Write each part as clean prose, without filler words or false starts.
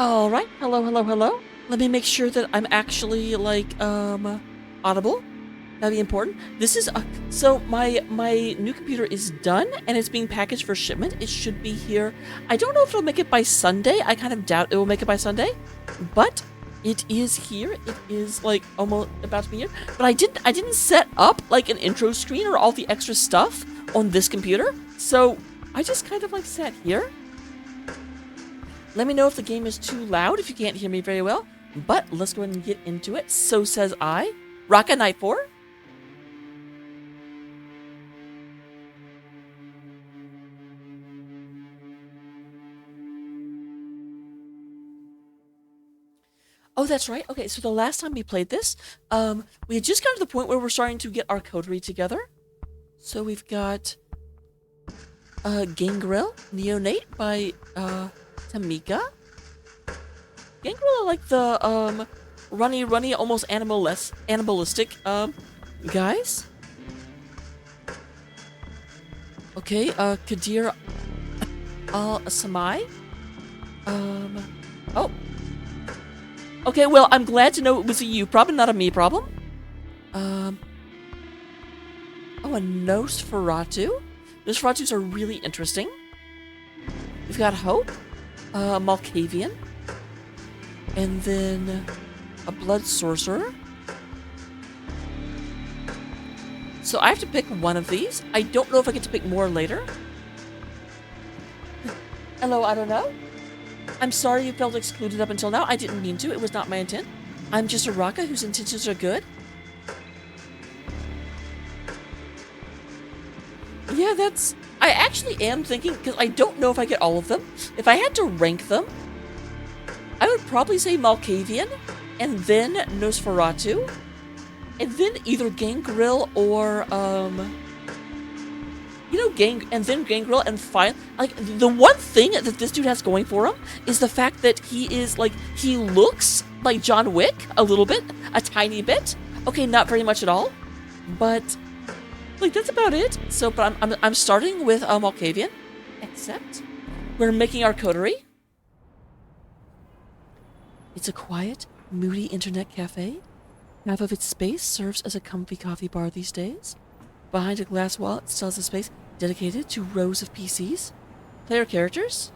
All right. Hello, hello, hello. Let me make sure that I'm actually like audible. That'd be important. This is so my new computer is done and it's being packaged for shipment. It should be here. I don't know if it'll make it by Sunday. I kind of doubt it will make it by Sunday, but it is here. It is like almost about to be here. But I didn't set up like an intro screen or all the extra stuff on this computer. So I just kind of like sat here. Let me know if the game is too loud, if you can't hear me very well. But let's go ahead and get into it. So says I. Raka Night 4. Oh, that's right. Okay, so the last time we played this, we had just gotten to the point where we're starting to get our coterie together. So we've got Gangrel, Neonate by Tamika. Gangrel are like the runny, almost animalistic guys. Okay, Kadir Samai. Oh. Okay, well, I'm glad to know it was a you problem, not a me problem. Oh, a Nosferatu. Nosferatus are really interesting. We've got Hope, Malkavian, and then a Blood Sorcerer. So I have to pick one of these. I don't know if I get to pick more later. Hello, I don't know. I'm sorry you felt excluded up until now. I didn't mean to. It was not my intent. I'm just a Raka whose intentions are good. Yeah, that's... I actually am thinking, because I don't know if I get all of them. If I had to rank them, I would probably say Malkavian, and then Nosferatu, and then either Gangrel or, and then Gangrel, and fine. Like, the one thing that this dude has going for him is the fact that he is, like, he looks like John Wick a little bit, a tiny bit. Okay, not very much at all, but, like, that's about it. So, but I'm starting with Malkavian, except we're making our coterie. It's a quiet, moody internet cafe. Half of its space serves as a comfy coffee bar these days. Behind a glass wall, it still has a space dedicated to rows of PCs. Player characters.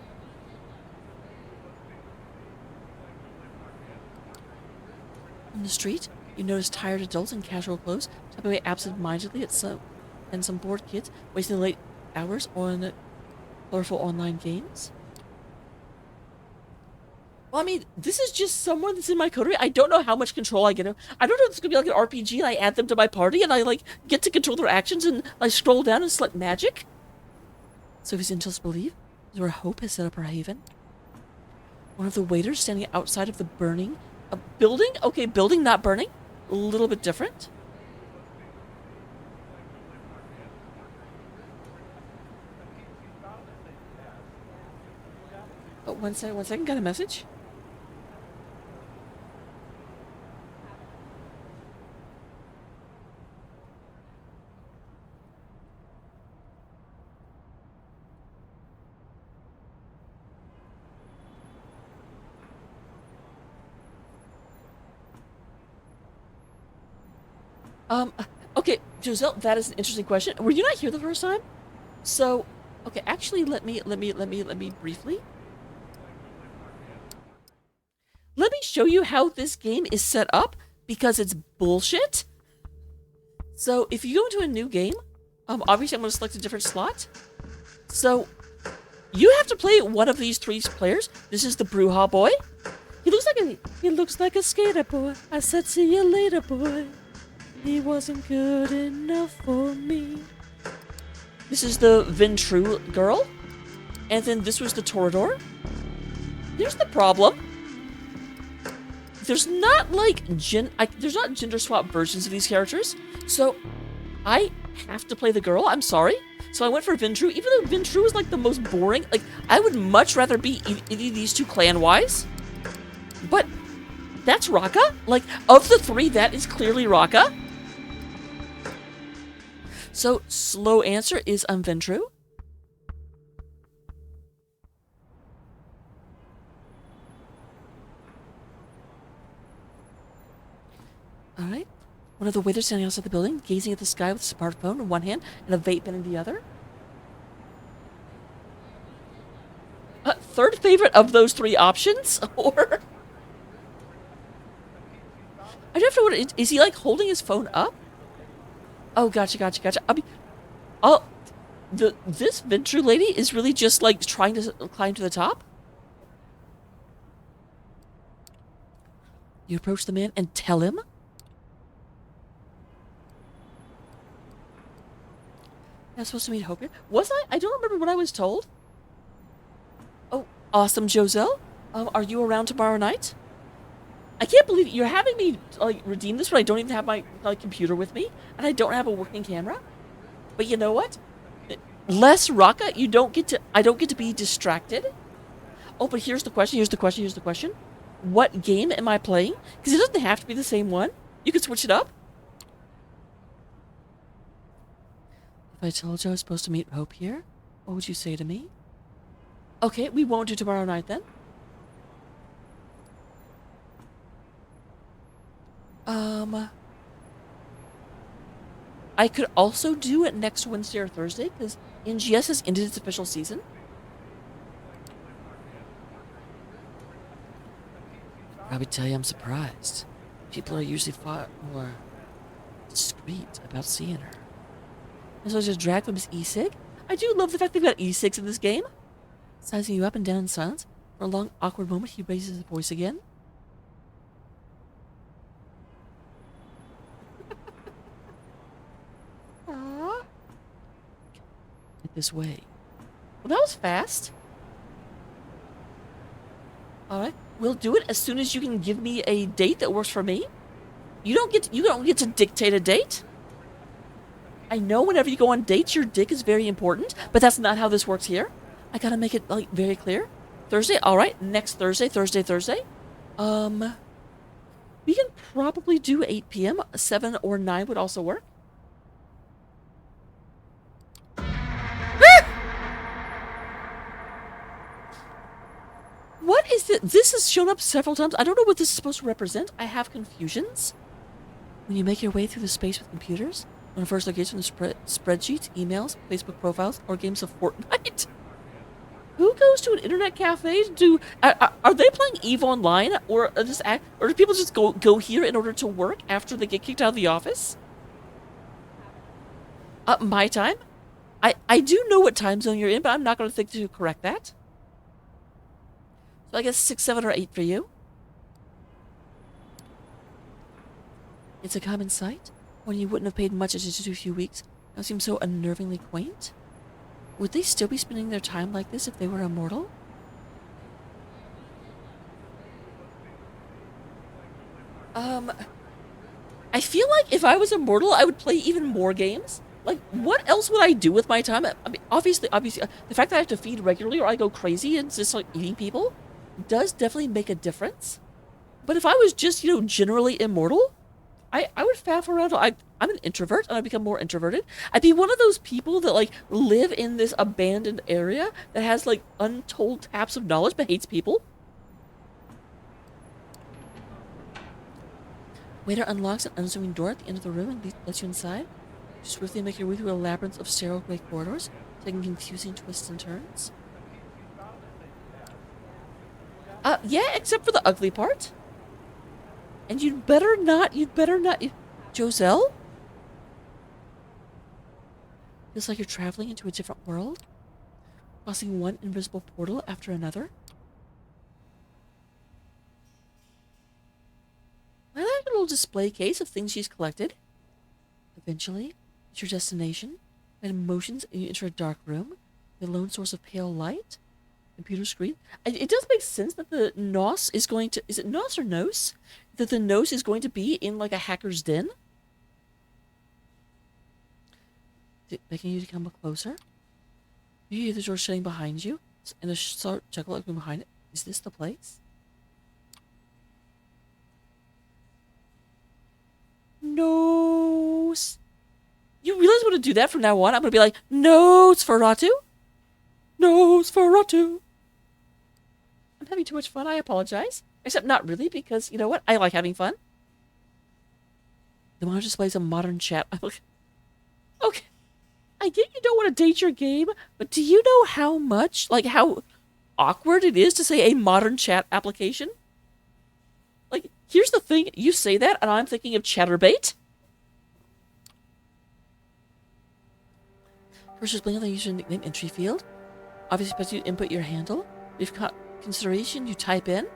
On the street, you notice tired adults in casual clothes tapping away absent-mindedly at some bored kids wasting late hours on colorful online games. Well, I mean, this is just someone that's in my coterie. I don't know how much control I get. I don't know if it's gonna be like an RPG and I add them to my party and I like get to control their actions and I scroll down and select magic. Sophie's intel's believe is where Hope has set up her haven. One of the waiters standing outside of the burning building. Okay, building, not burning. A little bit different. Oh, one second. Got a message. Okay, Giselle, that is an interesting question. Were you not here the first time? So, okay, actually, let me briefly. Let me show you how this game is set up, because it's bullshit. So, if you go into a new game, obviously I'm going to select a different slot. So, you have to play one of these three players. This is the Bruja boy. He looks like a skater boy. I said, see you later, boy. He wasn't good enough for me. This is the Ventru girl. And then this was the Torador. Here's the problem. There's not like there's not gender swap versions of these characters. So I have to play the girl. I'm sorry. So I went for Ventru, even though Ventru is like the most boring. Like, I would much rather be any of these two clan-wise. But that's Raka. Like, of the three, that is clearly Raka. So, slow answer is Ventru. All right. One of the waiters standing outside the building, gazing at the sky with a smartphone in one hand and a vape pen in the other. Third favorite of those three options, or I don't know what is he like holding his phone up? Oh, gotcha. I mean, oh, this Venture lady is really just like trying to climb to the top. You approach the man and tell him. I was supposed to meet Hope here. Was I? I don't remember what I was told. Oh, awesome, Joselle. Are you around tomorrow night? I can't believe you're having me like redeem this when I don't even have my computer with me and I don't have a working camera. But you know what? Less Raka, I don't get to be distracted. Oh, but here's the question. What game am I playing? Because it doesn't have to be the same one. You can switch it up. If I told you I was supposed to meet Hope here, what would you say to me? Okay, we won't do tomorrow night then. I could also do it next Wednesday or Thursday, because NGS has ended its official season. I would tell you I'm surprised. People are usually far more discreet about seeing her. And so I just dragged from his e-cig. I do love the fact they've got e-cigs in this game. Sizing you up and down in silence. For a long, awkward moment, he raises his voice again. Aww. Get this way. Well, that was fast. Alright. We'll do it as soon as you can give me a date that works for me. You don't get to dictate a date. I know whenever you go on dates, your dick is very important, but that's not how this works here. I gotta make it like very clear. Thursday, all right. Next Thursday. We can probably do 8 p.m. 7 or 9 would also work. What is this? This has shown up several times. I don't know what this is supposed to represent. I have confusions. When you make your way through the space with computers, one of the first locations are spreadsheets, emails, Facebook profiles, or games of Fortnite. Who goes to an internet cafe to do? Are they playing EVE Online, or or do people just go here in order to work after they get kicked out of the office? My time. I do know what time zone you're in, but I'm not going to think to correct that. So I guess 6, 7, or 8 for you. It's a common sight. One you wouldn't have paid much attention to a few weeks. Now seems so unnervingly quaint. Would they still be spending their time like this if they were immortal? I feel like if I was immortal, I would play even more games. Like, what else would I do with my time? I mean, obviously, the fact that I have to feed regularly or I go crazy and just like eating people does definitely make a difference. But if I was just, generally immortal, I would faff around. I'm an introvert, and I'd become more introverted. I'd be one of those people that, like, live in this abandoned area that has, like, untold taps of knowledge but hates people. Waiter unlocks an unassuming door at the end of the room and lets you inside. You swiftly make your way through a labyrinth of sterile gray corridors, taking confusing twists and turns. Yeah, except for the ugly part. And you'd better not, Joselle? Feels like you're traveling into a different world, crossing one invisible portal after another. I like a little display case of things she's collected. Eventually, it's your destination, and motions, and you enter a dark room, the lone source of pale light, computer screen. It does make sense that the NOS is going to, is it NOS or NOS? That the NOS is going to be in like a hacker's den. Begging you to come closer. You hear the door shutting behind you, and a sharp chuckle looking behind it. Is this the place? NOS. You realize I'm going to do that from now on? I'm going to be like, Nosferatu? Nosferatu. I'm having too much fun. I apologize. Except not really, because you know what? I like having fun. The monitor displays a modern chat. Okay, I get you don't want to date your game, but do you know how much, like how awkward it is to say a modern chat application? Like, here's the thing, you say that, and I'm thinking of Chatterbait. First, just blank on the user nickname entry field. Obviously, supposed to input your handle. If consideration, you type in.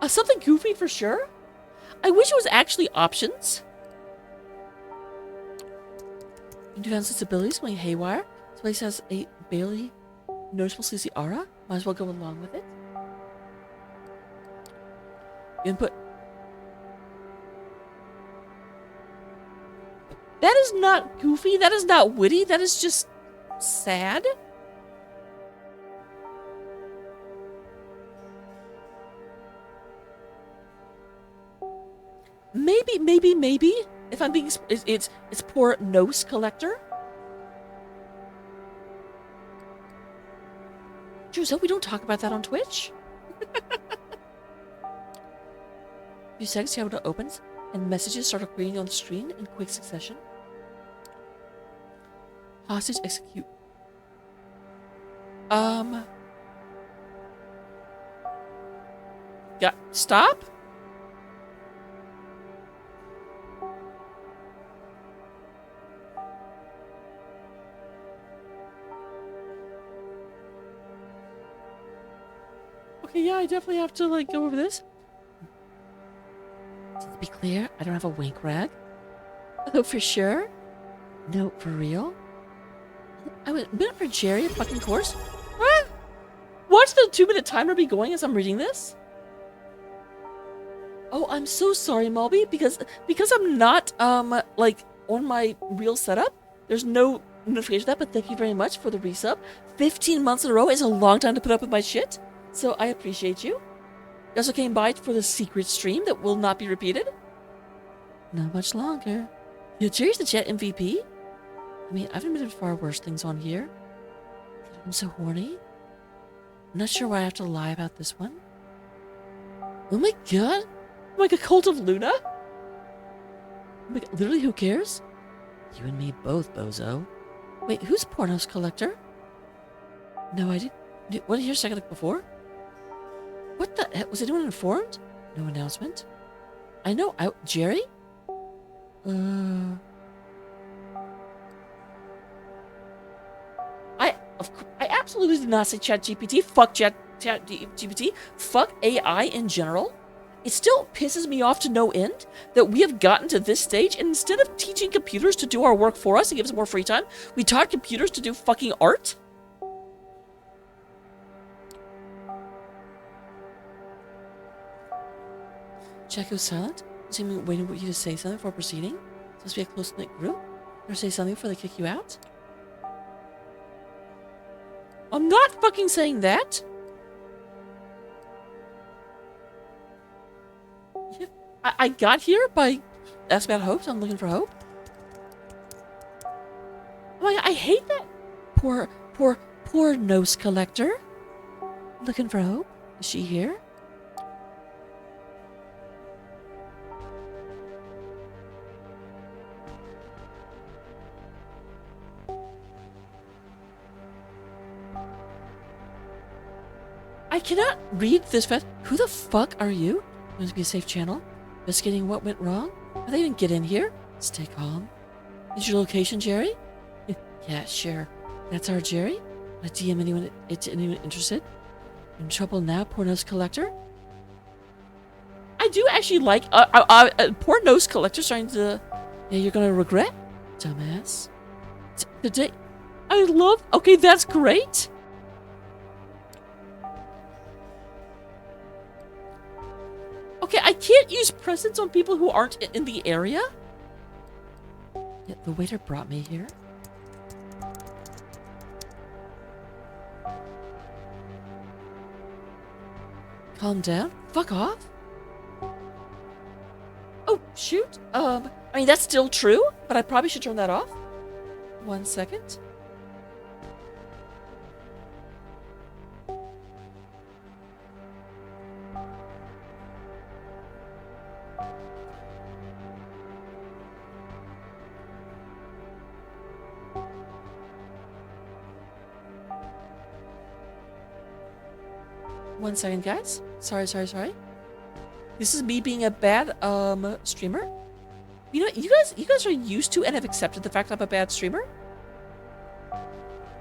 Something goofy for sure. I wish it was actually options. Advanced abilities going haywire. This place has a barely noticeable sleazy aura. Might as well go along with it. Input. That is not goofy. That is not witty. That is just sad. Maybe. If I'm being, it's poor nose collector. Juice, we don't talk about that on Twitch. Few seconds, see how it opens, and messages start appearing on the screen in quick succession. Hostage execute. Stop? Okay, yeah, I definitely have to, like, go over this. To be clear, I don't have a wink rag. Oh, for sure? No, for real? I was been up for Jerry, of fucking course. What? Watch the 2-minute timer be going as I'm reading this? Oh, I'm so sorry, Malby, because I'm not, like, on my real setup, there's no notification of that, but thank you very much for the resub. 15 months in a row is a long time to put up with my shit, so I appreciate you. You also came by for the secret stream that will not be repeated. Not much longer. Yeah, Jerry's the chat MVP. I mean, I've admitted far worse things on here. I'm so horny. I'm not sure why I have to lie about this one. Oh my god! I'm like a cult of Luna? Oh my god, literally, who cares? You and me both, bozo. Wait, who's Pornos Collector? No idea. What did you hear a second before? What the heck? Was anyone informed? No announcement. I know. Jerry? I absolutely did not say ChatGPT. Fuck ChatGPT. Fuck AI in general. It still pisses me off to no end that we have gotten to this stage, and instead of teaching computers to do our work for us and give us more free time, we taught computers to do fucking art. Jack goes silent, seeming waiting for you to say something before proceeding. Supposed to be a close-knit group. Better say something before they kick you out. I'm not fucking saying that. Yeah, I got here by asking about Hope, so I'm looking for Hope. Oh my god, I hate that. Poor nose collector. Looking for Hope. Is she here? I cannot read this fast. Who the fuck are you? Going to be a safe channel? Investigating what went wrong? How did they even get in here? Stay calm. Is your location, Jerry? Yeah, sure. That's our Jerry? Want to DM anyone interested? In trouble now, poor nose collector? I do actually like poor nose collector starting to. Yeah, you're gonna regret, dumbass. Today, I love. Okay, that's great. Okay, I can't use presents on people who aren't in the area. Yeah, the waiter brought me here. Calm down. Fuck off. Oh, shoot. I mean, that's still true, but I probably should turn that off. 1 second. 1 second, guys. Sorry. This is me being a bad streamer. You know, you guys are used to and have accepted the fact I'm a bad streamer.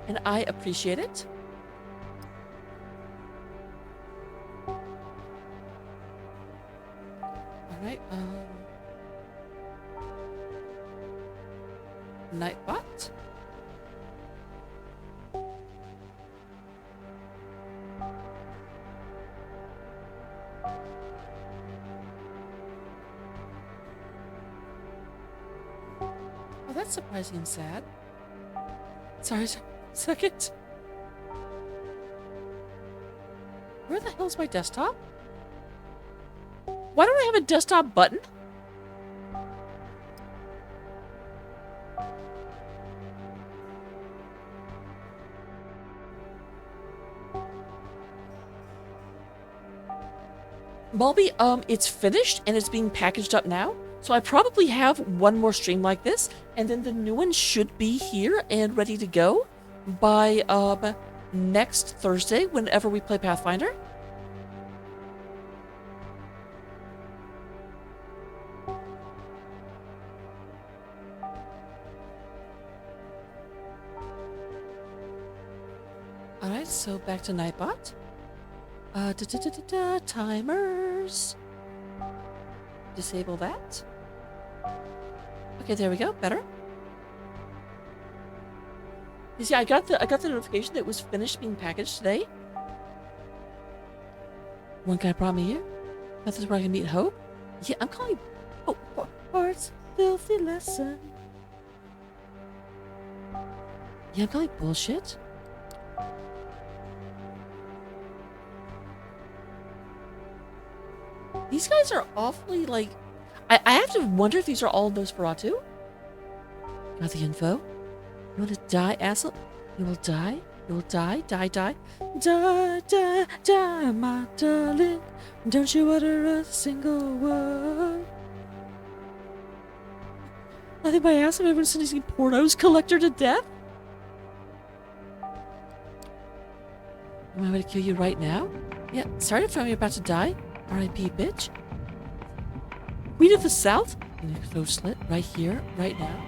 And I appreciate it. Alright, Nightbot. Oh, that's surprising and sad. Sorry, second. Where the hell's my desktop? Why don't I have a desktop button? Mulby, it's finished and it's being packaged up now. So I probably have one more stream like this, and then the new one should be here and ready to go by next Thursday, whenever we play Pathfinder. Alright, so back to Nightbot. Timers. Disable that. Okay, there we go. Better. You see, I got the notification that it was finished being packaged today. One guy brought me here. This is where I can meet Hope. Yeah, I'm calling Hope Heart's filthy lesson. Yeah, I'm calling bullshit. These guys are awfully, like... I have to wonder if these are all Nosferatu. Got the info? You want to die, asshole? You will die? You will die? Die, die. Die, die, die, my darling. Don't you utter a single word. I think my ass have ever seen pornos collector to death. Am I going to kill you right now? Yeah, sorry if I'm about to die. R.I.P. bitch. Queen of the South? In a close slit, right here, right now.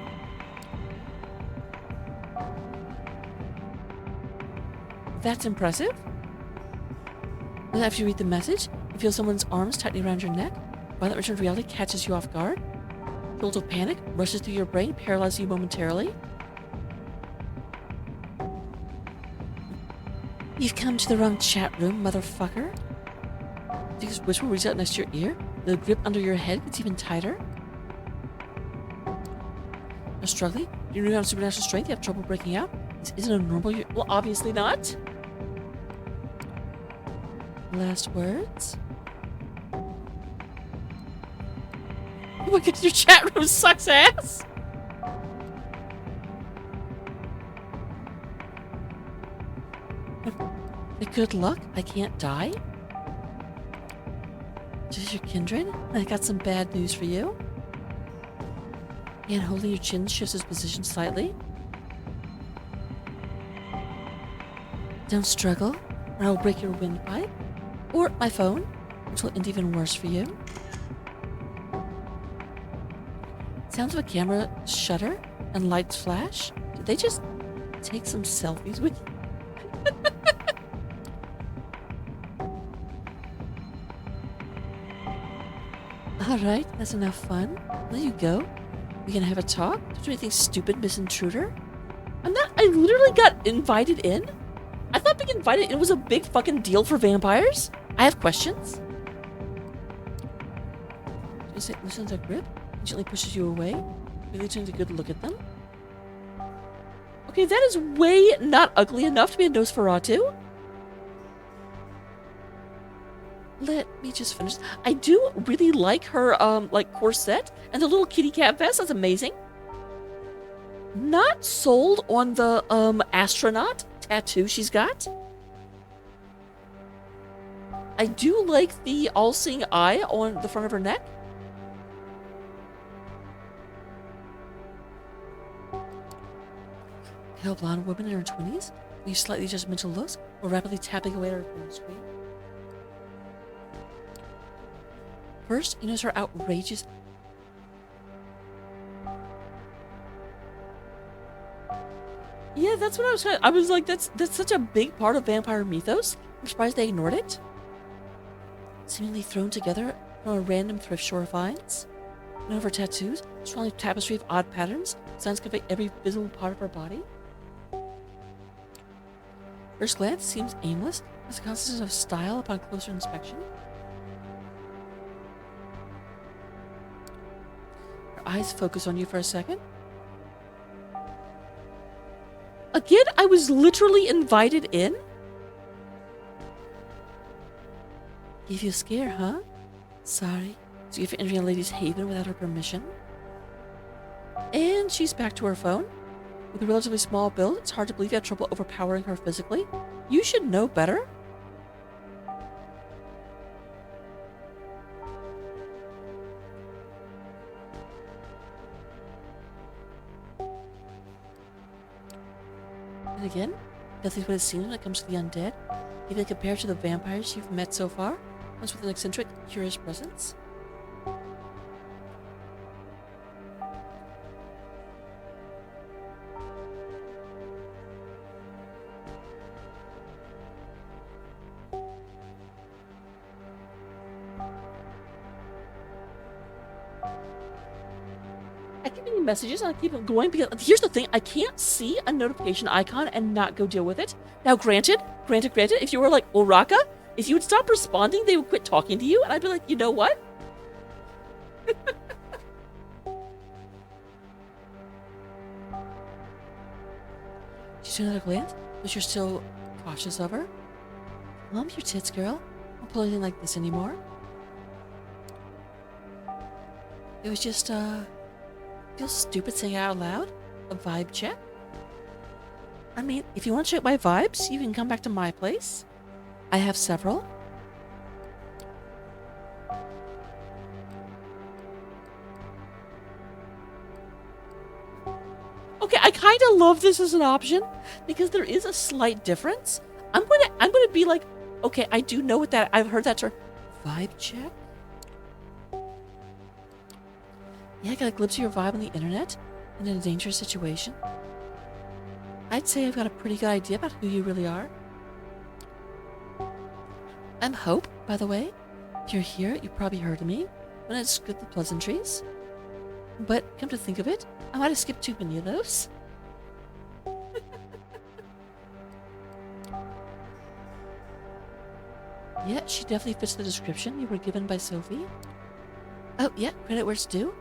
That's impressive. Well, after you read the message, you feel someone's arms tightening around your neck. Violent return to reality catches you off guard. Jolt of panic rushes through your brain, paralyzing you momentarily. You've come to the wrong chat room, motherfucker. This whisper reaches out next to your ear. The grip under your head gets even tighter. Now struggling? You don't have supernatural strength? You have trouble breaking out? This isn't a normal... Well, obviously not. Last words? Oh my god, your chat room sucks ass! Good luck, I can't die? This is your kindred? I got some bad news for you. Hand holding your chin shifts its position slightly. Don't struggle, or I will break your windpipe. Or my phone, which will end even worse for you. Sounds of a camera shutter and lights flash. Did they just take some selfies with you? Alright, that's enough fun. There you go. We gonna have a talk? Don't do anything stupid, Miss Intruder. I literally got invited in? I thought being invited in was a big fucking deal for vampires. I have questions. Just it loosens her grip, and gently pushes you away. Really turns a good look at them. Okay, that is way not ugly enough to be a Nosferatu. Let me just finish. I do really like her, like, corset and the little kitty cat vest. That's amazing. Not sold on the, astronaut tattoo she's got. I do like the all-seeing eye on the front of her neck. Pale blonde woman in her 20s, with slightly judgmental looks, while rapidly tapping away at her phone screen. First, you notice her outrageous... Yeah, that's what I was trying... I was like, that's such a big part of vampire mythos. I'm surprised they ignored it. Seemingly thrown together from a random thrift store finds. None of her tattoos, a strongly tapestry of odd patterns, signs convey every visible part of her body. First glance seems aimless, as a consequence of style upon closer inspection. Her eyes focus on you for a second. Again, I was literally invited in? Gave you a scare, huh? Sorry. So you for entering a lady's haven without her permission. And she's back to her phone. With a relatively small build, it's hard to believe you had trouble overpowering her physically. You should know better. And again, nothing's what it seems when it comes to the undead. Even compared to the vampires you've met so far, comes with an eccentric, curious presence. I keep getting messages and I keep it going because here's the thing, I can't see a notification icon and not go deal with it. Now granted, if you were like, Uraka, if you would stop responding, they would quit talking to you, and I'd be like, you know what? She's doing another glance, but you're still cautious of her. Lump your tits, girl. Don't pull anything like this anymore. It was just, feel stupid saying it out loud? A vibe check? I mean, if you want to check my vibes, you can come back to my place. I have several. Okay, I kind of love this as an option because there is a slight difference. I'm gonna be like, okay, I do know what that, I've heard that term. Vibe check? Yeah, I got a glimpse of your vibe on the internet and in a dangerous situation. I'd say I've got a pretty good idea about who you really are. I'm Hope, by the way. If you're here, you probably heard of me when I skipped the pleasantries. But come to think of it, I might have skipped too many of those. Yeah, she definitely fits the description you were given by Sophie. Oh, yeah, credit where it's due.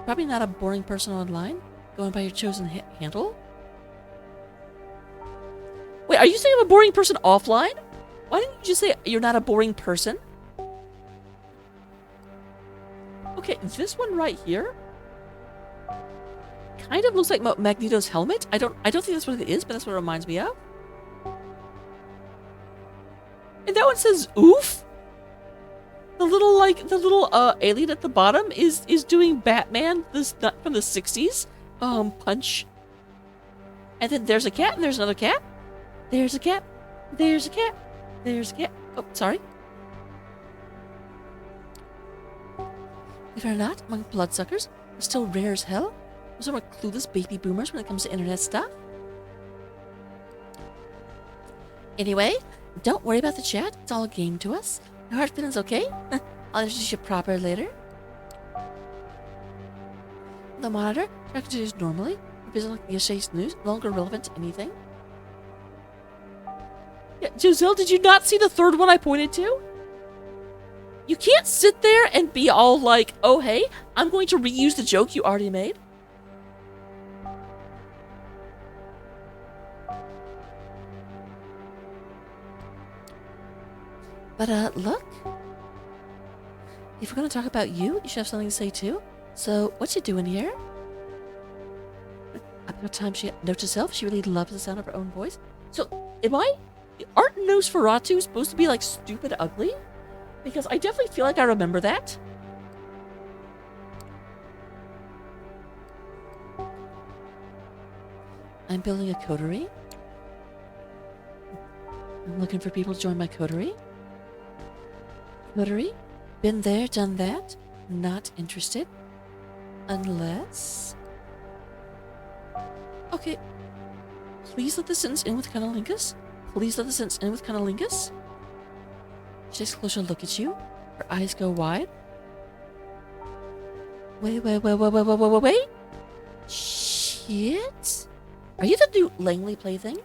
Probably not a boring person online, going by your chosen handle. Wait, are you saying I'm a boring person offline? Why didn't you just say you're not a boring person? Okay, this one right here kind of looks like Magneto's helmet. I don't think that's what it is, but that's what it reminds me of. And that one says oof. The little alien at the bottom is doing Batman this from the 60s punch. And then there's a cat and there's another cat. There's a cat. There's a cat. There's a cat. Oh, sorry. Believe it or not, among bloodsuckers, they're still rare as hell. Those are more clueless baby boomers when it comes to internet stuff. Anyway, don't worry about the chat. It's all a game to us. Your heart feeling's okay? I'll introduce you proper later. The monitor continues normally. Visible like the Chase News, no longer relevant to anything. Yeah, Giselle, did you not see the third one I pointed to? You can't sit there and be all like, oh hey, I'm going to reuse the joke you already made. But look. If we're going to talk about you, you should have something to say too. So, what you doing here? About time she notes herself, she really loves the sound of her own voice. So, aren't Nosferatu supposed to be like stupid ugly? Because I definitely feel like I remember that. I'm building a coterie. I'm looking for people to join my coterie. Coterie? Been there, done that. Not interested. Unless... Okay. Please let the sentence end with cunnilingus. Please let the sentence end with cunnilingus. She takes a closer look at you. Her eyes go wide. Wait. Shit. Are you the new Langley plaything?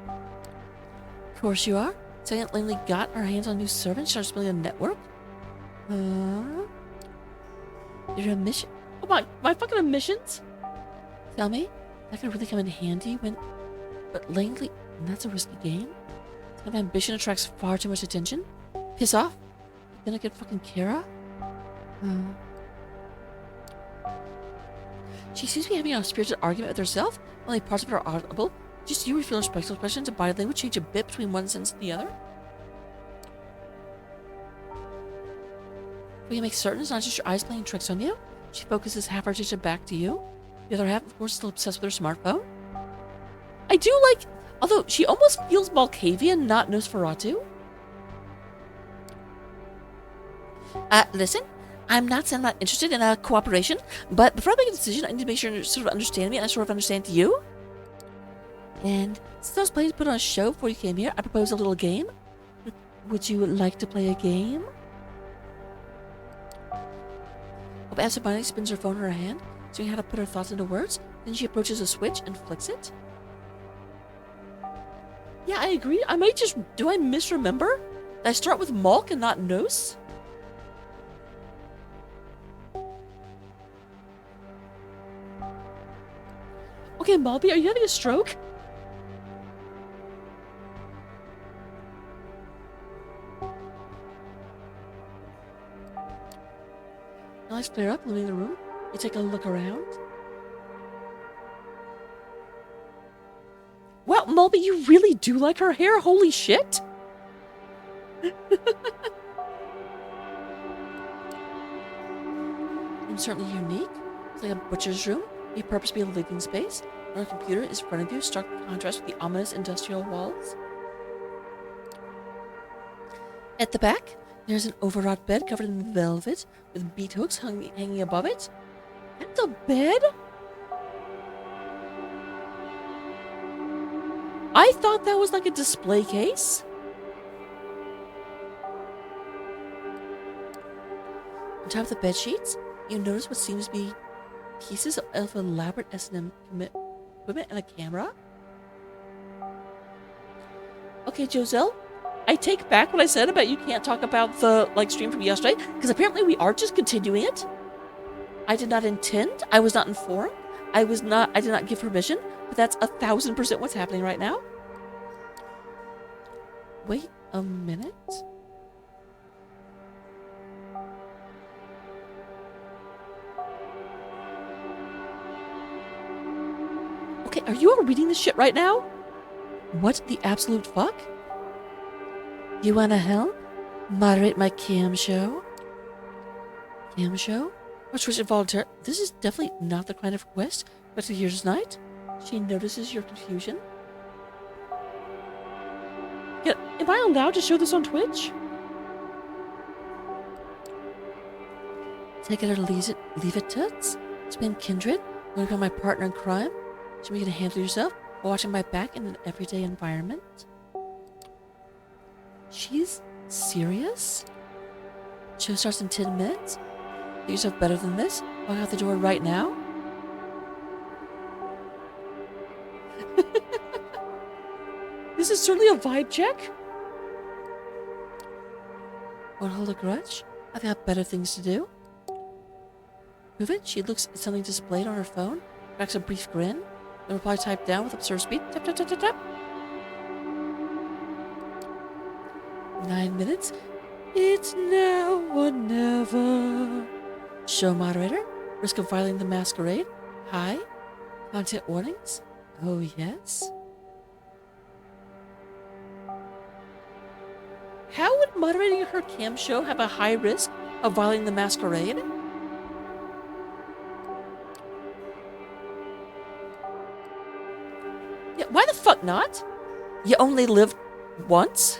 Of course you are. Second, Langley got her hands on a new servant, starts building a network. Your ambition? Oh my fucking ambitions? Tell me, that could really come in handy when... But Langley, that's a risky game. That kind of ambition attracts far too much attention. Piss off. You're gonna get fucking Kara? She seems to be having a spirited argument with herself. Only parts of it are audible. Just you reveal respectful expressions and body language change a bit between one sentence and the other. Will you make certain it's not just your eyes playing tricks on you? She focuses half her attention back to you. The other half, of course, is still obsessed with her smartphone. I do like... Although, she almost feels Malkavian, not Nosferatu. Listen, I'm not saying I'm not interested in cooperation, but before I make a decision, I need to make sure you sort of understand me and I sort of understand you. And since I was planning to put on a show before you came here, I proposed a little game. Would you like to play a game? Hope absentmindedly spins her phone in her hand, showing how to put her thoughts into words. Then she approaches a switch and flicks it. Yeah, I agree. I might just... Do I misremember? Did I start with Malk and not Nos? Okay, Malby, are you having a stroke? Lights flare up, illuminating the room. You take a look around. Wow, Malby, you really do like her hair? Holy shit! It's certainly unique. It's like a butcher's room. A purpose-built living space. On a computer is in front of you, stark contrast with the ominous industrial walls. At the back, there's an overwrought bed covered in velvet with bead hooks hanging above it. At the bed? I thought that was like a display case. On top of the bed sheets, you notice what seems to be pieces of elaborate S&M equipment and a camera. Okay, Joselle, I take back what I said about you can't talk about the stream from yesterday, because apparently we are just continuing it. I did not intend. I was not informed. I did not give permission, but that's 1000% what's happening right now. Wait a minute. Okay, are you all reading this shit right now? What the absolute fuck? You wanna help? Moderate my cam show? Cam show? Or switch it volunteer? This is definitely not the kind of request, but to hear tonight, she notices your confusion. Yeah, am I allowed to show this on Twitch? Take it or leave it, toots. It's been Kindred. I'm gonna become my partner in crime. Should we get a handle yourself while watching my back in an everyday environment? She's serious? Show starts in 10 minutes? Do yourself better than this? Walk out the door right now? This is certainly a vibe check. Won't hold a grudge? I've got better things to do. Move it. She looks at something displayed on her phone, cracks a brief grin, then reply typed down with absurd speed. Tap, tap, tap, tap, tap. 9 minutes. It's now or never. Show moderator. Risk of violating the masquerade. Hi. Content warnings. Oh, yes. How would moderating her cam show have a high risk of violating the masquerade? Yeah, why the fuck not? You only live once?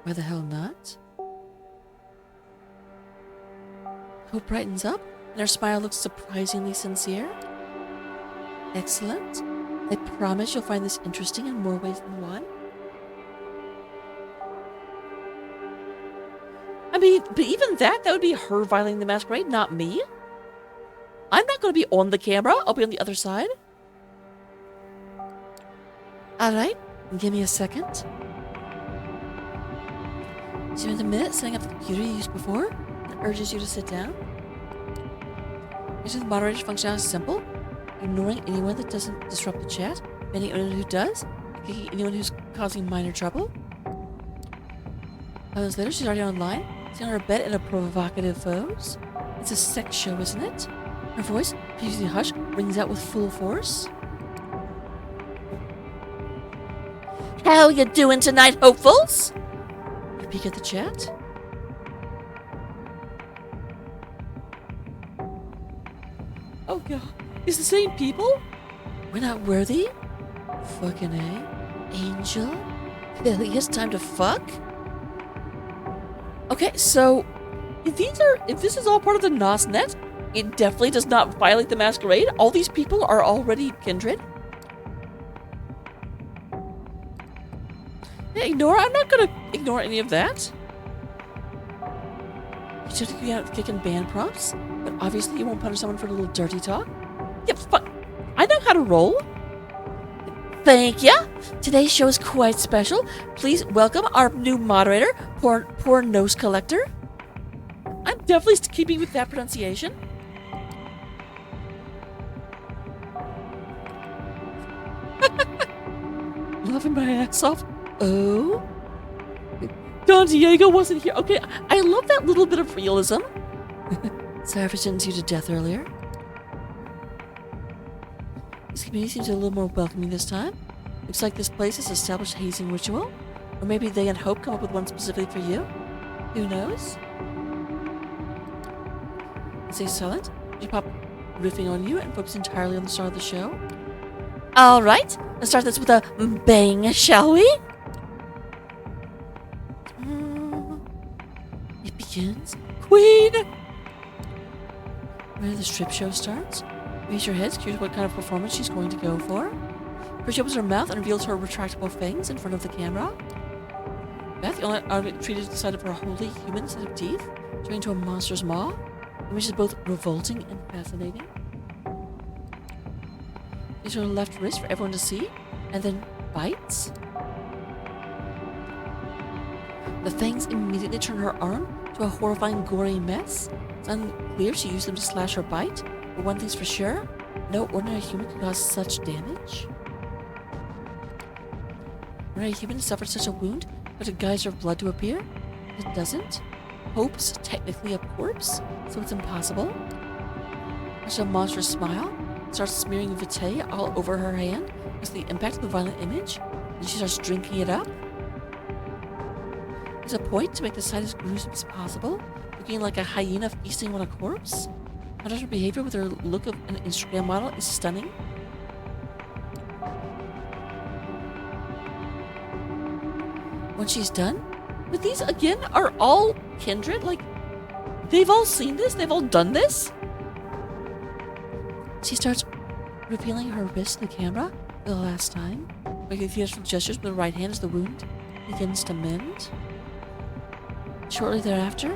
Why the hell not? Hope brightens up, and her smile looks surprisingly sincere. Excellent. I promise you'll find this interesting in more ways than one. I mean, but even that would be her violating the masquerade, not me. I'm not going to be on the camera. I'll be on the other side. All right. Give me a second. Spend a minute setting up the computer you used before. It urges you to sit down. Using the moderator's functionality is simple. Ignoring anyone that doesn't disrupt the chat. Banning anyone who does. Kicking anyone who's causing minor trouble. 5 minutes later, she's already online. Sitting on her bed in a provocative pose. It's a sex show, isn't it? Her voice, previously hushed, rings out with full force. How you doing tonight, hopefuls? You peek at the chat. Oh god, it's the same people? We're not worthy? Fucking A. Angel? Really, it's time to fuck? Okay, so if this is all part of the NOSnet, it definitely does not violate the masquerade. All these people are already kindred. Yeah, I'm not gonna ignore any of that. You should be out kicking band prompts, but obviously you won't punish someone for a little dirty talk. Yeah, fuck. I know how to roll. Thank ya. Today's show is quite special. Please welcome our new moderator, Poor Nose Collector. I'm definitely keeping with that pronunciation. Laughing my ass off. Oh? Don Diego wasn't here. Okay, I love that little bit of realism. Sorry for sentencing you to death earlier. This community seems a little more welcoming this time. Looks like this place has established a hazing ritual. Or maybe they and Hope come up with one specifically for you. Who knows? Stay silent. You pop riffing on you and focus entirely on the start of the show. Alright, let's start this with a bang, shall we? It begins. Queen! When the strip show starts, raise your heads, curious what kind of performance she's going to go for. First, she opens her mouth and reveals her retractable fangs in front of the camera. Beth, the only treated to the side of her wholly human set of teeth, turning into a monster's maw, which is both revolting and fascinating. Gives her left wrist for everyone to see, and then bites. The fangs immediately turn her arm to a horrifying, gory mess. It's unclear she used them to slash or bite, but one thing's for sure, no ordinary human could cause such damage. Ordinary human suffered such a wound, but a geyser of blood to appear? It doesn't. Hope's technically a corpse, so it's impossible. There's a monstrous smile. Starts smearing VtM all over her hand as the impact of the violent image, and she starts drinking it up. There's a point to make the sight as gruesome as possible, looking like a hyena feasting on a corpse. How does her behavior with her look of an Instagram model is stunning. When she's done, but these again are all kindred, like they've all seen this, they've all done this. She starts revealing her wrist to the camera for the last time, making theatrical gestures with the right hand as the wound begins to mend. Shortly thereafter,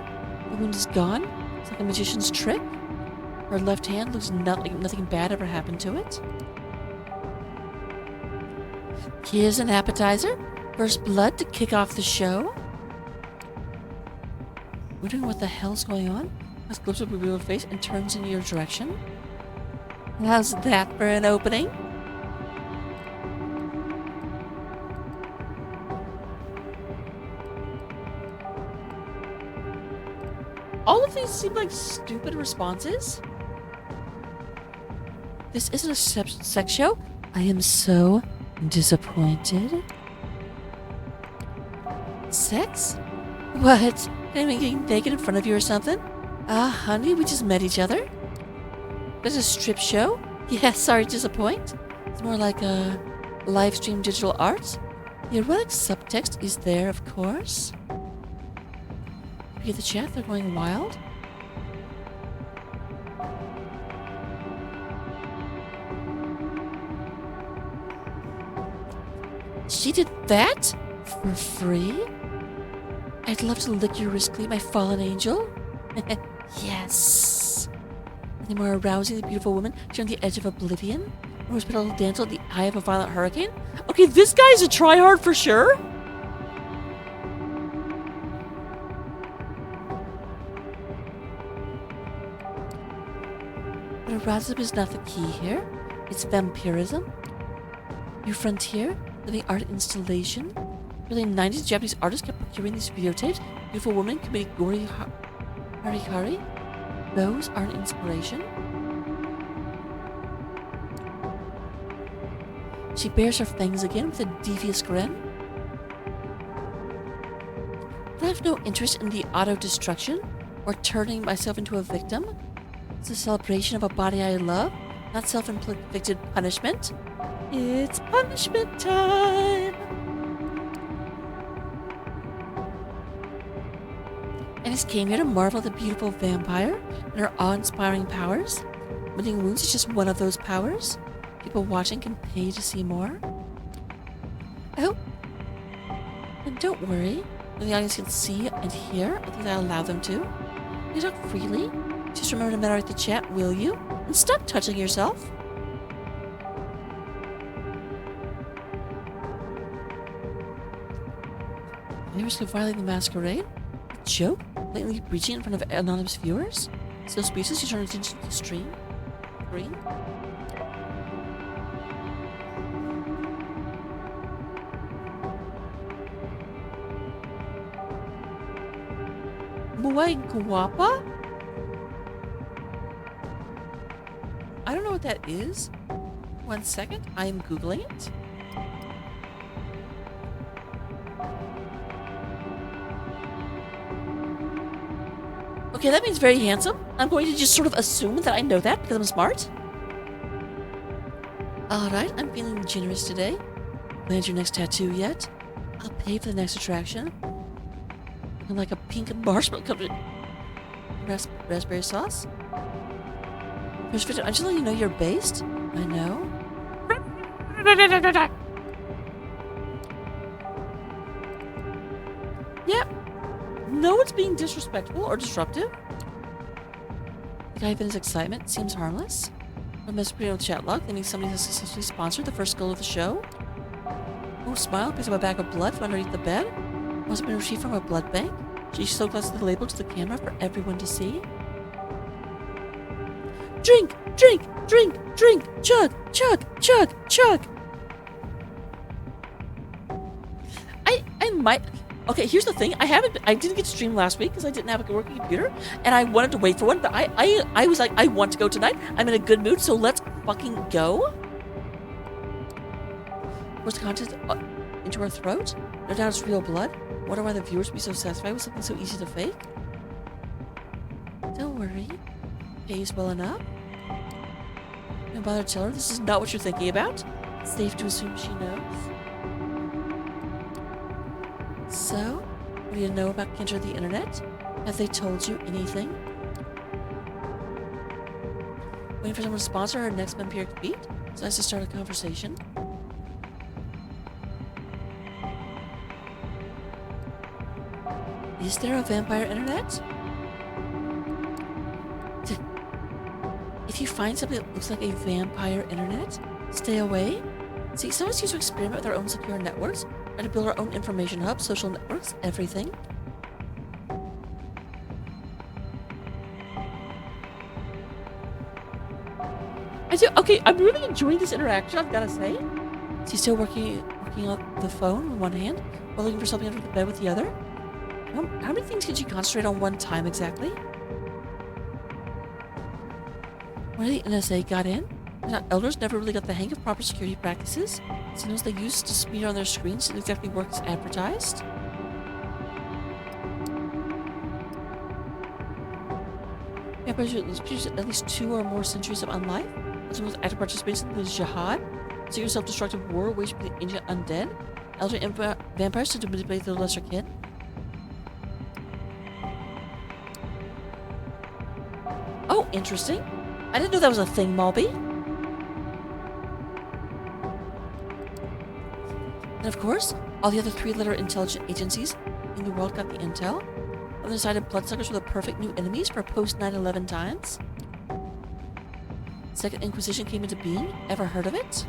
the wound is gone. It's like a magician's trick. Her left hand looks like nothing bad ever happened to it. Here's an appetizer. First blood to kick off the show. Wondering what the hell's going on? As glimpse of a revealed face and turns in your direction. How's that for an opening? All of these seem like stupid responses. This isn't a sex show. I am so disappointed. Sex? What? Anyone getting naked in front of you or something? Honey, we just met each other. There's a strip show? Yeah, sorry to disappoint. It's more like a live stream digital art. The erotic subtext is there, of course. You get the chat, they're going wild. She did that? For free? I'd love to lick your wrist clean, my fallen angel. Yes. Any more arousing the beautiful woman on the edge of oblivion? Rose petal damsel at the eye of a violent hurricane? Okay, this guy's a tryhard for sure. But eroticism is not the key here. It's vampirism. New frontier, living art installation. Early 90s, Japanese artists kept procuring these videotapes. Beautiful women committing gory harikari. Those are an inspiration. She bares her fangs again with a devious grin. But I have no interest in the auto-destruction or turning myself into a victim. It's a celebration of a body I love, not self-inflicted punishment. It's punishment time! I just came here to marvel at the beautiful vampire and her awe-inspiring powers. Mending wounds is just one of those powers. People watching can pay to see more. Oh, and don't worry. When the audience can see and hear, I think I allow them to. You talk freely. Just remember to moderate the chat, will you? And stop touching yourself. Neighbors can violate the masquerade? A joke? Blatantly breaching in front of anonymous viewers? Still speechless, you turn attention to the stream? Green? Muy guapa? I don't know what that is. 1 second, I am Googling it. Okay, that means very handsome. I'm going to just sort of assume that I know that because I'm smart. Alright, I'm feeling generous today. Planned your next tattoo yet? I'll pay for the next attraction. Looking like a pink marshmallow covered in raspberry sauce. I'm just letting you know you're based. I know. Yep. No one's being disrespectful or disruptive. The guy in his excitement seems harmless. A misprint chat log, that means somebody has successfully sponsored the first goal of the show. Oh, smile, picks up a bag of blood from underneath the bed. Must have been retrieved from a blood bank. She so close to the label to the camera for everyone to see. Drink, drink, drink, drink, chug, chug, chug, chug. I might. Okay, here's the thing. I didn't get to stream last week because I didn't have a working computer, and I wanted to wait for one. But I was like, I want to go tonight. I'm in a good mood, so let's fucking go. What's the content into her throat? No doubt it's real blood. Wonder why the viewers would be so satisfied with something so easy to fake. Don't worry. Pays well enough. Don't bother to tell her this is not what you're thinking about. It's safe to assume she knows. So, what do you know about Kendra the Internet? Have they told you anything? Waiting for someone to sponsor her next vampiric feat? It's nice to start a conversation. Is there a vampire internet? If you find something that looks like a vampire internet, stay away. See, some of us used to experiment with our own secure networks, try to build our own information hub, social networks, everything. Okay, I'm really enjoying this interaction, I've gotta say. She's still working on the phone with one hand, while looking for something under the bed with the other. How many things can she concentrate on one time exactly? When the NSA got in, elders never really got the hang of proper security practices. Signals they used to smear on their screens didn't exactly work as advertised. Vampires at least 2 or more centuries of unlife. Some with active participation in the jihad, secret self-destructive war waged by the ancient undead. Elder vampires tend to manipulate their lesser kin. Oh, interesting. I didn't know that was a thing, Malby. And of course, all the other 3-letter intelligence agencies in the world got the intel. And they decided bloodsuckers were the perfect new enemies for post-9/11 times. Second Inquisition came into being. Ever heard of it?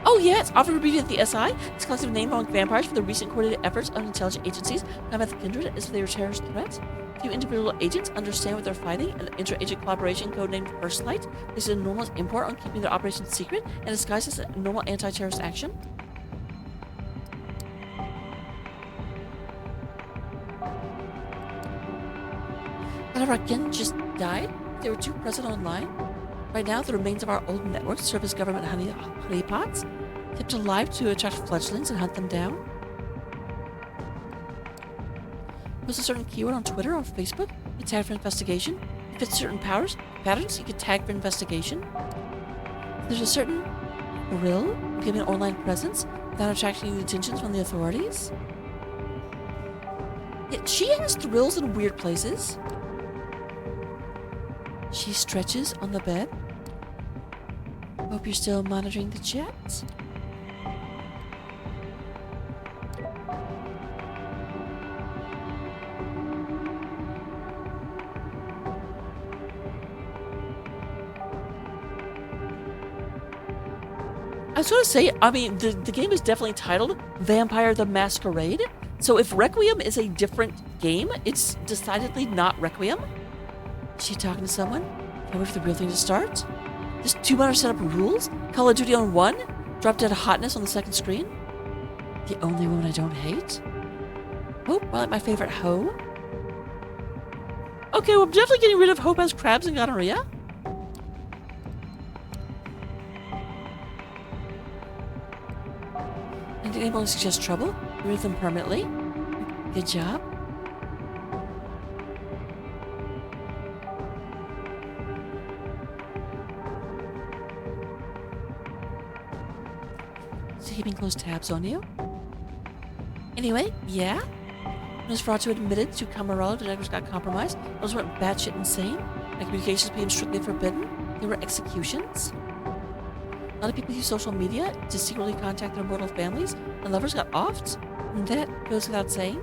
Oh yeah, it's often repeated at the SI. It's a collective name among vampires for the recent coordinated efforts of intelligence agencies to combat the kindred as if they were terrorist threats. Few individual agents understand what they're fighting, and inter-agent collaboration, codenamed First Light, is an enormous import on keeping their operations secret and disguised as a normal anti-terrorist action. None of our kin just died. They were too present online. Right now, the remains of our old networks serve as government honeypots, kept alive to attract fledglings and hunt them down. Post a certain keyword on Twitter or Facebook, you tag for investigation. If it fits certain patterns, you can tag for investigation. There's a certain thrill in giving an online presence without attracting the attention from the authorities. Yet she has thrills in weird places. She stretches on the bed. Hope you're still monitoring the chat. I was going to say, I mean, the game is definitely titled Vampire the Masquerade. So if Requiem is a different game, it's decidedly not Requiem. Is she talking to someone? Can't wait for the real thing to start. There's 2 minor setup rules. Call of Duty on 1. Drop dead hotness on the second screen. The only woman I don't hate. Hope, I like my favorite hoe. Okay, well, I'm definitely getting rid of Hope as crabs and gonorrhea. And did anyone suggest trouble? Remove them permanently. Good job. Keeping close tabs on you. Anyway, yeah. Nosferatu admitted to Camarilla the networks got compromised. Those went batshit insane. And communications became strictly forbidden. There were executions. A lot of people use social media to secretly contact their mortal families, and lovers got offed. And that goes without saying.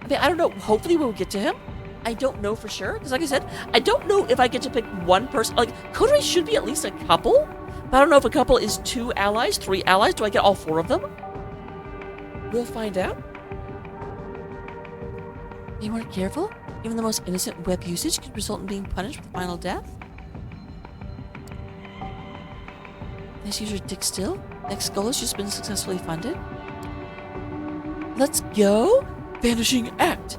I mean, I don't know. Hopefully we'll get to him. I don't know for sure, because like I said, I don't know if I get to pick one person. Like, Coterie should be at least a couple, but I don't know if a couple is 2 allies, 3 allies. Do I get all 4 of them? We'll find out. Be more careful. Even the most innocent web usage could result in being punished with final death. Nice user dick still. Next goal has just been successfully funded. Let's go. Vanishing act.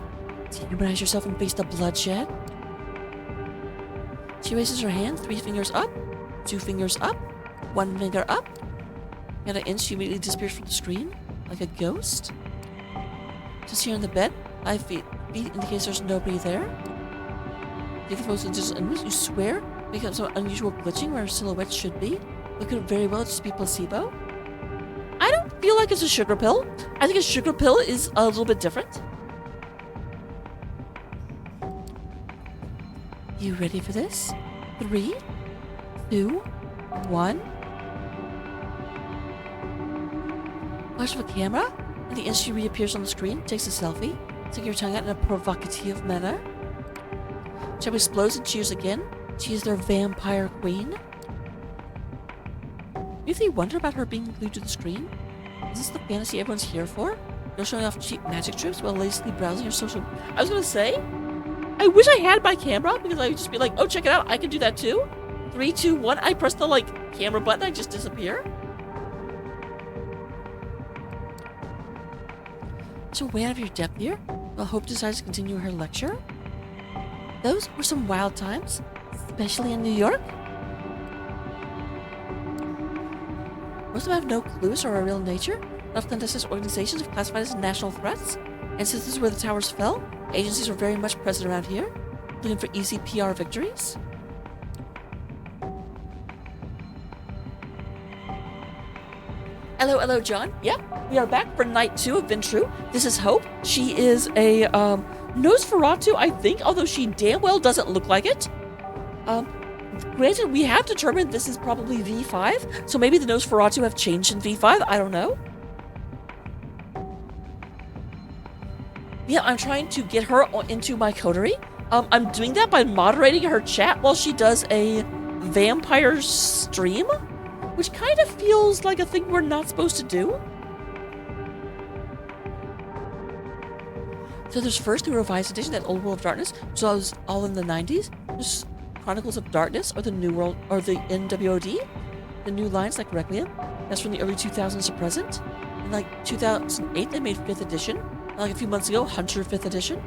Dehumanize yourself and face the bloodshed. She raises her hand, 3 fingers up, 2 fingers up, 1 finger up. At an inch, she immediately disappears from the screen, like a ghost. Just here on the bed, 5 feet indicates there's nobody there. If the most digital image, you swear, make up some unusual glitching where her silhouette should be. It could very well just be placebo. I don't feel like it's a sugar pill. I think a sugar pill is a little bit different. You ready for this? 3, 2, 1. Flash of a camera, and the instant she reappears on the screen, takes a selfie, sticking her tongue out in a provocative manner. Chub explodes and cheers again. She is their vampire queen. If they wonder about her being glued to the screen, is this the fantasy everyone's here for? You're showing off cheap magic tricks while lazily browsing your social... I was gonna say, I wish I had my camera, because I would just be like, oh, check it out, I can do that too. 3, 2, 1, I press the, like, camera button, I just disappear. So way out of your depth here, while Hope decides to continue her lecture. Those were some wild times, especially in New York. Most of them have no clues or our real nature. Enough clandestine organizations have classified as national threats, and since this is where the towers fell, agencies were very much present around here, looking for easy PR victories. Hello, John. Yeah, we are back for night 2 of Ventru. This is Hope. She is a Nosferatu, I think, although she damn well doesn't look like it. Granted, we have determined this is probably V5, so maybe the Nosferatu have changed in V5. I don't know. Yeah, I'm trying to get her into my coterie. I'm doing that by moderating her chat while she does a vampire stream, which kind of feels like a thing we're not supposed to do. So there's first the revised edition, that Old World of Darkness, which was all in the 90s. There's Chronicles of Darkness, or the New World, or the NWOD. The new lines like Requiem. That's from the early 2000s to present. In like 2008, they made 5th edition. And like a few months ago, Hunter 5th edition.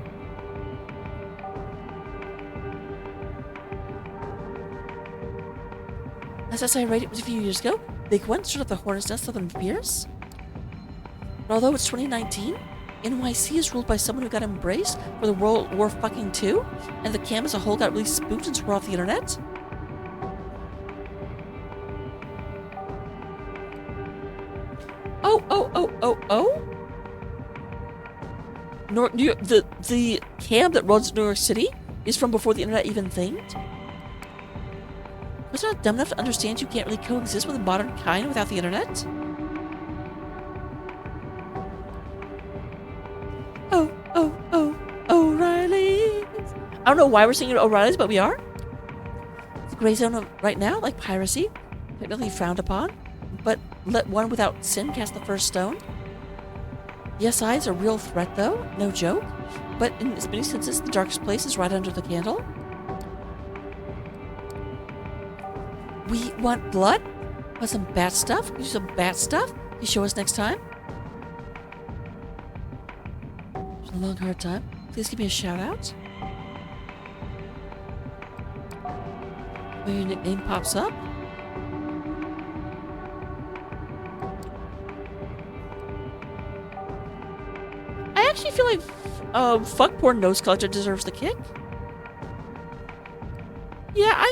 As I said, it was a few years ago. Big one, stood at the Hornet's Nest Southern Fierce. But although it's 2019, NYC is ruled by someone who got embraced for the World War fucking II, and the camp as a whole got really spooked and swore off the internet. Oh. The camp that runs New York City is from before the internet even thinked. Was not dumb enough to understand you can't really coexist with a modern kind without the internet? Oh, O'Reilly's. I don't know why we're singing O'Reilly's, but we are. The gray zone right now, like piracy, technically frowned upon, but let one without sin cast the first stone. The SI is a real threat, though, no joke, but in as many senses, the darkest place is right under the candle. We want blood? Want some bat stuff? Can you do some bat stuff? Can you show us next time? It's a long, hard time. Please give me a shout out. When your nickname pops up. I actually feel like fuck poor nose collector deserves the kick. Yeah,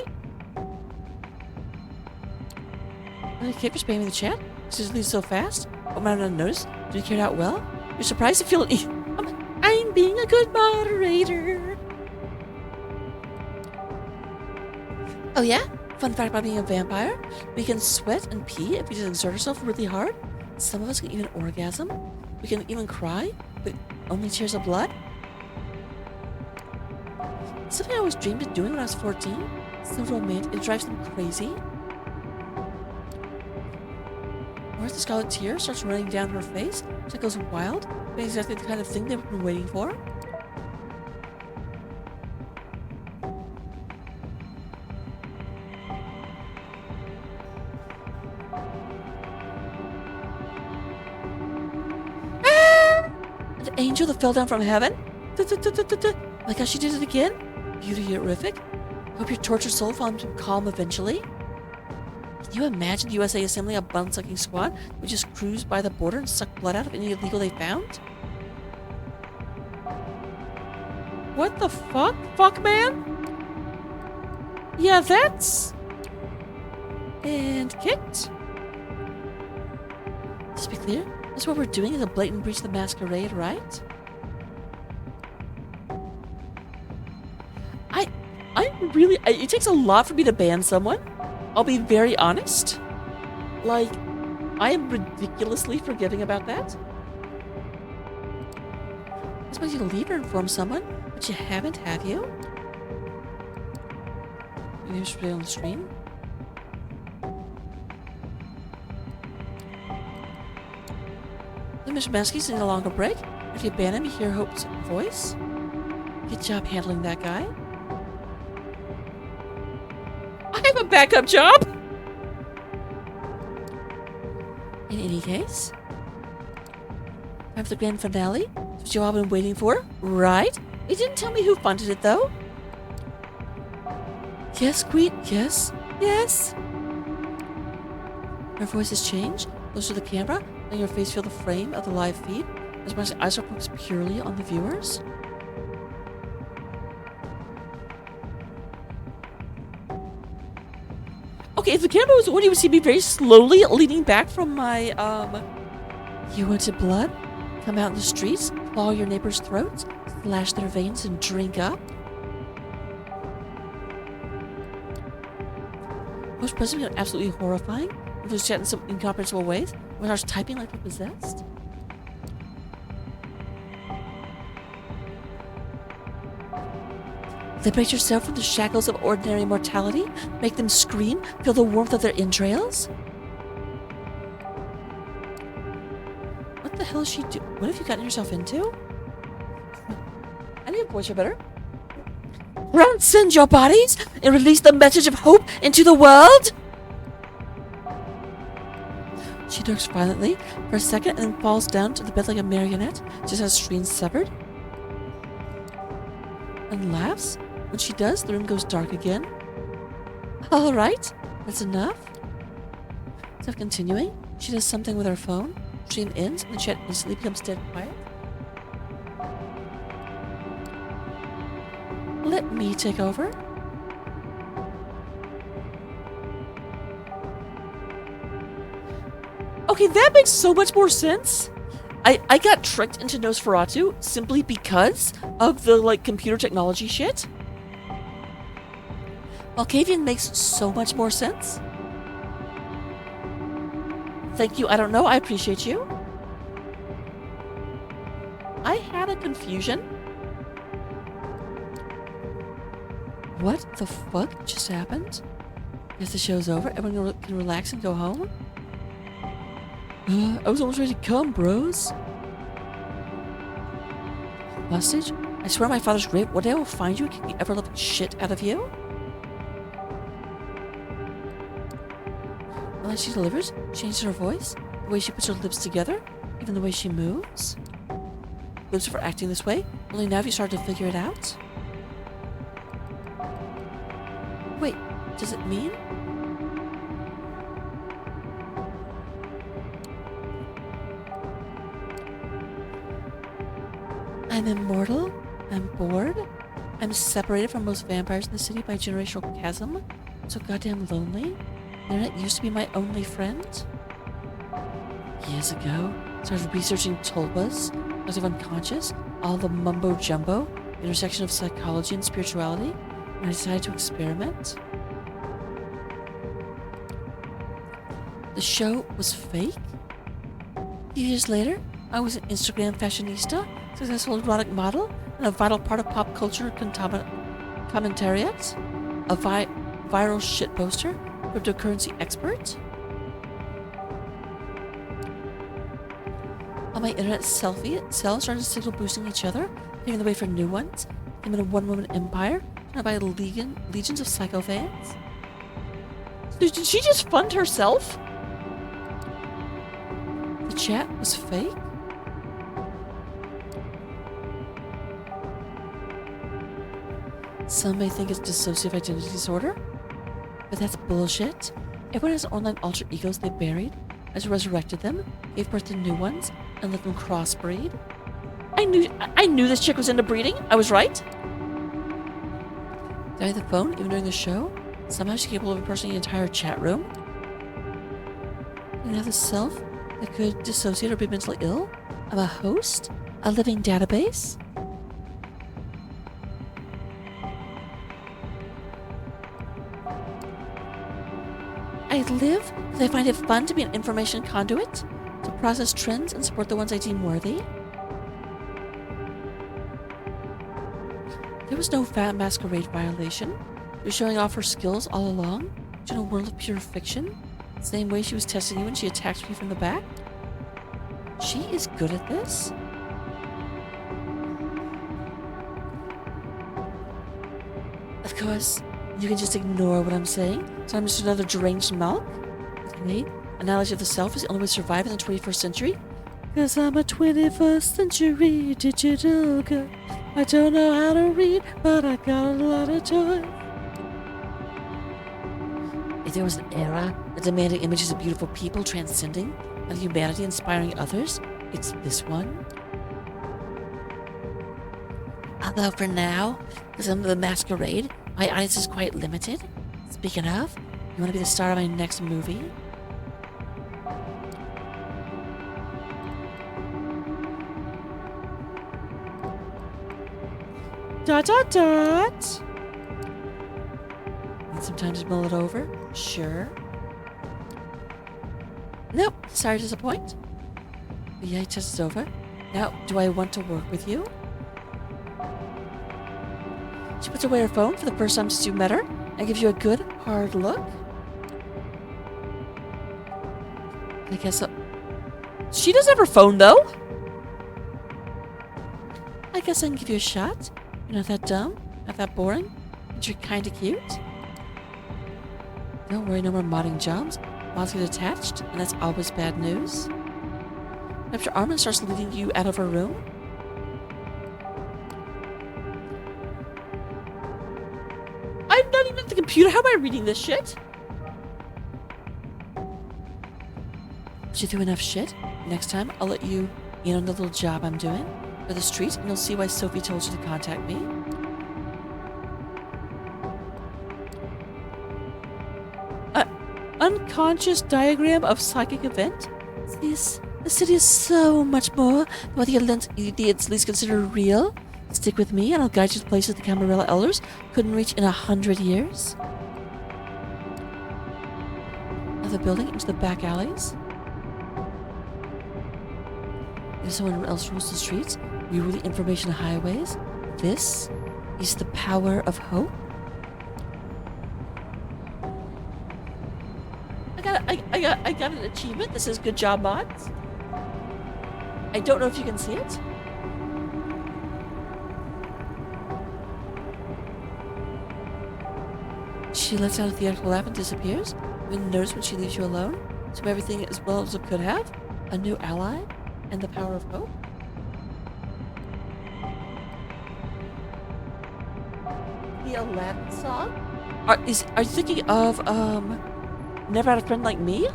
the kick for spamming the chat? Seriously, so fast? What am I not notice? Do you carry it out well? You're surprised to feel I'm being a good moderator. Oh yeah? Fun fact about being a vampire. We can sweat and pee if we just exert ourselves really hard. Some of us can even orgasm. We can even cry, but only tears of blood. Something I always dreamed of doing when I was 14. So romantic. It drives them crazy. Where's the scarlet tear starts running down her face? She goes wild. But exactly the kind of thing they've been waiting for. An angel that fell down from heaven? Like how she did it again? Beauty-horrific. Hope your tortured soul finds calm eventually. Can you imagine the USA assembling a bun-sucking squad who just cruise by the border and suck blood out of any illegal they found? What the fuck? Fuck, man? Yeah, that's... And kicked. Just be clear, this is what we're doing is a blatant breach of the masquerade, right? It takes a lot for me to ban someone. I'll be very honest. Like, I am ridiculously forgiving about that. I suppose you to leave or inform someone, but you haven't, have you? Your name's on the stream. The Mr. Maskey's in a longer break. If you ban him, you hear Hope's voice. Good job handling that guy. I have a backup job! In any case, time for the grand finale. That's what you all been waiting for, right? You didn't tell me who funded it, though. Yes, Queen, yes, yes. Her voice has changed, closer to the camera, letting your face feel the frame of the live feed, as my eyes are focused purely on the viewers. Okay, if the camera was on, you would see me very slowly leaning back from my, You wanted blood? Come out in the streets, claw your neighbors' throats, slash their veins, and drink up? presence became absolutely horrifying. It was chat in some incomprehensible ways. When I was typing like we're possessed. Liberate yourself from the shackles of ordinary mortality. Make them scream. Feel the warmth of their entrails. What the hell is she doing? What have you gotten yourself into? I need a voice better. Transcend your bodies and release the message of hope into the world. She jerks violently for a second and then falls down to the bed like a marionette, just as screen severed. And laughs. When she does, the room goes dark again. All right, that's enough. Instead of continuing, she does something with her phone. Stream ends, and the chat instantly becomes dead quiet. Let me take over. Okay, that makes so much more sense. I got tricked into Nosferatu simply because of the, like, computer technology shit. Malkavian makes so much more sense. Thank you, I don't know, I appreciate you. I had a confusion. What the fuck just happened? Guess the show's over, everyone can relax and go home? I was almost ready to come, bros. Hostage? I swear my father's grave, one day I will find you and kick the ever-loving shit out of you. When she delivers, changes her voice, the way she puts her lips together, even the way she moves. Lips for acting this way, only now have you started to figure it out? Wait, does it mean? I'm immortal, I'm bored, I'm separated from most vampires in the city by a generational chasm, I'm so goddamn lonely. The internet used to be my only friend. Years ago, I started researching tulpas, because of unconscious, all the mumbo jumbo, intersection of psychology and spirituality, and I decided to experiment. The show was fake. A few years later, I was an Instagram fashionista, successful erotic model, and a vital part of pop culture commentariat, a viral shit poster, cryptocurrency expert. All my internet selfies started signal boosting each other, paving the way for new ones. I'm in a one-woman empire, surrounded by legions of psycho fans. Did she just fund herself? The chat was fake? Some may think it's dissociative identity disorder, but that's bullshit. Everyone has online alter egos they buried. I just resurrected them, gave birth to new ones, and let them crossbreed. I knew this chick was into breeding. I was right. Did I have the phone even during the show? Somehow she's capable of impersonating the entire chat room. You have the self that could dissociate or be mentally ill. I'm a host, a living database. I live because I find it fun to be an information conduit, to process trends and support the ones I deem worthy. There was no fat masquerade violation. She was showing off her skills all along, in a world of pure fiction. The same way she was testing you when she attacked me from the back. She is good at this. Of course, you can just ignore what I'm saying. So I'm just another deranged milk. Okay, analogy of the self is the only way to survive in the 21st century. Cause I'm a 21st century digital girl. I don't know how to read, but I got a lot of joy. If there was an era that demanded images of beautiful people transcending and humanity inspiring others, it's this one. Although for now, because I'm the masquerade, my audience is quite limited. Speaking of, you want to be the star of my next movie? Dot dot dot. Need some time to mull it over? Sure. Nope, sorry to disappoint. The eye test is over. Now, do I want to work with you? She puts away her phone for the first time since you met her and gives you a good, hard look. I guess so. She doesn't have her phone, though. I guess I can give you a shot. You're not that dumb, not that boring, but you're kind of cute. Don't worry, no more modding jobs. Mods get attached, and that's always bad news. After Armin starts leading you out of her room. I'm not even at the computer. How am I reading this shit? Put you through enough shit. Next time, I'll let you in on the little job I'm doing for the street, and you'll see why Sophie told you to contact me. Unconscious diagram of psychic event? The city is so much more than what the idiots at least consider real. Stick with me, and I'll guide you to places the Camarilla elders couldn't reach in 100 years. Out of the building into the back alleys. If someone else rules the streets, we rule the information highways. This is the power of hope. I got an achievement. This is good job, mods. I don't know if you can see it. She lets out a theatrical laugh and disappears. You didn't notice when she leaves you alone. So everything as well as it could have. A new ally and the power of hope. The Aladdin song? Are you thinking of Never Had a Friend Like Me?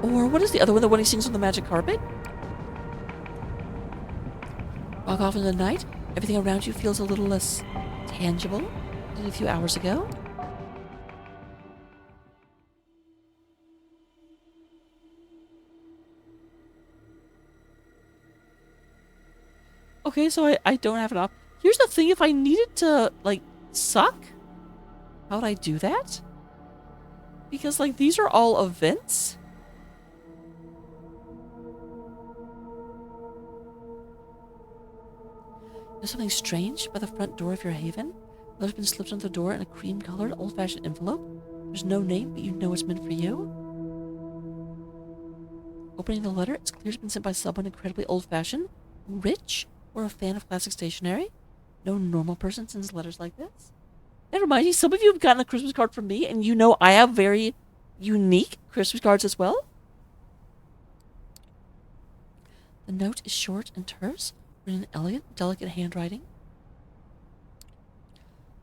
Or what is the other one? The one he sings on the magic carpet? Walk off in the night. Everything around you feels a little less tangible than a few hours ago. Okay, so I don't have enough. Here's the thing, if I needed to, like, suck, how would I do that? Because, like, these are all events. There's something strange by the front door of your haven. Letter's been slipped under the door in a cream-colored, old-fashioned envelope. There's no name, but you know it's meant for you. Opening the letter, it's clear it's been sent by someone incredibly old-fashioned, rich, or a fan of classic stationery. No normal person sends letters like this. Never mind, some of you have gotten a Christmas card from me, and you know I have very unique Christmas cards as well. The note is short and terse, written in elegant, delicate handwriting.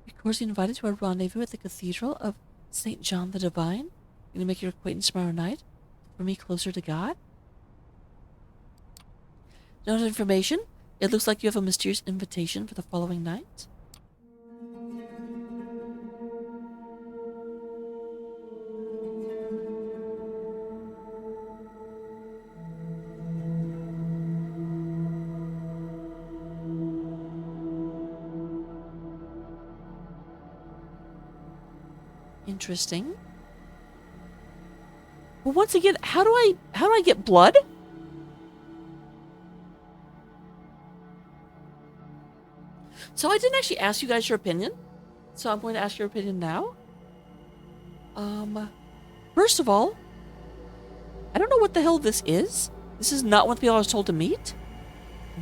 You're cordially invited to a rendezvous at the Cathedral of St. John the Divine. You're going to make your acquaintance tomorrow night. For me, closer to God. Note of information. It looks like you have a mysterious invitation for the following night. Interesting. Well, once again, how do I get blood? So I didn't actually ask you guys your opinion, so I'm going to ask your opinion now. First of all, I don't know what the hell this is. This is not one of the people I was told to meet.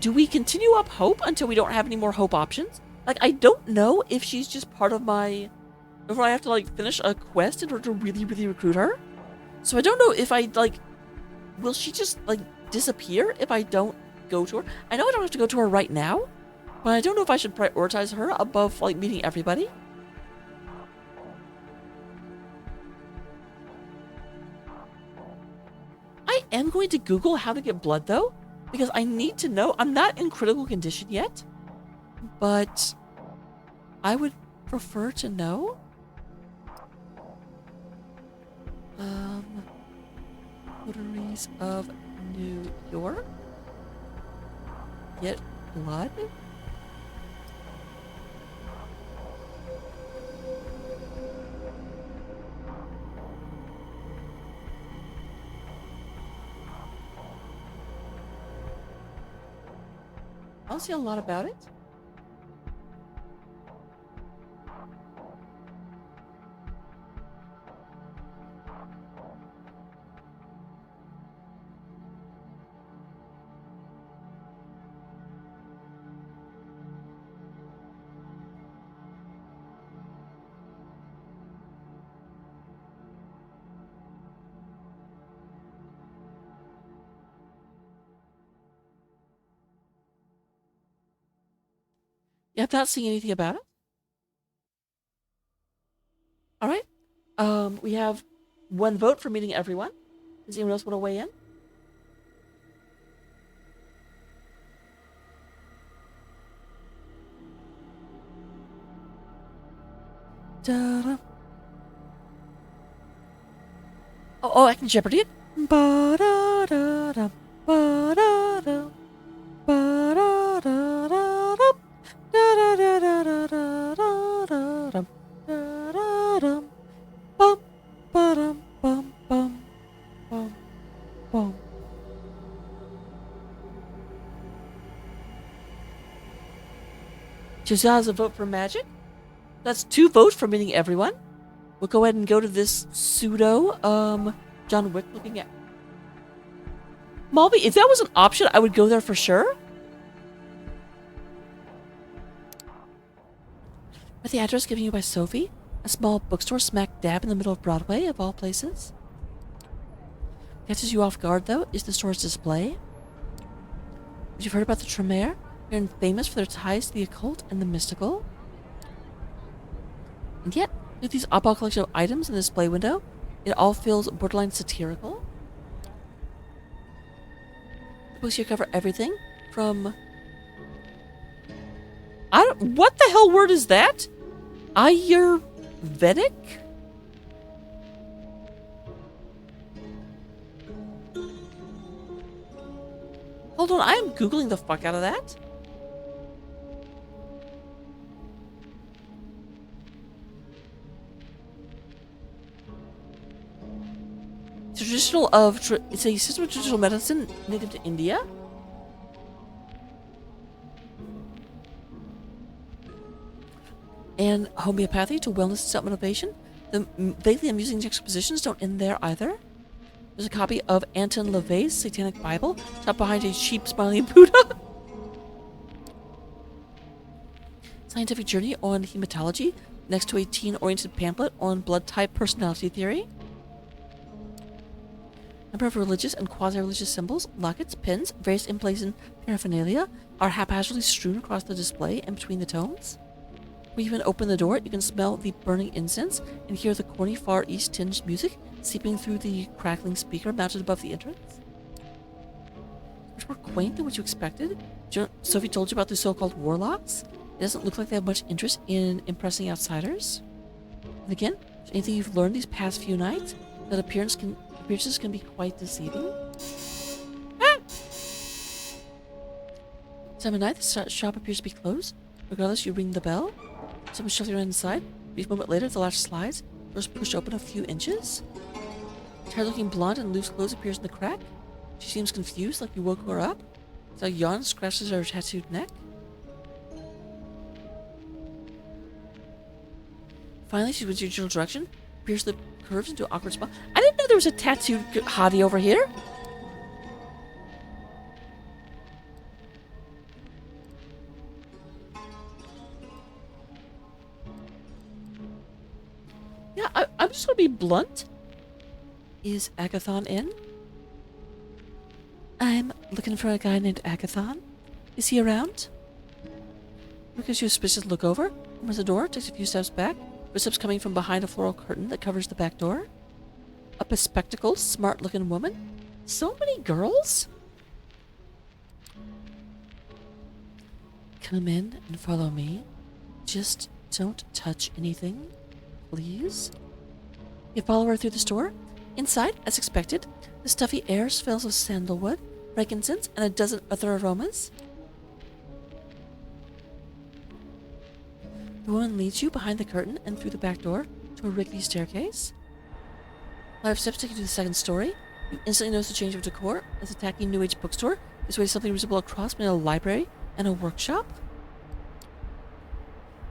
Do we continue up Hope until we don't have any more Hope options? Like, I don't know if she's just part of my... If I have to, like, finish a quest in order to really, really recruit her. So I don't know if I, like... Will she just, like, disappear if I don't go to her? I know I don't have to go to her right now. But I don't know if I should prioritize her above, like, meeting everybody. I am going to Google how to get blood, though. Because I need to know. I'm not in critical condition yet. But I would prefer to know. Coteries of New York. Get blood. don't see a lot about it. You have not seen anything about it? All right. We have one vote for meeting everyone. Does anyone else want to weigh in? Da-da. Oh, I can Jeopardy it. Ba-da-da-da, ba-da-da, ba-da-da-da-da, da-da-da-da-da-da-da, da-da-da, bum, ba-dum, bum, bum, bum, bum. Giselle has a vote for magic. That's 2 votes for meeting everyone. We'll go ahead and go to this pseudo, John Wick looking at. Malby, if that was an option, I would go there for sure. But the address given you by Sophie, a small bookstore smack dab in the middle of Broadway, of all places. What catches you off guard, though, is the store's display. As you've heard about the Tremere, they're famous for their ties to the occult and the mystical. And yet, with these oddball collection of items in the display window, it all feels borderline satirical. The books here cover everything from... what the hell word is that? Ayurvedic? Hold on, I am Googling the fuck out of that. It's a system of traditional medicine native to India. And homeopathy to wellness and self-motivation. The vaguely amusing juxtapositions don't end there either. There's a copy of Anton LaVey's Satanic Bible, tucked behind a cheap smiling Buddha. Scientific journey on hematology, next to a teen-oriented pamphlet on blood-type personality theory. Number of religious and quasi-religious symbols, lockets, pins, various emblazoned paraphernalia are haphazardly strewn across the display and between the tomes. When you even open the door, you can smell the burning incense and hear the corny Far East tinged music seeping through the crackling speaker mounted above the entrance. Much more quaint than what you expected. Sophie told you about the so-called warlocks. It doesn't look like they have much interest in impressing outsiders. And again, is anything you've learned these past few nights, that appearances can be quite deceiving. Time of night, the shop appears to be closed. Regardless, you ring the bell. Someone shoves you inside. A brief moment later, the latch slides. Doors push open a few inches. A tired-looking blonde in loose clothes appears in the crack. She seems confused, like you woke her up. So a yawn scratches her tattooed neck. Finally, she moves in your general direction. Appears the curves into an awkward spot. I didn't know there was a tattooed hottie over here. Yeah, I'm just gonna be blunt. Is Agathon in? I'm looking for a guy named Agathon. Is he around? Because you suspicious look over, opens the door, takes a few steps back. Footsteps coming from behind a floral curtain that covers the back door. A bespectacled, smart-looking woman. So many girls? Come in and follow me. Just don't touch anything, please. You follow her through the store. Inside, as expected, the stuffy air smells of sandalwood, frankincense, and a dozen other aromas. The woman leads you behind the curtain and through the back door to a rickety staircase. 5 steps take you to the second story. You instantly notice a change of decor as a tacky New Age bookstore gives way to something resemble a cross between a library And a workshop?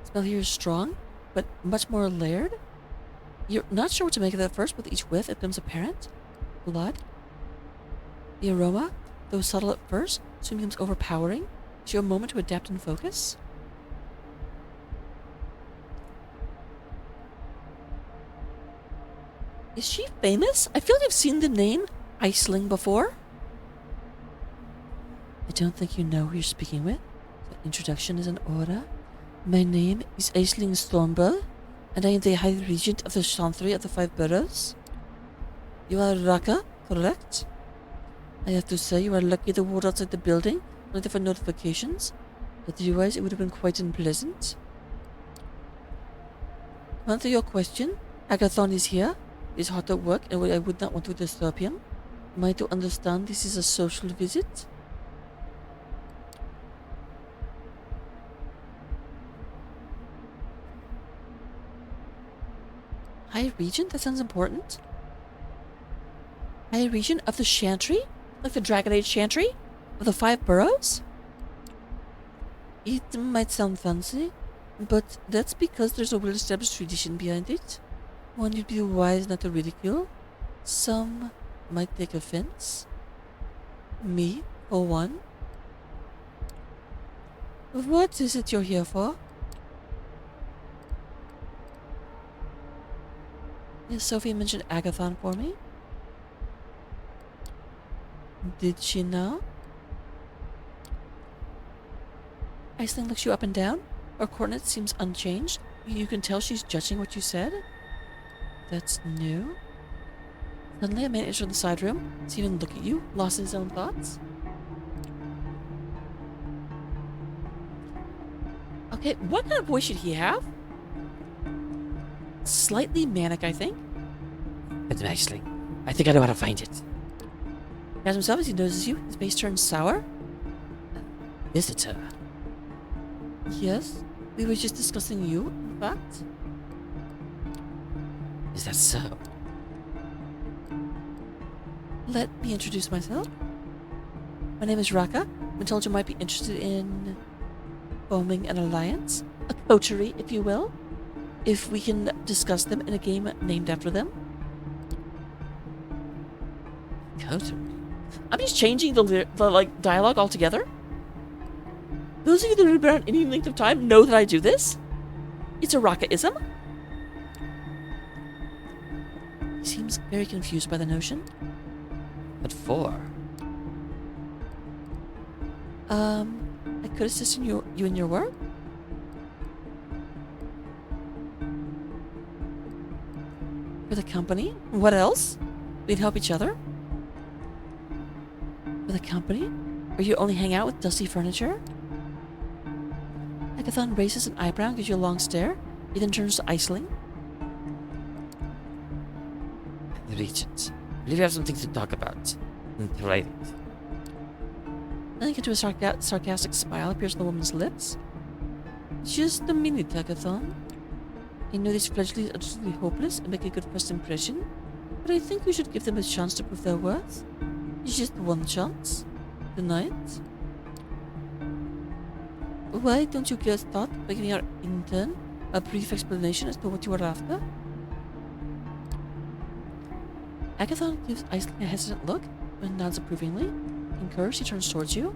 Smell here is strong, but much more layered. You're not sure what to make of that first, but with each whiff it becomes apparent. Blood. The aroma, though subtle at first, soon becomes overpowering. Gives you a moment to adapt and focus. Is she famous? I feel like I've seen the name Aisling before. I don't think you know who you're speaking with. The introduction is in order. My name is Aisling Stormbell, and I am the High Regent of the Coterie of the Five Boroughs. You are Raka, correct? I have to say you are lucky to ward outside the building, only for notifications. Otherwise, it would have been quite unpleasant. To answer your question, Agathon is here. He is hard at work, and I would not want to disturb him. Am I to understand this is a social visit? High Regent? That sounds important. High Regent of the Chantry? Like the Dragon Age Chantry? Of the Five Boroughs? It might sound fancy, but that's because there's a well-established tradition behind it. One you'd be wise not to ridicule. Some might take offense. Me, for one. What is it you're here for? Yes, Sophie mentioned Agathon for me. Did she now? Aisling looks you up and down. Her coordinate seems unchanged. You can tell she's judging what you said. That's new. Suddenly a man enters the side room. Doesn't even look at you, lost in his own thoughts. Okay, what kind of voice should he have? Slightly manic, I think. But nicely. I think I know how to find it. As himself as he notices you, his face turns sour. Visitor. Yes, we were just discussing you, in fact. Is that so? Let me introduce myself. My name is Raka. I've been told you might be interested in forming an alliance. A coterie, if you will. If we can discuss them in a game named after them. Coterie? I'm just changing the dialogue altogether. Those of you that have been around any length of time know that I do this. It's a Raka-ism. He seems very confused by the notion. What for? I could assist you in your work. For the company? What else? We'd help each other. For the company? Or you only hang out with dusty furniture? Agathon raises an eyebrow and gives you a long stare. He then turns to Aisling. The Regent. I believe you have something to talk about. In private. Then into a sarcastic smile appears on the woman's lips. Just a minute, Agathon. I know these fledglings are utterly hopeless and make a good first impression, but I think we should give them a chance to prove their worth. It's just one chance. Tonight. Why don't you get start by giving our intern a brief explanation as to what you are after? Agathon gives Aisling a hesitant look, and nods approvingly. Encouraged, he turns towards you.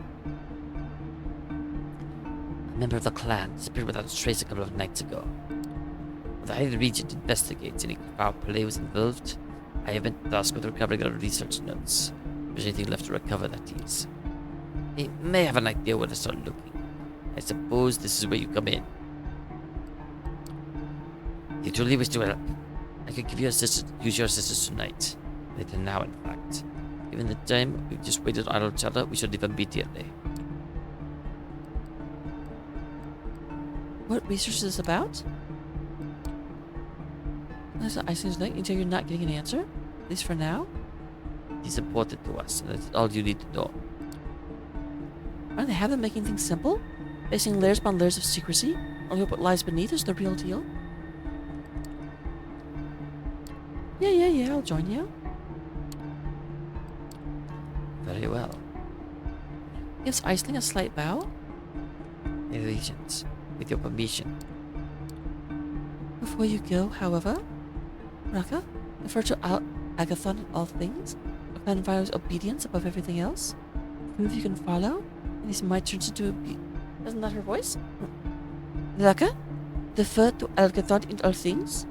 A member of the clan disappeared without a trace a couple of nights ago. While the High Regent investigates any foul play was involved, I have been tasked with recovering our research notes. If there's anything left to recover, that is. I may have an idea where to start looking. I suppose this is where you come in. If you truly wish to help, I could give you assistance, use your assistance tonight. Later now, in fact. Given the time we've just waited on each other, we should leave immediately. What research is this about? That's the Aisling's night until you're not getting an answer. At least for now. It's important to us, and that's all you need to know. Aren't they having making things simple? Facing layers upon layers of secrecy? Only what lies beneath is the real deal. Yeah, I'll join you. Very well. Gives Aisling a slight bow. Regent, with your permission. Before you go, however, Raka, refer to Agathon in all things. A clan values obedience above everything else. Prove you can follow, and his might turns into a Isn't that her voice? Raka, defer to Agathon in all things.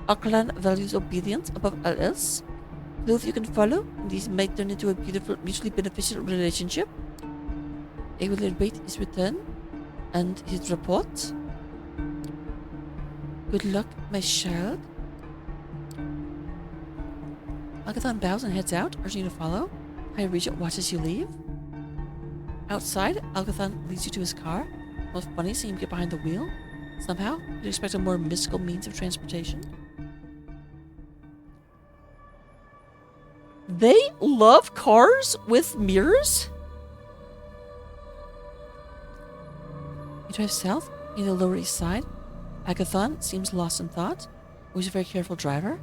Our clan values obedience above all else. Prove you can follow, and these might turn into a beautiful, mutually beneficial relationship. I will await his return and his report. Good luck, my child. Agathon bows and heads out, urging you to follow. High Regent watches you leave. Outside, Agathon leads you to his car. Most funny seeing him get behind the wheel. Somehow, you'd expect a more mystical means of transportation. They love cars with mirrors? You drive south, near the Lower East Side. Agathon seems lost in thought. Always a very careful driver.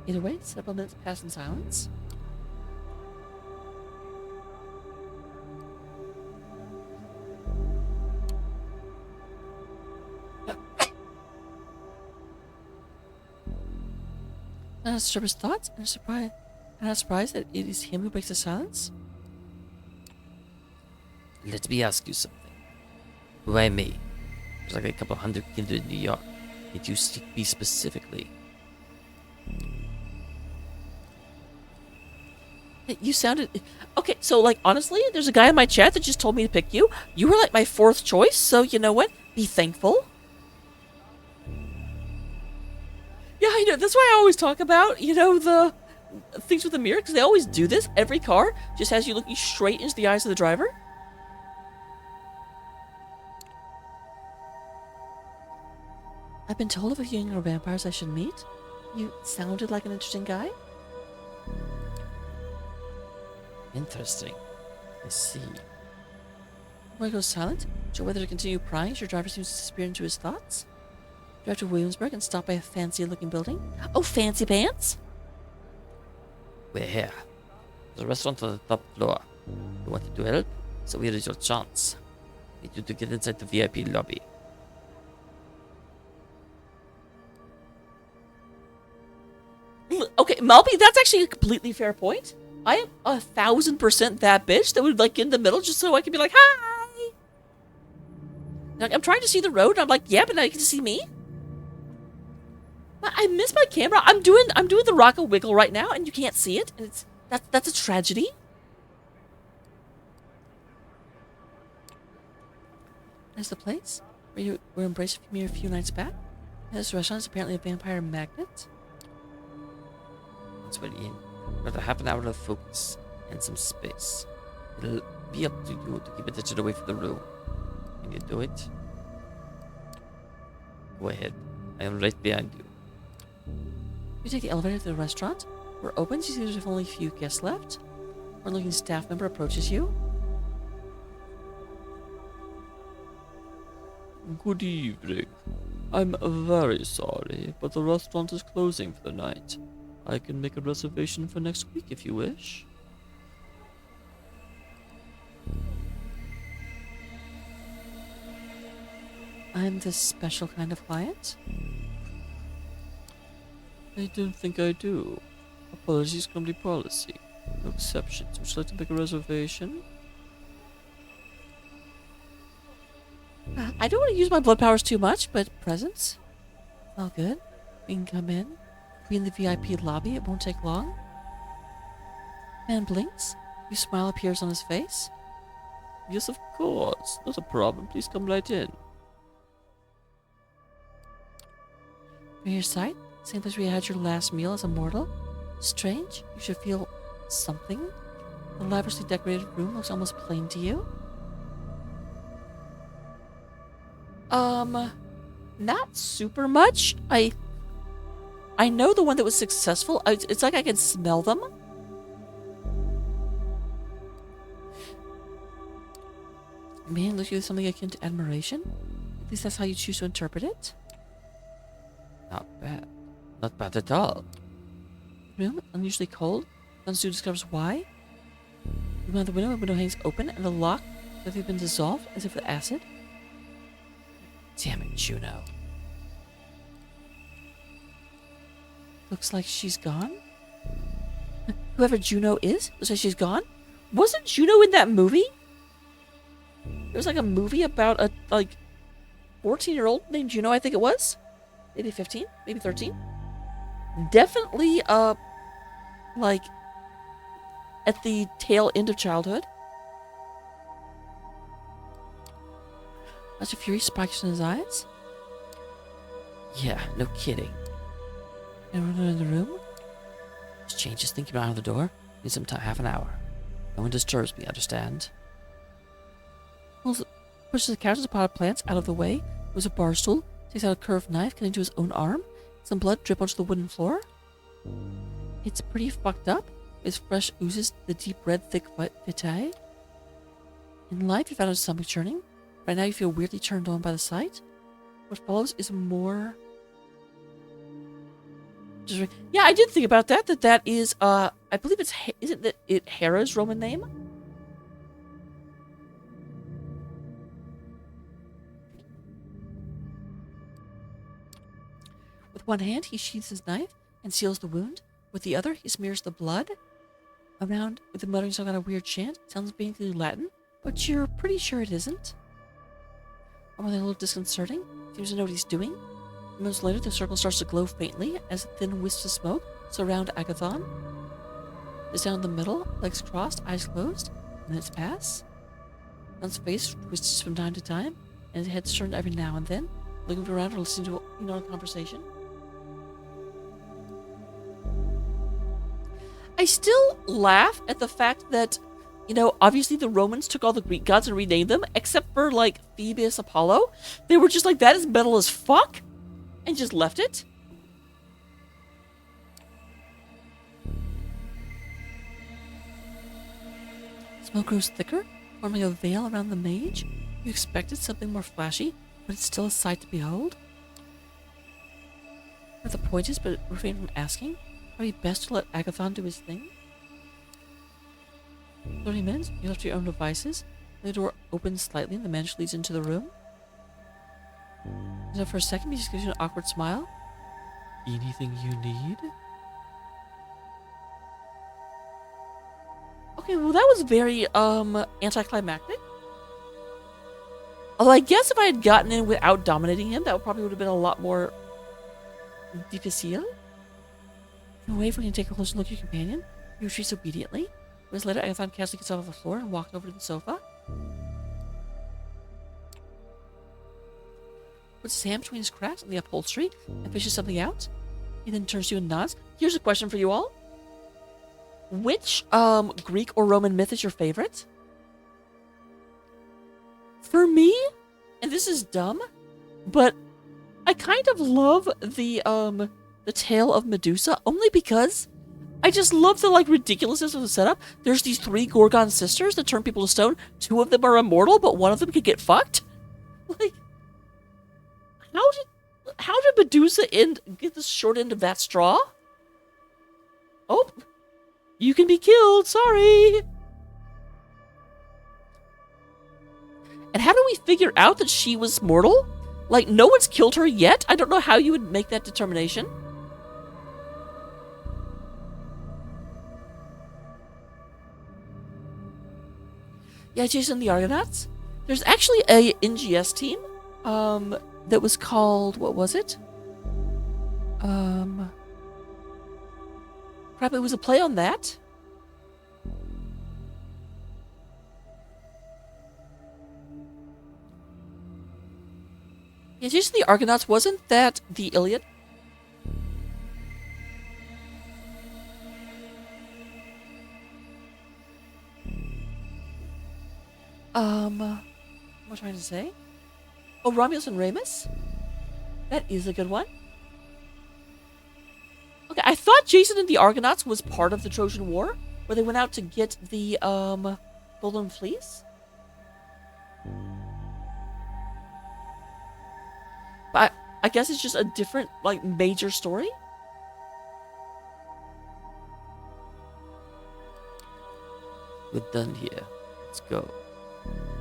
Either way, several minutes pass in silence. Not disturb his thoughts, and not surprised that it is him who breaks the silence. Let me ask you something. Who I may. There's like a couple hundred kindred in New York. Did you seek me specifically? You sounded... Okay, so, like, honestly, there's a guy in my chat that just told me to pick you. You were, like, my fourth choice, so you know what? Be thankful. Yeah, I know. That's why I always talk about, you know, the things with the mirror, because they always do this. Every car just has you looking straight into the eyes of the driver. I've been told of a few younger vampires I should meet. You sounded like an interesting guy. Interesting. I see. When I go silent, unsure whether to continue prying as your driver seems to disappear into his thoughts. Drive to Williamsburg and stop by a fancy-looking building. Oh, fancy pants! We're here. There's a restaurant on the top floor. You wanted to help? So here is your chance. Need you to get inside the VIP lobby. Okay, Malby, that's actually a completely fair point. I am 1000% that bitch that would like get in the middle just so I can be like, hi! Like, I'm trying to see the road and I'm like, yeah, but now you can see me? I miss my camera. I'm doing the Rocco wiggle right now and you can't see it, and that's a tragedy. There's the place where you were embraced a few nights back. This restaurant is apparently a vampire magnet. That's what in. Got a half an hour of focus and some space. It'll be up to you to keep attention away from the room. Can you do it? Go ahead. I am right behind you. You take the elevator to the restaurant. Door opens, you see there's only a few guests left. One looking staff member approaches you. Good evening. I'm very sorry, but the restaurant is closing for the night. I can make a reservation for next week if you wish. I'm this special kind of client. I don't think I do. Apologies, company policy. No exceptions. Would you like to make a reservation? I don't want to use my blood powers too much, but presents? All good. We can come in. Be in the VIP lobby. It won't take long. Man blinks. A smile appears on his face. Yes, of course. Not a problem. Please come right in. From your side, same place where you had your last meal as a mortal. Strange. You should feel something. The lavishly decorated room looks almost plain to you. Not super much. I know the one that was successful. It's like I can smell them. Man, look at something akin to admiration. At least that's how you choose to interpret it. Not bad. Not bad at all. Room, unusually cold. Soon discovers why. You go out the window hangs open, and the lock that they've been dissolved as if with acid. Damn it, Juno. Looks like she's gone. Whoever Juno is, looks like she's gone. Wasn't Juno in that movie? There was like a movie about a 14-year-old named Juno, I think it was. Maybe 15, maybe 13. Definitely like at the tail end of childhood. Flash of fury spikes in his eyes. Yeah, no kidding. Everyone in the room. Just change his thinking around the door. Need some time, half an hour. No one disturbs me, understand? Pushes the couch and a pot of plants out of the way. There's a bar stool. Takes out a curved knife, cutting to his own arm. Some blood drip onto the wooden floor. It's pretty fucked up. His flesh oozes the deep red, thick vitae. In life, you found his stomach churning. Right now, you feel weirdly turned on by the sight. What follows is more. Yeah, I did think about that. That is, I believe it's. Isn't it Hera's Roman name? With one hand, he sheathes his knife and seals the wound. With the other, he smears the blood around with the muttering some kind of weird chant. It sounds vaguely Latin, but you're pretty sure it isn't. A little disconcerting. Seems to know what he's doing. Moments later, the circle starts to glow faintly as thin wisps of smoke surround Agathon. Is down in the middle, legs crossed, eyes closed. Minutes pass. Agathon's face twists from time to time, and his head's turned every now and then, looking around or listening to a conversation. I still laugh at the fact that, obviously the Romans took all the Greek gods and renamed them, except for, Phoebus, Apollo. They were just like, that is metal as fuck, and just left it. Smoke grows thicker, forming a veil around the mage. You expected something more flashy, but it's still a sight to behold. Where the point is, but refrain from asking. Probably best to let Agathon do his thing. 30 minutes, you're left to your own devices. The door opens slightly and the mage leads into the room. And for a second, he just gives you an awkward smile. Anything you need? Okay, well that was very, anticlimactic. Although I guess if I had gotten in without dominating him, that probably would have been a lot more difficile. Away from you to take a closer look at your companion. He retreats obediently. Minutes later, Agathon casually gets off the floor and walks over to the sofa. Puts his hand between his cracks in the upholstery and fishes something out. He then turns to you and nods. Here's a question for you all. Which Greek or Roman myth is your favorite? For me, and this is dumb, but I kind of love the tale of Medusa only because I just love the ridiculousness of the setup. There's these 3 Gorgon sisters that turn people to stone. 2 of them are immortal, but 1 of them could get fucked. How did Medusa get the short end of that straw? Oh, you can be killed. Sorry. And how do we figure out that she was mortal? No one's killed her yet. I don't know how you would make that determination. Yeah, Jason and the Argonauts. There's actually a NGS team that was called, what was it? Crap, it was a play on that. Yeah, Jason and the Argonauts, wasn't that the Iliad? What am I trying to say? Oh, Romulus and Remus? That is a good one. Okay, I thought Jason and the Argonauts was part of the Trojan War, where they went out to get the, Golden Fleece. But I guess it's just a different, major story. We're done here. Let's go.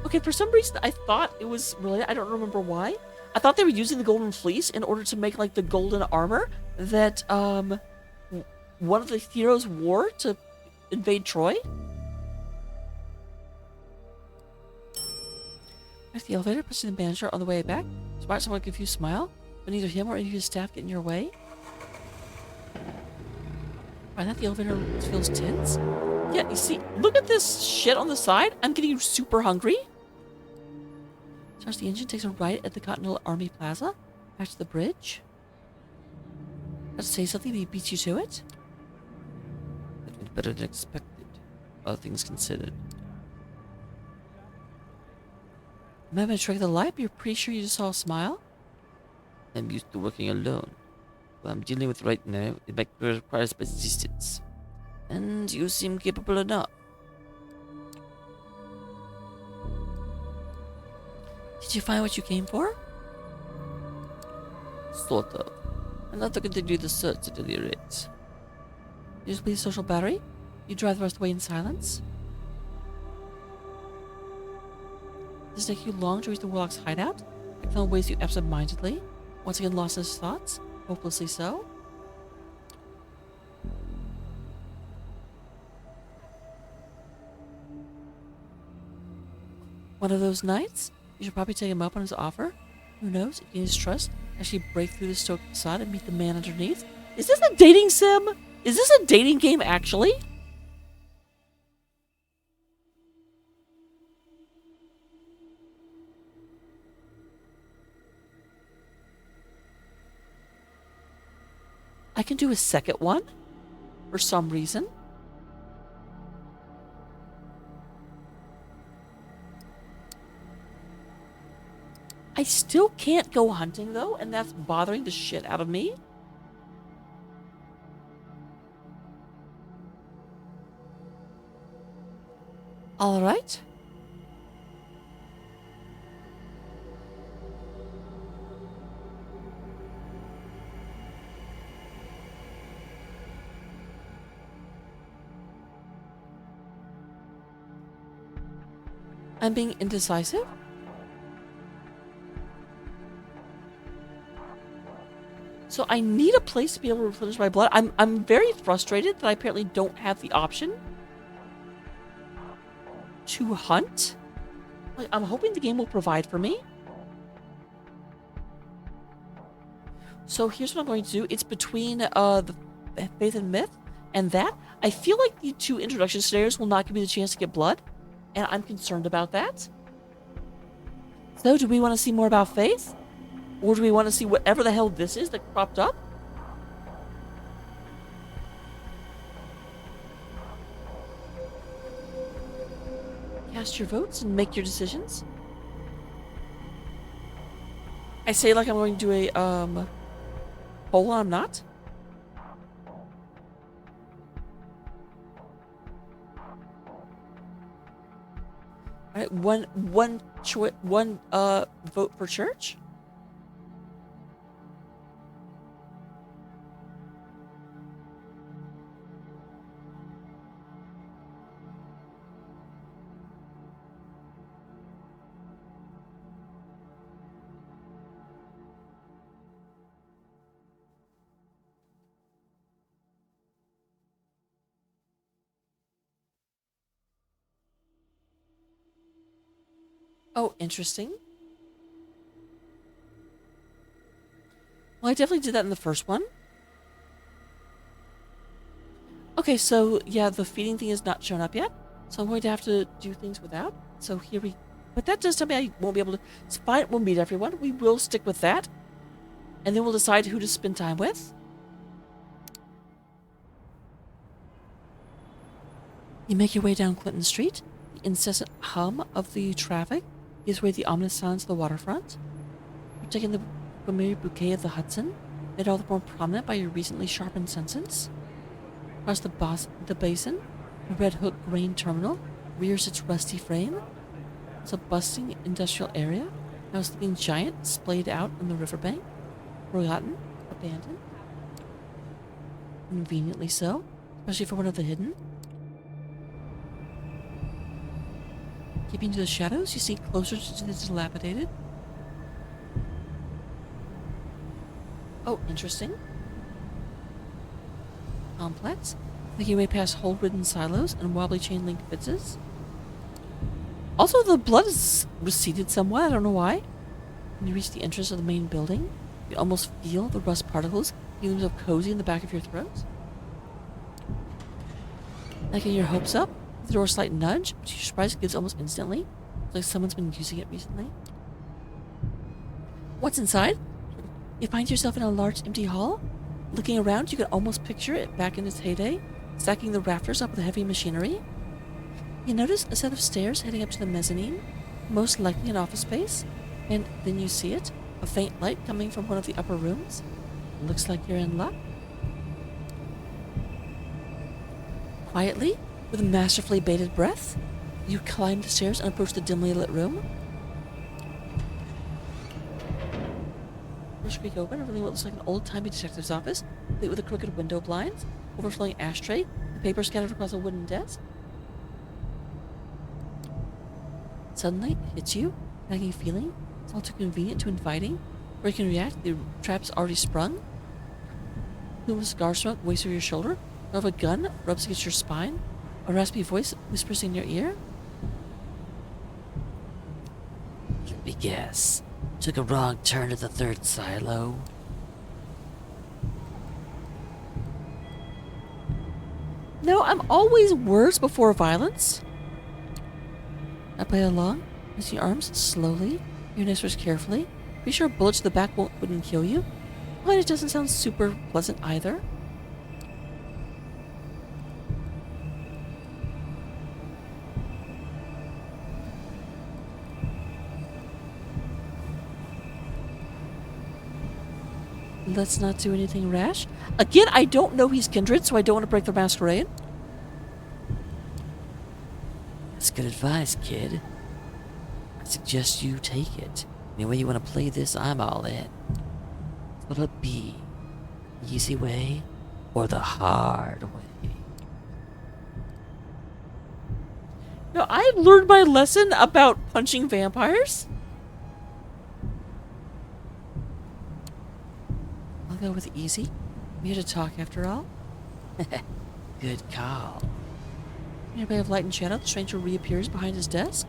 Okay, for some reason I thought it was related. I don't remember why. I thought they were using the golden fleece in order to make like the golden armor that one of the heroes wore to invade Troy. At the elevator, pushing the manager on the way back. Smart, someone confused smile. But neither him or any of his staff get in your way. Find that the elevator feels tense. Yeah, you see, look at this shit on the side. I'm getting super hungry. Starts the engine, takes a right at the Continental Army Plaza. Back to the bridge. Does it say something that beats you to it? That went better than expected, all things considered. I'm having to trick the light, but you're pretty sure you just saw a smile? I'm used to working alone. What I'm dealing with right now, it might require persistence. And you seem capable enough. Did you find what you came for? Sort of. I'll have to continue the search at any rate. You just leave the social battery? You drive the rest of the way in silence? Does it take you long to reach the warlock's hideout? Ekthon waves you absent-mindedly, once again lost in his thoughts, hopelessly so. One of those nights? You should probably take him up on his offer. Who knows, if you gain his trust, actually break through the stoic facade and meet the man underneath. Is this a dating sim? Is this a dating game, actually? I can do a second one, for some reason. I still can't go hunting, though, and that's bothering the shit out of me. All right. I'm being indecisive. So I need a place to be able to replenish my blood. I'm very frustrated that I apparently don't have the option to hunt. Like, I'm hoping the game will provide for me. So here's what I'm going to do. It's between the Faith and Myth and that. I feel like the two introduction scenarios will not give me the chance to get blood, and I'm concerned about that. So do we want to see more about Faith? Or do we want to see whatever the hell this is that cropped up? Cast your votes and make your decisions. I say like I'm going to do a poll, I'm not. Alright, one vote for church. Oh, interesting. Well, I definitely did that in the first one. Okay, so yeah, the feeding thing has not shown up yet. So I'm going to have to do things without. So here we... But that does tell me I won't be able to... It's fine, we'll meet everyone. We will stick with that. And then we'll decide who to spend time with. You make your way down Clinton Street. The incessant hum of the traffic gives way to the ominous sounds of the waterfront. You're taking the familiar bouquet of the Hudson, made all the more prominent by your recently sharpened senses. Across the basin, the Red Hook grain terminal rears its rusty frame. It's a bustling industrial area, now a sleeping giant splayed out on the riverbank, forgotten, abandoned. Conveniently so, especially for one of the hidden. Keeping to the shadows, you see closer to the dilapidated. Oh, interesting. Complex. Making your way past hole-ridden silos and wobbly chain-link fences. Also, the blood is receded somewhat. I don't know why. When you reach the entrance of the main building, you almost feel the rust particles feeling themselves cozy in the back of your throat. Like getting your hopes up, the door a slight nudge, which you're surprised gives almost instantly. It's like someone's been using it recently. What's inside? You find yourself in a large empty hall. Looking around, you can almost picture it back in its heyday, stacking the rafters up with heavy machinery. You notice a set of stairs heading up to the mezzanine, most likely an office space, and then you see it, a faint light coming from one of the upper rooms. Looks like you're in luck. Quietly, with a masterfully bated breath, you climb the stairs and approach the dimly lit room. Doors creak open, revealing what looks like an old-timey detective's office, complete with a crooked window blinds, overflowing ashtray, and paper scattered across a wooden desk. Suddenly, it hits you, a nagging feeling. It's all too convenient, too inviting. Where you can react, the trap's already sprung. Plume of cigar smoke waves over your shoulder. Or of a gun rubs against your spine. A raspy voice whispers in your ear. Let me guess. Took a wrong turn at the third silo. No, I'm always words before violence. I play along, raise your arms slowly, your whispers carefully. Be sure a bullet to the back wouldn't kill you. But it doesn't sound super pleasant either. Let's not do anything rash. Again, I don't know he's kindred, so I don't want to break the masquerade. That's good advice, kid. I suggest you take it. Any way you want to play this, I'm all in. What'll it be? The easy way or the hard way? No, I learned my lesson about punching vampires. I'll go with easy. I'm here to talk after all. Good call. In a bay of light and shadow, the stranger reappears behind his desk.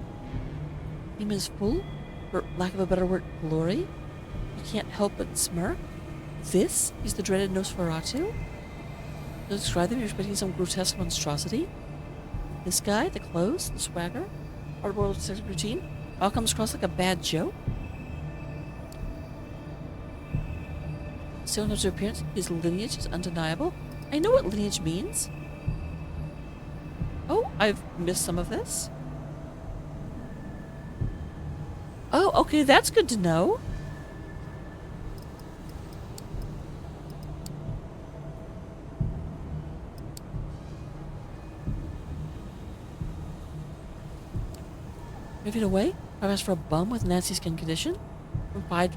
Name is full, for lack of a better word, glory. You can't help but smirk. This is the dreaded Nosferatu. To describe them, you're expecting some grotesque monstrosity. This guy, the clothes, the swagger, hard-boiled detective routine, all comes across like a bad joke. Still in terms of appearance, his lineage is undeniable. I know what lineage means. Oh, I've missed some of this. Oh, okay, that's good to know. Feet away, I've asked for a bum with a nasty skin condition. From 5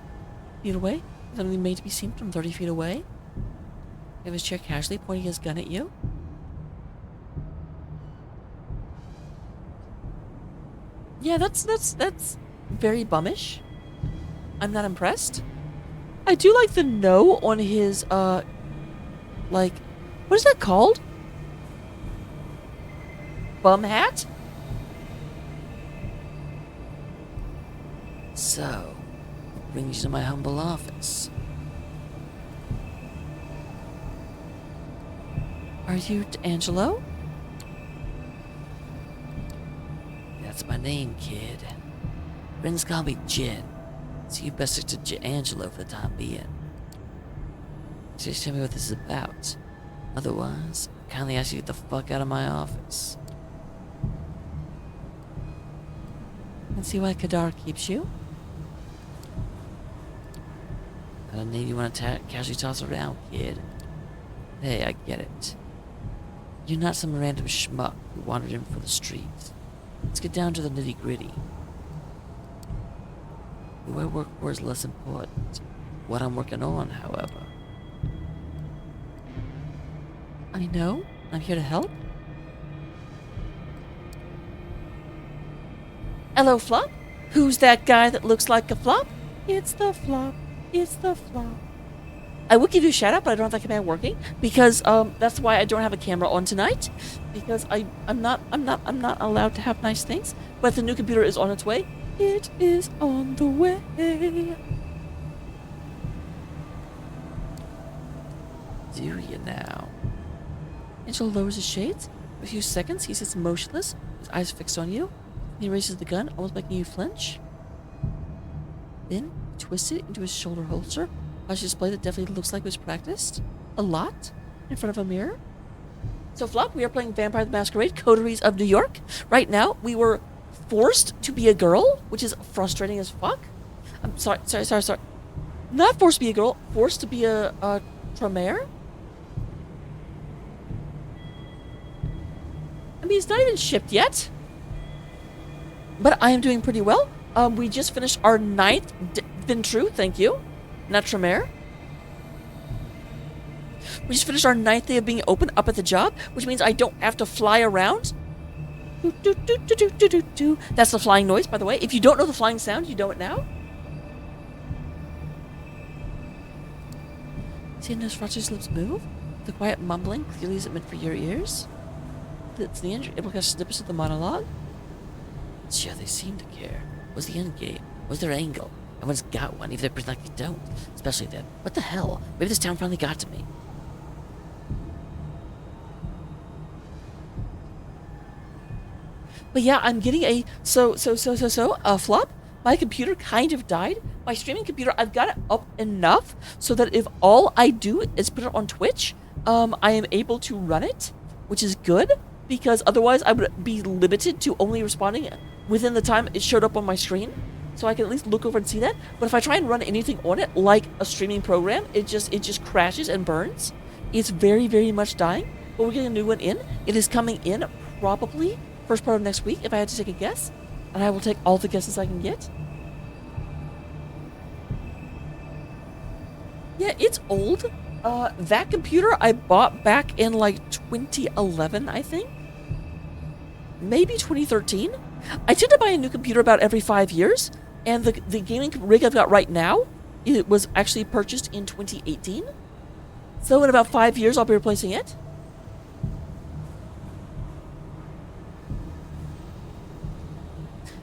feet away, something made to be seen from 30 feet away. You have his chair casually, pointing his gun at you. Yeah, that's very bummish. I'm not impressed. I do like the no on his, like, what is that called? Bum hat? So, what brings you to my humble office? Are you Angelo? That's my name, kid. Friends call me Jen, so you best stick to Angelo for the time being. Just tell me what this is about. Otherwise, I kindly ask you to get the fuck out of my office. And see why Kadar keeps you? Not a name you want to casually toss around, kid. Hey, I get it. You're not some random schmuck who wandered in from the streets. Let's get down to the nitty-gritty. Who I work for is less important. What I'm working on, however. I know. I'm here to help. Hello, Flop. Who's that guy that looks like a flop? It's the Flop. It's the Flop. I would give you a shout out, but I don't have that command working because that's why I don't have a camera on tonight because I'm not allowed to have nice things. But the new computer is on its way. It is on the way. Do you now? Angelo lowers his shades. For a few seconds, he sits motionless, his eyes fixed on you. He raises the gun, almost making you flinch. Then, he twists it into his shoulder holster, a display that definitely looks like it was practiced. A lot. In front of a mirror. So, Flop, we are playing Vampire the Masquerade, Coteries of New York. Right now, we were forced to be a girl, which is frustrating as fuck. I'm sorry. Not forced to be a girl, forced to be a Tremere. I mean, it's not even shipped yet. But I am doing pretty well. We just finished our 9th Ventru, thank you. Not Tremere. We just finished our 9th day of being open up at the job, which means I don't have to fly around. That's the flying noise, by the way. If you don't know the flying sound, you know it now. See Nosferatu's lips move? The quiet mumbling clearly isn't meant for your ears. It's the end. Able to catch snippets of the monologue. Sure, they seem to care. What's the end game? What's their angle? Everyone's got one, even if they pretend like they don't. Especially then. What the hell? Maybe this town finally got to me. But yeah, I'm getting a flop. My computer kind of died. My streaming computer, I've got it up enough so that if all I do is put it on Twitch, I am able to run it, which is good because otherwise I would be limited to only responding within the time it showed up on my screen. So I can at least look over and see that. But if I try and run anything on it, like a streaming program, it just crashes and burns. It's very, very much dying. But we're getting a new one in. It is coming in probably first part of next week, if I had to take a guess. And I will take all the guesses I can get. Yeah, it's old. That computer I bought back in like 2011, I think. Maybe 2013. I tend to buy a new computer about every 5 years. And the gaming rig I've got right now, it was actually purchased in 2018. So in about 5 years, I'll be replacing it.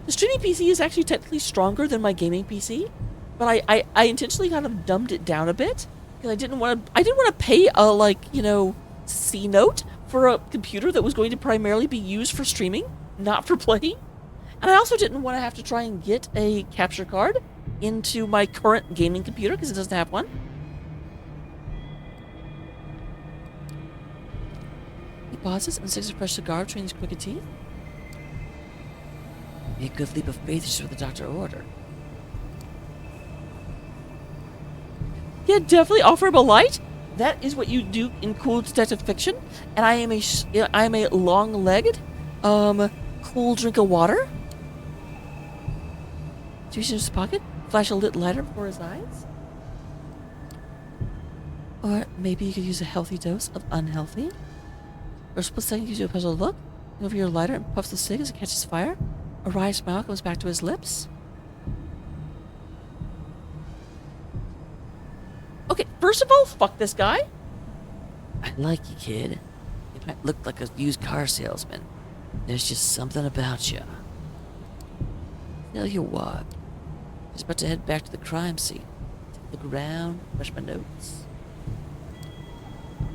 The streaming PC is actually technically stronger than my gaming PC, but I intentionally kind of dumbed it down a bit because I didn't want to pay a C note for a computer that was going to primarily be used for streaming, not for playing. And I also didn't want to have to try and get a capture card into my current gaming computer because it doesn't have one. He pauses and takes a fresh cigar between his crooked teeth. Be a good leap of faith just what the doctor ordered. Yeah, definitely offer him a light. That is what you do in cool detective fiction. And I am a long-legged, cool drink of water. Reach in his pocket, flash a lit lighter before his eyes. Or maybe you could use a healthy dose of unhealthy. For a split second, gives you a puzzled look. Over your lighter and puffs the cig as it catches fire. A wry smile comes back to his lips. Okay, first of all, fuck this guy. I like you, kid. You might look like a used car salesman. There's just something about you. Tell you what. Just about to head back to the crime scene. Take a look around, brush my notes.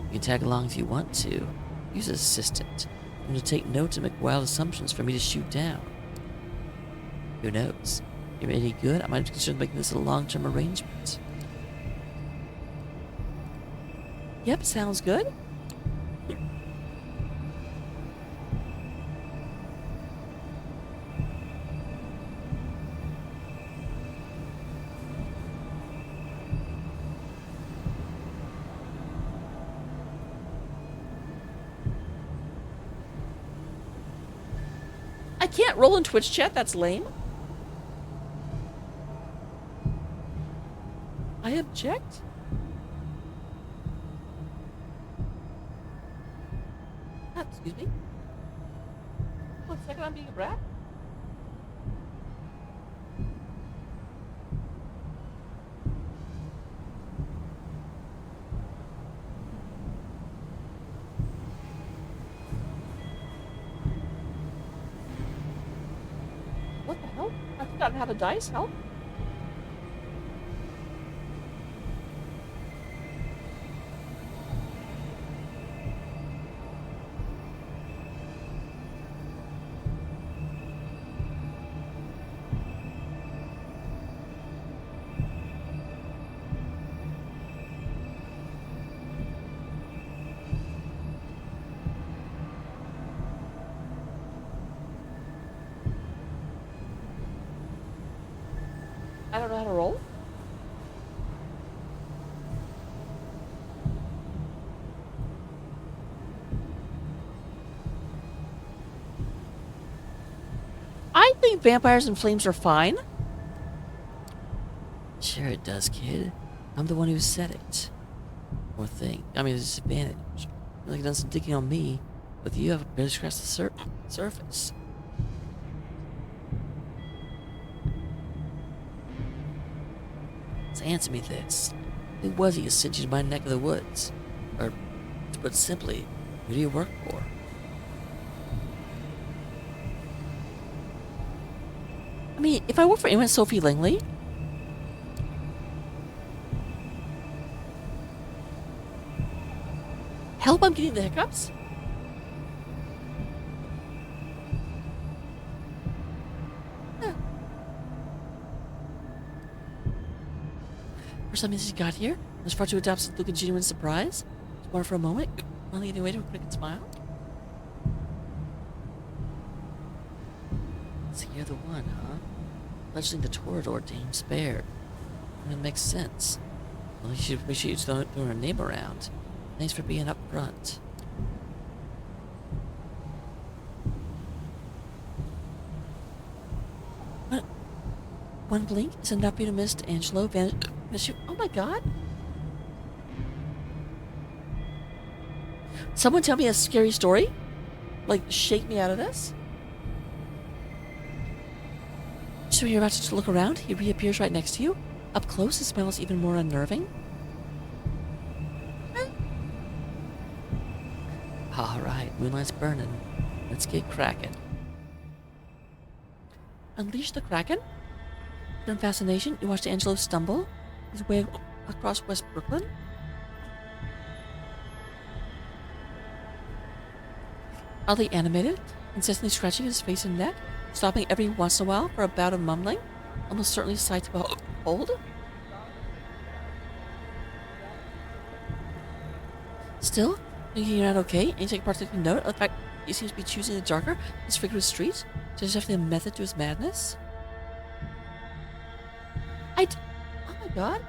You can tag along if you want to. Use an assistant. I'm going to take notes and make wild assumptions for me to shoot down. Who knows? If you're any good, I might consider making this a long-term arrangement. Yep, sounds good. I can't roll in Twitch chat, that's lame. I object. Excuse me. 1 second, I'm being a brat. What the hell? I've forgotten how to dice. Help. I don't know how to roll. I think vampires and flames are fine. Sure it does, kid. I'm the one who said it. Or thing. I mean, it's a disadvantage. Like done some digging on me, but you have barely scratched the surface. So answer me this. Who was he who sent you to my neck of the woods? Or, to put simply, who do you work for? I mean, if I work for anyone, Sophie Langley. Help, I'm getting the hiccups. For some reason, she got here. I was far too adapted to look at genuine surprise. Just wonder for a moment. Only getting away to a quick smile. So you're the one, huh? Fledgling the Torador Dame spared. And it makes sense. Well, you should appreciate you throwing her name around. Thanks for being up front. One blink is enough for you to miss Angelo. Miss you. Oh my god. Someone tell me a scary story. Like, shake me out of this. So you're about to look around. He reappears right next to you. Up close, his smell is even more unnerving. Alright, moonlight's burning. Let's get cracking. Unleash the Kraken. In fascination, you watch Angelo stumble his way across West Brooklyn. Oddly animated, incessantly scratching his face and neck, stopping every once in a while for a bout of mumbling, almost certainly a sight to behold. Still, thinking you're not okay, and you take particular note of the fact he seems to be choosing the darker, disfigured streets, so there's definitely a method to his madness. Oh my god.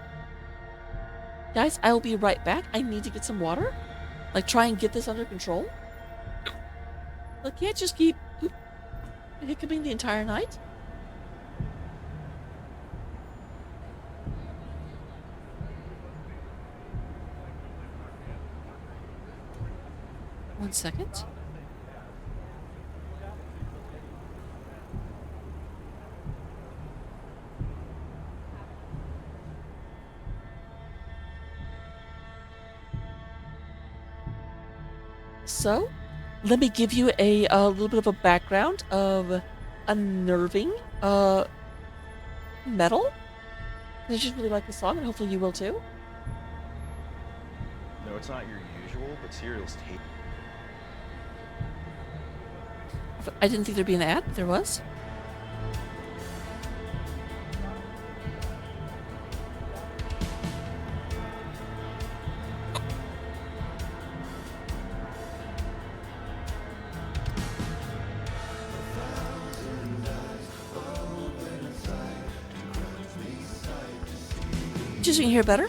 Guys, I will be right back. I need to get some water. Like, try and get this under control. I can't just keep hiccuping the entire night. One second. So, let me give you a little bit of a background of unnerving metal. I just really like the song, and hopefully you will too. No, it's not your usual, but cereal's tasty. I didn't think there'd be an ad, but there was. Just so you can hear better.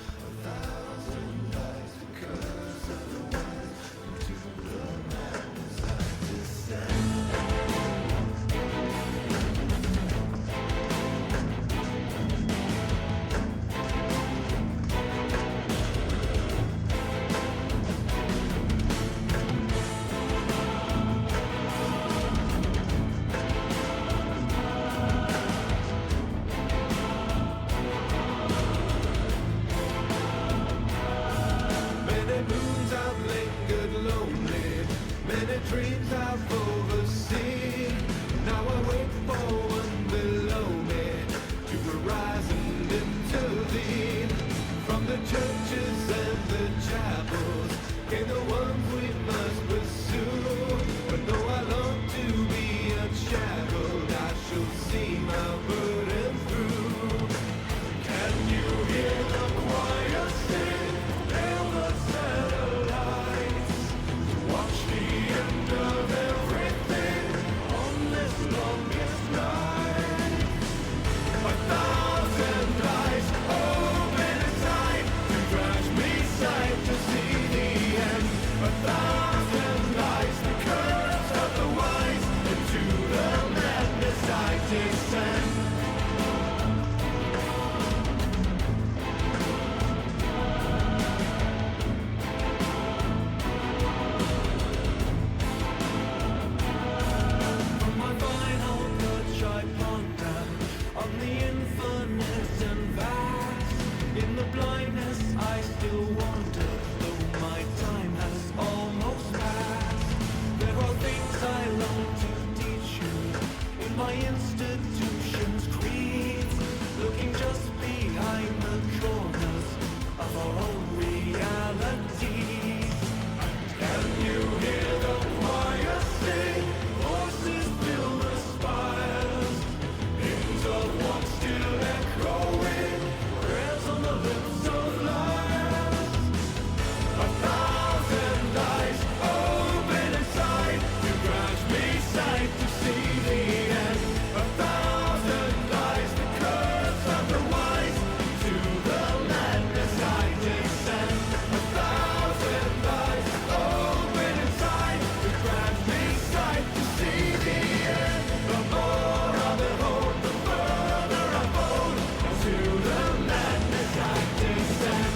institutions, creeds, looking just behind the corners of our own reality. Can you hear the choir sing? Voices fill the spires. Hymns of one still echoing. Prayers on the lips of liars. 1,000 eyes open inside. You grant me sight to see the end. 1,000 eyes, the curse of the wise. To the madness I descend. 1,000 eyes open inside. You grant me sight to see the end. The more I behold, the further I fold. To the madness I descend.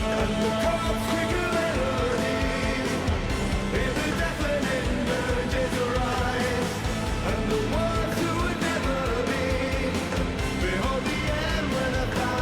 And the chords quicker melodies in the deafening urges arise. And the ones who would never be behold the end when 1,000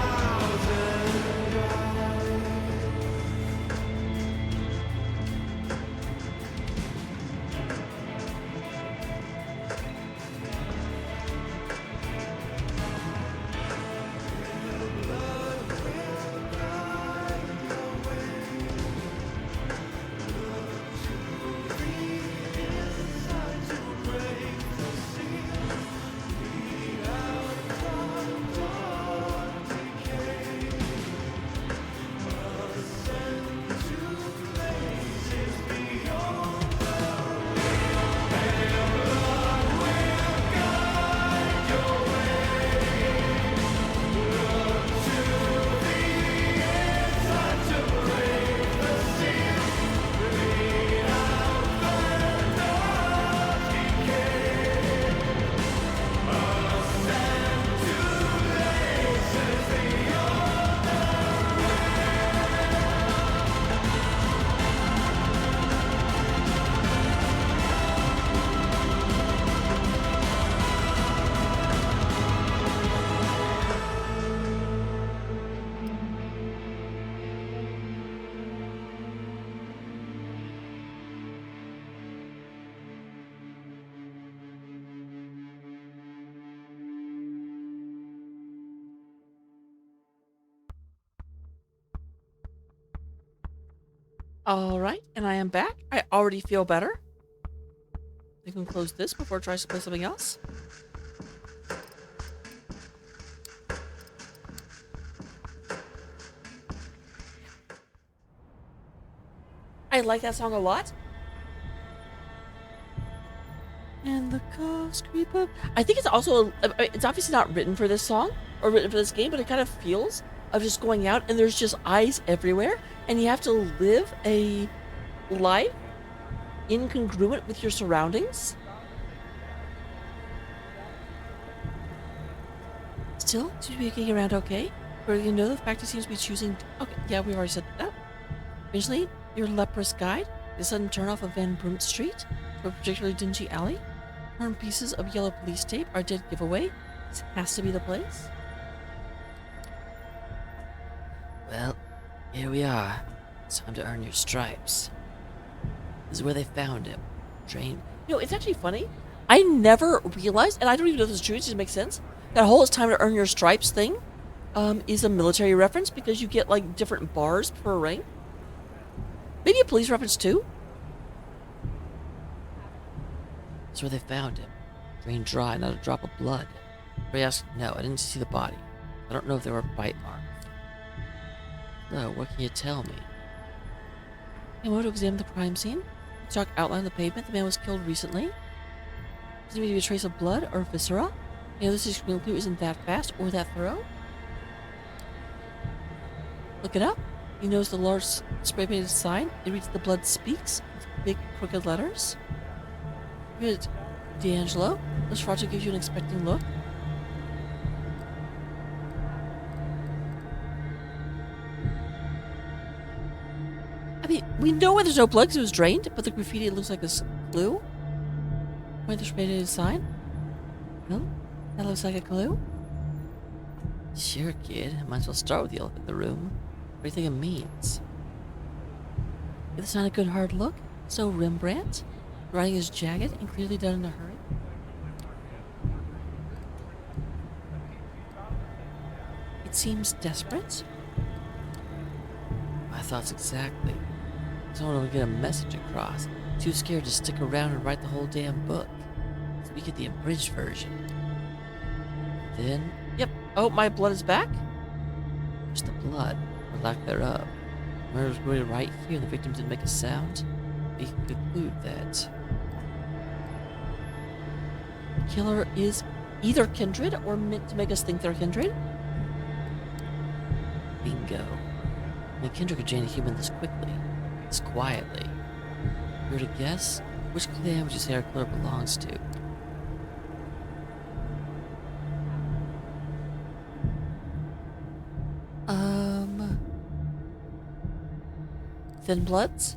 All right, and I am back. I already feel better. I can close this before it tries to play something else. I like that song a lot. And the cows creep up. I think it's also, it's obviously not written for this song or written for this game, but it kind of feels of just going out and there's just eyes everywhere, and you have to live a life incongruent with your surroundings. Still, seems to be getting around okay. But you know the fact he seems to be choosing. Okay, yeah, we already said that. Eventually, your leprous guide, the sudden turn off of Van Brunt Street to a particularly dingy alley. Torn pieces of yellow police tape are dead giveaway. This has to be the place. Well, here we are. It's time to earn your stripes. This is where they found him. Trained. You know, it's actually funny. I never realized, and I don't even know if this is true, it just makes sense. That whole "it's time to earn your stripes" thing is a military reference because you get like different bars per rank. Maybe a police reference too. That's where they found him. Drained dry, not a drop of blood. Ray asked, no, I didn't see the body. I don't know if there were bite marks. So, what can you tell me? I went to examine the crime scene. The chalk outlined the pavement. The man was killed recently. Doesn't need to be a trace of blood or viscera. You know, this description clue isn't that fast or that thorough. Look it up. He knows the large spray painted sign. It reads "The Blood Speaks" with big crooked letters. Good, D'Angelo. Nosferatu gives you an expecting look. I mean, we know why there's no blood because it was drained, but the graffiti looks like a clue. Why the spray painted sign? No, that looks like a clue. Sure, kid. Might as well start with the elephant in the room. What do you think it means? If it's not a good hard look, so Rembrandt, writing is jagged and clearly done in a hurry. It seems desperate. My thoughts exactly. Someone will get a message across. Too scared to stick around and write the whole damn book. So we get the abridged version. Then, Yep. Oh, my blood is back? there's the blood, or lack thereof. Murder was committed right here and the victim didn't make a sound. We can conclude that. The killer is either kindred or meant to make us think they're kindred. Bingo. And kindred could drain a human this quickly, this quietly. If you were to guess, which clan would you say our killer belongs to? Thin Bloods.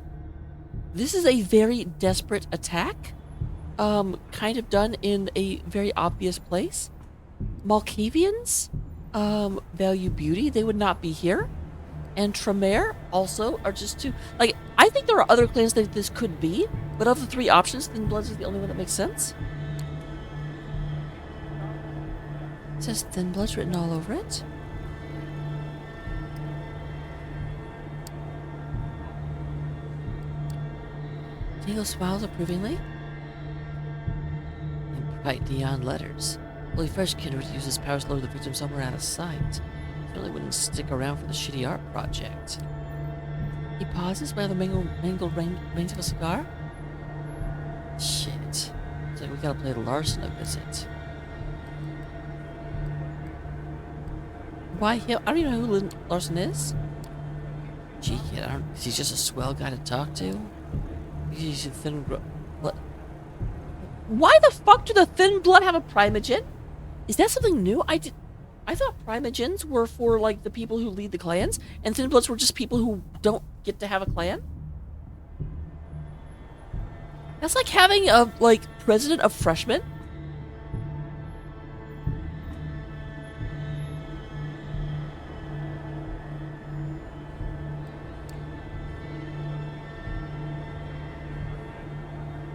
This is a very desperate attack. Kind of done in a very obvious place. Malkavians, value beauty. They would not be here. And Tremere also are just two. Like, I think there are other clans that this could be, but of the three options, Thin Bloods is the only one that makes sense. It says Thin Bloods written all over it. Diego smiles approvingly. In bright neon letters. Holy Fresh Kid would use his powers to lower the victim somewhere out of sight. Certainly wouldn't stick around for the shitty art project. He pauses by the mangled rings of a cigar. Shit. It's like we gotta play Larson a visit. Why him? I don't even know who Larson is. Gee, kid, is he just a swell guy to talk to? He's a thin what? Why the fuck do the Thin Blood have a primogen? Is that something new? I thought primogens were for like the people who lead the clans, and Thin Bloods were just people who don't get to have a clan. That's like having a president of freshmen.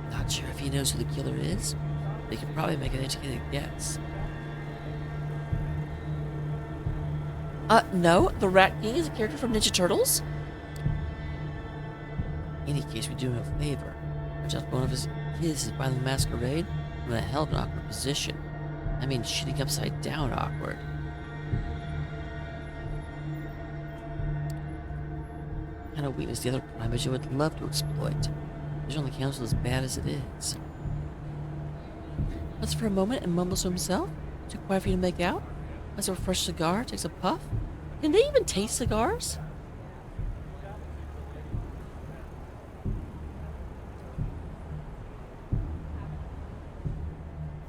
Not sure if he knows who the killer is. They could probably make an educated guess. No, the Rat King is a character from Ninja Turtles. In any case, we do him a favor. Just one of his is by the masquerade in a hell of an awkward position. I mean, shitting upside down awkward. Kind of weakness the other primogen would love to exploit. He's on the council as bad as it is. Waits for a moment and mumbles to himself. Too quiet for you to make out. Lights a fresh cigar, takes a puff. Can they even taste cigars?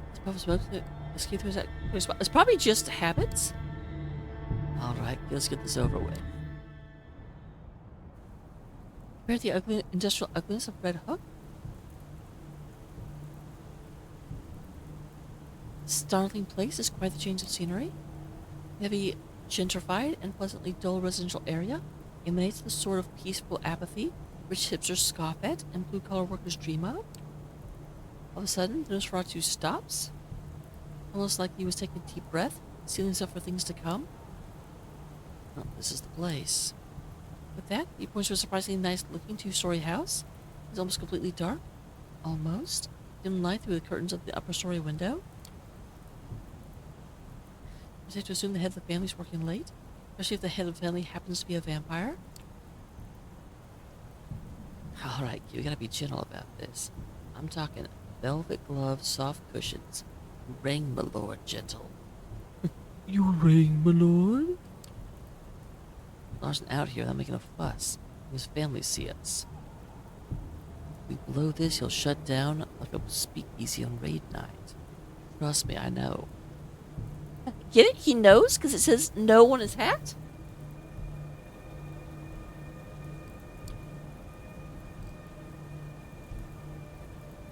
This puff of smoke to escape through his spot. It's probably just habits. Alright, let's get this over with. Compare the ugly, industrial ugliness of Red Hook. Startling place is quite the change of scenery. Heavy, gentrified, and pleasantly dull residential area emanates the sort of peaceful apathy which hipsters scoff at and blue-collar workers dream of. All of a sudden, the Nosferatu stops, almost like he was taking a deep breath, sealing himself for things to come. Oh, this is the place. With that, he points to a surprisingly nice-looking two-story house. It's almost completely dark. Almost. Dim light through the curtains of the upper-story window. It's safe to assume the head of the family is working late, especially if the head of the family happens to be a vampire. Alright, you gotta be gentle about this. I'm talking velvet gloves, soft cushions. Ring, my lord, gentle. You ring, my lord? Larson out here without making a fuss. His family see us. If we blow this, he'll shut down like a speakeasy on raid night. Trust me, I know. Get it? He knows because it says no on his hat?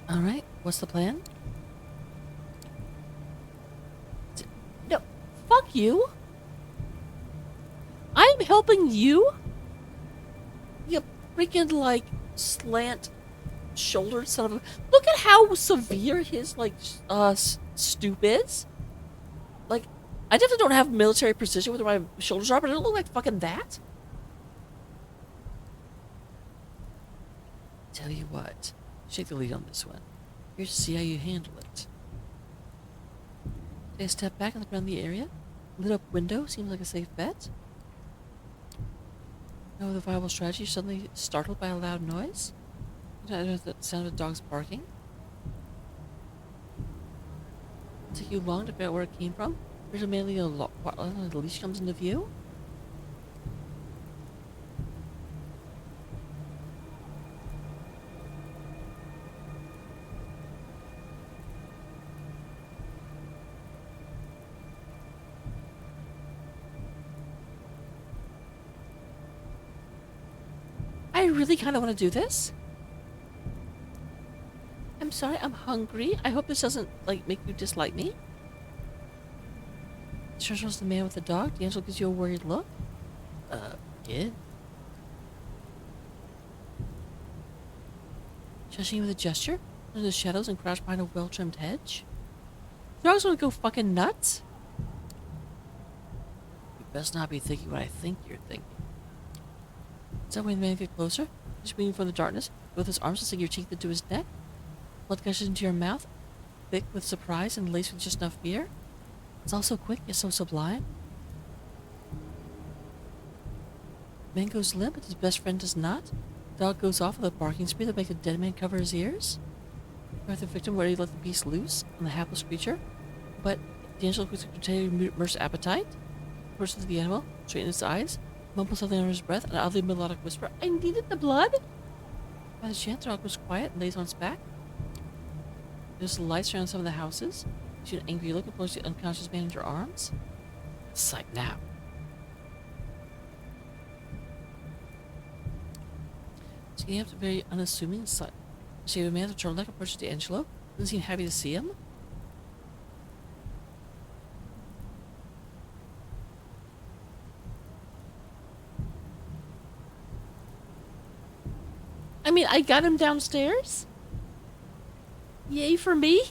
Alright, what's the plan? No, fuck you. helping you? You freaking, like, slant-shouldered son of a... Look at how severe his, like, stoop is. Like, I definitely don't have military precision with where my shoulders are, but it don't look like fucking that. Tell you what, shake the lead on this one. Here to see how you handle it. Take a step back and look around the area. Lit up window seems like a safe bet. Now with a viable strategy, you're suddenly startled by a loud noise. You know the sound of a dog's barking. It'll take you long to figure out where it came from. There's mainly a the leash comes into view. I really kind of want to do this. I'm sorry, I'm hungry. I hope this doesn't, like, make you dislike me. Sure shows the man with the dog. D'Angelo gives you a worried look. Kid? Shushing you with a gesture. Under the shadows and crouched behind a well-trimmed hedge. Dogs want to go fucking nuts. You best not be thinking what I think you're thinking. So when the man gets closer, he's bleeding from the darkness, both his arms sink your cheek into his neck. Blood gushes into your mouth, thick with surprise and laced with just enough fear. It's all so quick, yet so sublime. Man goes limp, but his best friend does not. The dog goes off with a barking spree that makes the dead man cover his ears. Or the victim ready to let the beast loose on the hapless creature. But D'Angelo quickly contains Merce's appetite. Pushes the animal, straight in its eyes, mumbles something under his breath, an oddly melodic whisper. I needed the blood! By the chance, the dog goes quiet and lays on its back. There's the lights around some of the houses. You see an angry look and pulls the unconscious man in your arms. It's like now. So you have to very unassuming shape of man with a turtleneck approaches D'Angelo. Doesn't seem happy to see him. I mean, I got him downstairs. Yay for me.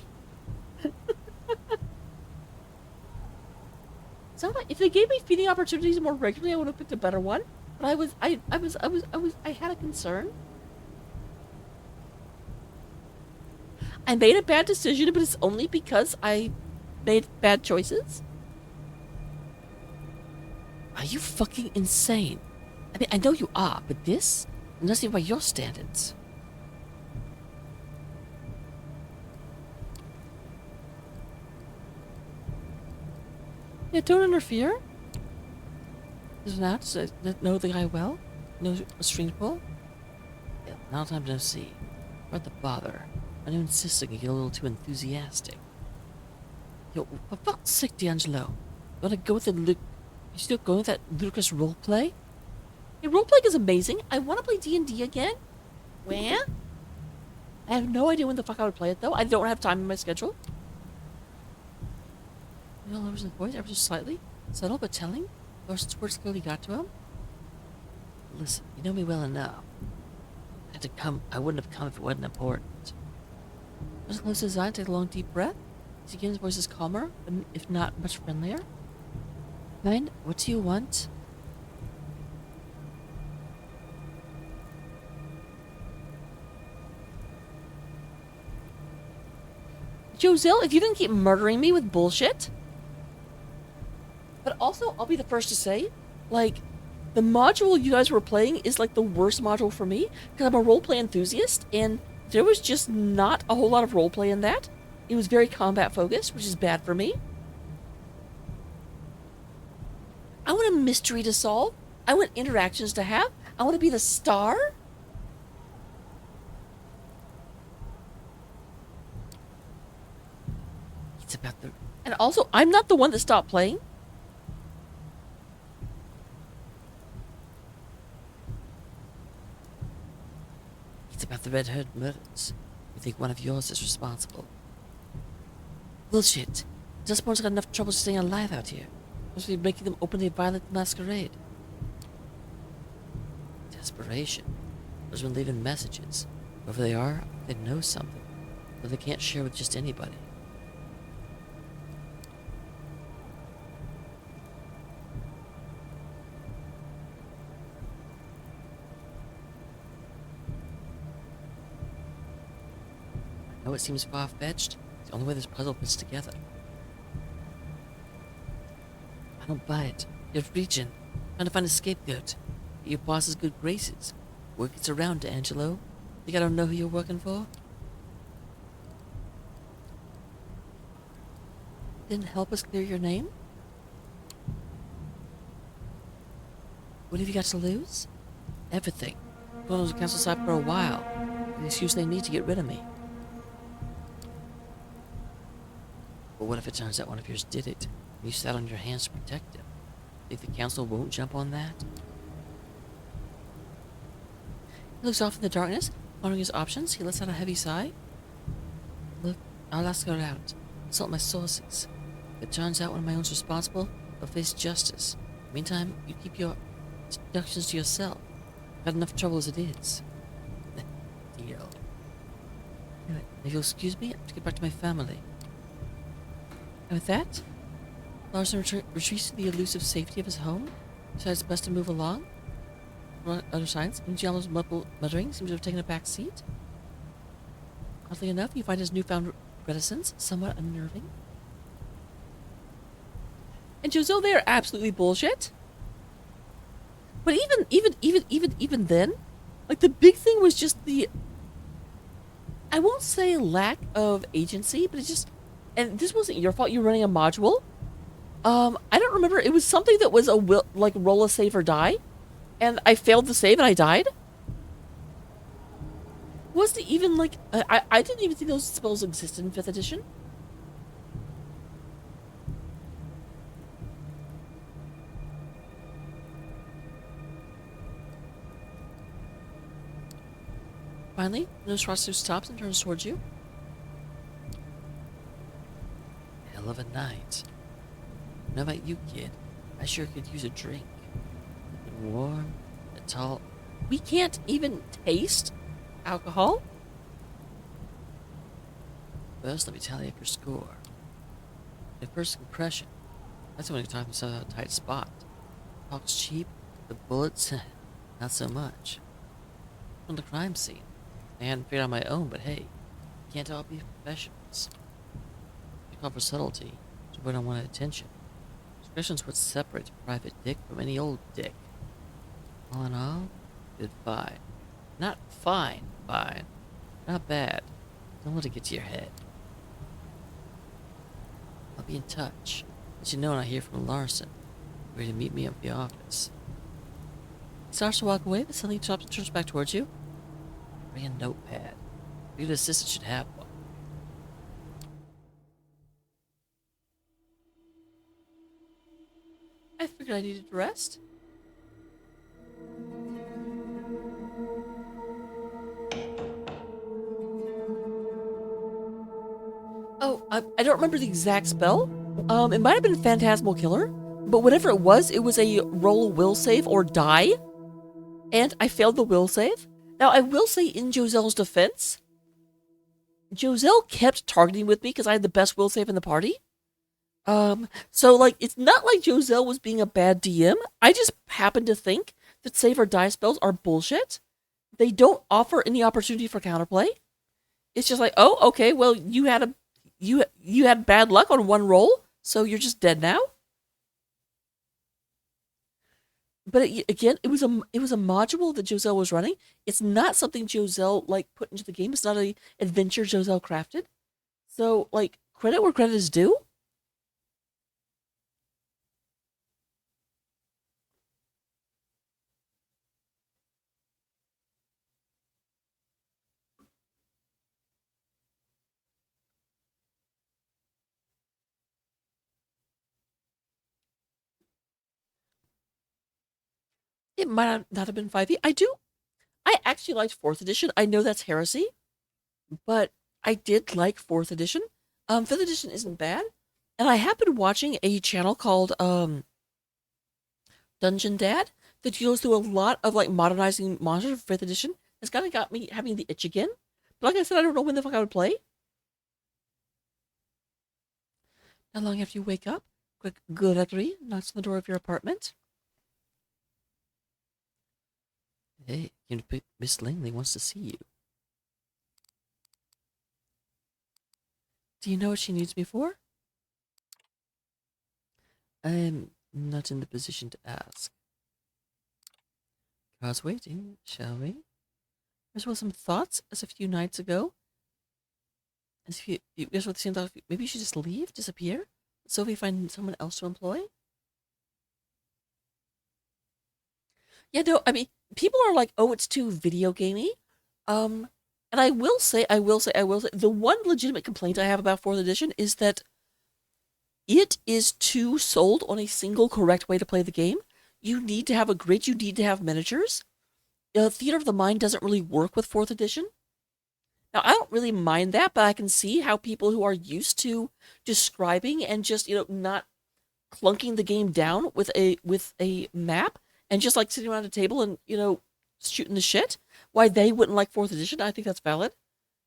So if they gave me feeding opportunities more regularly, I would have picked a better one. But I had a concern. I made a bad decision, but it's only because I made bad choices. Are you fucking insane? I mean, I know you are, but this? Nothing by your standards. Yeah, don't interfere. Does not know the guy well. No string pull. Yeah, now time to see. What the bother? I know insisting you get a little too enthusiastic. Yo, for fuck's sake, D'Angelo. You wanna go with the you still going with that ludicrous roleplay? Hey, roleplaying is amazing. I want to play D&D again. Where? I have no idea when the fuck I would play it, though. I don't have time in my schedule. You know, lowers the voice ever so slightly. Subtle but telling. Larson's words clearly got to him. Listen, you know me well enough. I had to come. I wouldn't have come if it wasn't important. Larson closes his eye and takes a long, deep breath. As again, his voice is calmer, but if not much friendlier. Fine, what do you want? Joselle, if you didn't keep murdering me with bullshit. But also, I'll be the first to say, like, the module you guys were playing is like the worst module for me, because I'm a roleplay enthusiast, and there was just not a whole lot of roleplay in that. It was very combat focused, which is bad for me. I want a mystery to solve. I want interactions to have. I want to be the star. It's about the... And also, I'm not the one that stopped playing. It's about the Red Hood murders. You think one of yours is responsible? Bullshit. Dustborn's got enough trouble staying alive out here. Must be making them openly violent masquerade. Desperation. Those been leaving messages. Whoever they are, they know something that they can't share with just anybody. I know it seems far-fetched. It's the only way this puzzle fits together. I don't buy it. You're reaching, trying to find a scapegoat. Get your boss's good graces. Word gets around, Angelo. Think I don't know who you're working for? Didn't help us clear your name? What have you got to lose? Everything. Gone on the council side for a while. The excuse they need to get rid of me. But what if it turns out one of yours did it, and you sat on your hands to protect him? Think the council won't jump on that? He looks off in the darkness, pondering his options. He lets out a heavy sigh. Look, I'll ask around. Consult my sources. If it turns out one of my own's responsible, they'll face justice. Meantime, you keep your deductions to yourself. I've had enough trouble as it is. Deal. Anyway, if you'll excuse me, I have to get back to my family. And with that, Larson retreats to the elusive safety of his home, decides best to move along. On other sides, Giallo's muttering seems to have taken a back seat. Oddly enough, you find his newfound reticence somewhat unnerving. And Joselle, they are absolutely bullshit. But even then, like, the big thing was just the, I won't say lack of agency, but it's just, and this wasn't your fault, you were running a module. I don't remember, it was something that was like roll a save or die, and I failed the save and I died. Wasn't even like, I didn't even think those spells existed in 5th edition. Finally, Nosferatu stops and turns towards you. Hell of a night. How about you, kid? I sure could use a drink. Something warm, a tall. We can't even taste alcohol? First, let me tally up your score. Your first impression. That's when you talk himself out a tight spot. Talks cheap, the bullets, not so much. From the crime scene. I hadn't figured out my own, but hey, can't all be professionals. You call for subtlety, so we don't want attention. Discretion's what separates a private dick from any old dick. All in all, did fine. Not fine, fine. Not bad. Don't let it get to your head. I'll be in touch. Let you know when I hear from Larson. Ready to meet me at the office. He starts to walk away, but suddenly stops and turns back towards you. Bring a notepad. Your assistant should have one. I figured I needed to rest. Oh, I don't remember the exact spell. It might have been Phantasmal Killer, but whatever it was a roll a will save or die, and I failed the will save. Now, I will say in Joselle's defense, Joselle kept targeting with me because I had the best will save in the party. So, like, it's not like Joselle was being a bad DM. I just happen to think that save or die spells are bullshit. They don't offer any opportunity for counterplay. It's just like, oh, okay, well, you had bad luck on one roll, so you're just dead now. But again, it was a module that Joselle was running. It's not something Joselle like put into the game. It's not an adventure Joselle crafted. So, like, credit where credit is due. It might not have been 5e. I actually liked 4th edition. I know that's heresy, but I did like 4th edition. 5th edition isn't bad. And I have been watching a channel called Dungeon Dad. that goes through a lot of like modernizing monsters for 5th edition. It's kind of got me having the itch again. But like I said, I don't know when the fuck I would play. Not long after you wake up, quick Coterie knocks on the door of your apartment. Hey, Miss Langley wants to see you. Do you know what she needs me for? I'm not in the position to ask. Car's waiting, shall we? There's well some thoughts as a few nights ago. As if you guys were the same thought. Maybe you should just leave, disappear. Sophie find someone else to employ. Yeah, no, I mean, people are like, oh, it's too video gamey. And I will say, the one legitimate complaint I have about 4th edition is that it is too sold on a single correct way to play the game. You need to have a grid, you need to have miniatures. Theater of the Mind doesn't really work with 4th edition. Now, I don't really mind that, but I can see how people who are used to describing and just, not clunking the game down with a map and just like sitting around a table and, shooting the shit, why they wouldn't like 4th edition. I think that's valid.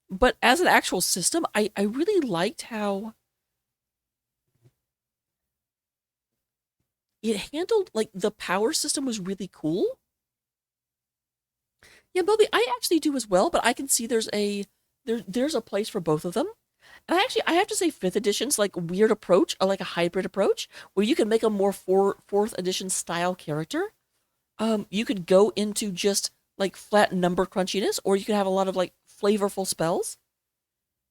But as an actual system, I really liked how it handled, like, the power system was really cool. Yeah, Bobby, I actually do as well, but I can see there's a place for both of them. And I have to say 5th edition's like weird approach, or like a hybrid approach, where you can make a more 4th edition style character. You could go into just like flat number crunchiness, or you could have a lot of like flavorful spells.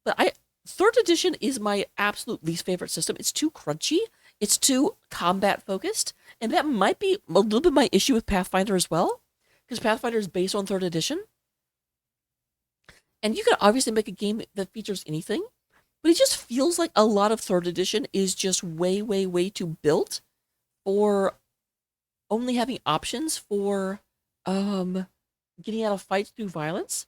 But 3rd edition is my absolute least favorite system. It's too crunchy. It's too combat focused, and that might be a little bit my issue with Pathfinder as well, because Pathfinder is based on 3rd edition. And you can obviously make a game that features anything, but it just feels like a lot of 3rd edition is just way, way, way too built for only having options for getting out of fights through violence.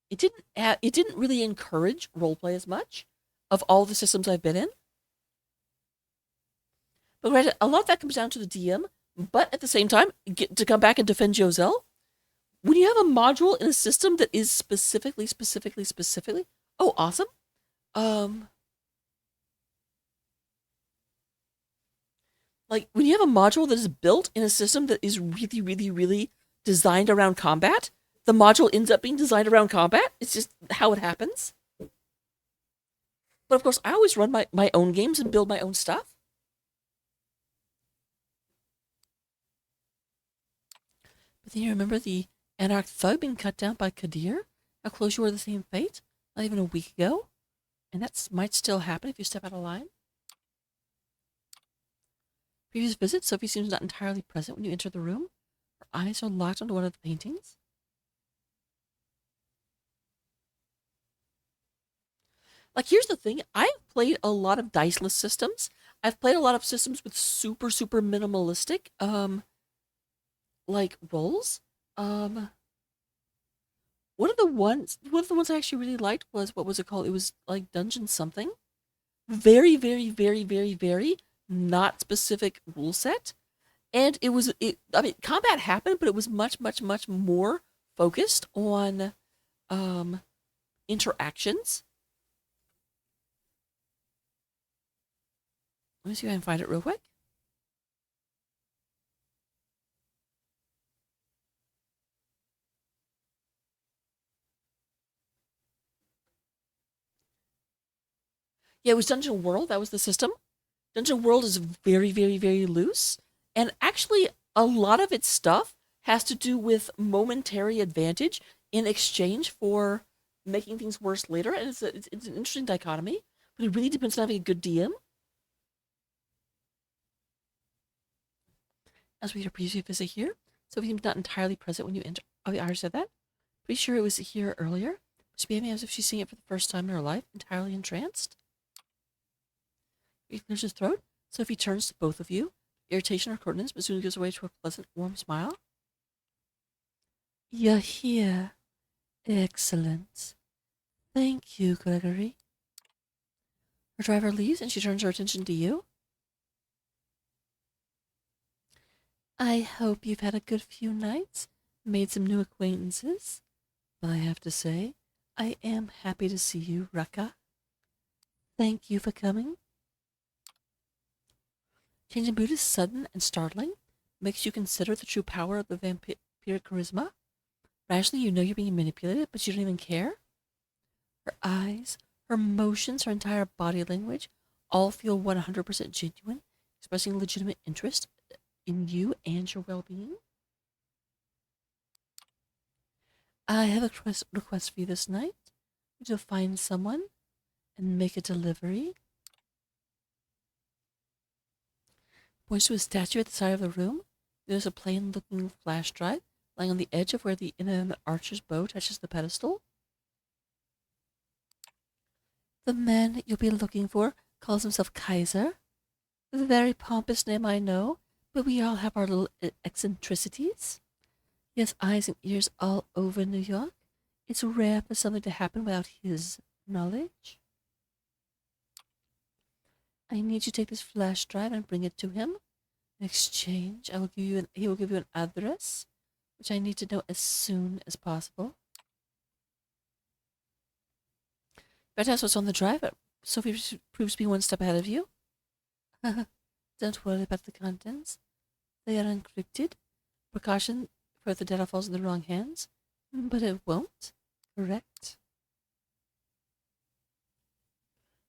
It didn't really encourage roleplay as much of all the systems I've been in. But granted, a lot of that comes down to the DM, but at the same time, to come back and defend Joselle, when you have a module in a system that is specifically, oh, awesome. Like, when you have a module that is built in a system that is really, really, really designed around combat, the module ends up being designed around combat. It's just how it happens. But of course, I always run my own games and build my own stuff. But then you remember the Anarch Thug being cut down by Kadir? How close you were to the same fate? Not even a week ago? And that might still happen if you step out of line. Previous visit, Sophie seems not entirely present when you enter the room. Her eyes are locked onto one of the paintings. Like, here's the thing. I've played a lot of diceless systems. I've played a lot of systems with super, super minimalistic, like, rolls. One of the ones I actually really liked was, what was it called? It was, like, Dungeon something. Very, very, very, very, very not specific rule set. And combat happened, but it was much, much, much more focused on, interactions. Let me see if I can find it real quick. Yeah, it was Dungeon World. That was the system. Dungeon World is very, very, very loose. And actually, a lot of its stuff has to do with momentary advantage in exchange for making things worse later. And it's an interesting dichotomy. But it really depends on having a good DM. As we previously visit here, Sophie seems not entirely present when you enter. Oh, yeah, I already said that. Pretty sure it was here earlier. She's behaving as if she's seeing it for the first time in her life, entirely entranced. He clears his throat. Sophie turns to both of you. Irritation or coldness, but soon gives way to a pleasant, warm smile. You're here. Excellent. Thank you, Gregory. Her driver leaves, and she turns her attention to you. I hope you've had a good few nights, made some new acquaintances. But I have to say, I am happy to see you, Raka. Thank you for coming. Changing mood is sudden and startling, makes you consider the true power of the vampiric charisma. Rationally, you know you're being manipulated, but you don't even care. Her eyes, her motions, her entire body language all feel 100% genuine, expressing legitimate interest in you and your well-being. I have a request for you this night. To find someone and make a delivery. Points to a statue at the side of the room. There's a plain-looking flash drive lying on the edge of where the inanimate archer's bow touches the pedestal. The man you'll be looking for calls himself Kaiser. A very pompous name, I know, but we all have our little eccentricities. He has eyes and ears all over New York. It's rare for something to happen without his knowledge. I need you to take this flash drive and bring it to him. In exchange, he will give you an address, which I need to know as soon as possible. Better ask what's on the drive. Sophie proves to be one step ahead of you. Don't worry about the contents. They are encrypted. Precaution for if the data falls in the wrong hands. But it won't. Correct?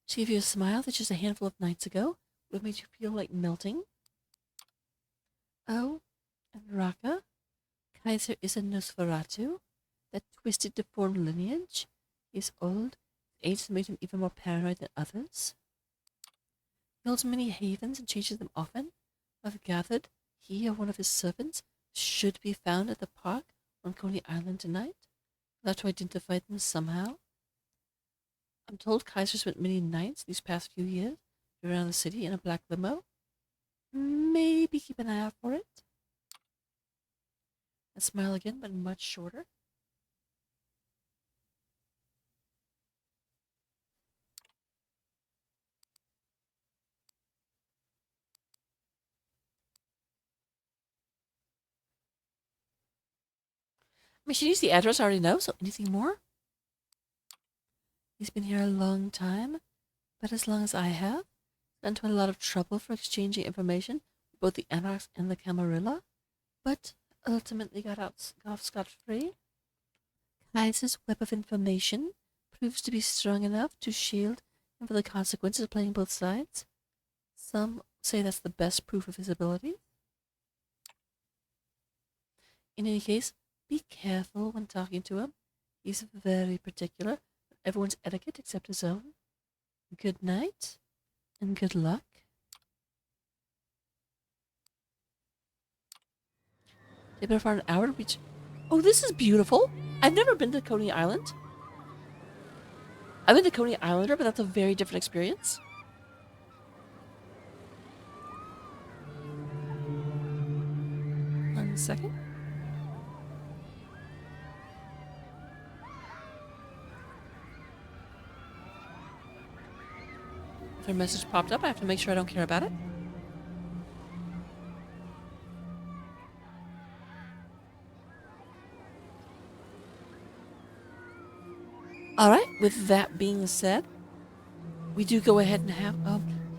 She gave you a smile that just a handful of nights ago would have made you feel like melting. Oh, and Raka, Kaiser is a Nosferatu. That twisted, deformed lineage. He's old. Age has made him even more paranoid than others. He holds many havens and changes them often. I've gathered he or one of his servants should be found at the park on Coney Island tonight. We'll have to identify them somehow. I'm told Kaiser spent many nights these past few years around the city in a black limo. Maybe keep an eye out for it. A smile again, but much shorter. I mean, she needs the address, I already know, so anything more? He's been here a long time, but as long as I have. Got into a lot of trouble for exchanging information with both the Anarchs and the Camarilla, but ultimately got off scot-free. Kaiser's web of information proves to be strong enough to shield him from the consequences of playing both sides. Some say that's the best proof of his ability. In any case, be careful when talking to him. He's very particular about everyone's etiquette except his own. Good night, and good luck. They've been for an hour to reach. Oh, this is beautiful. I've never been to Coney Island. I've been to Coney Islander, but that's a very different experience. One second. If a message popped up, I have to make sure I don't care about it. Alright, with that being said, we do go ahead and have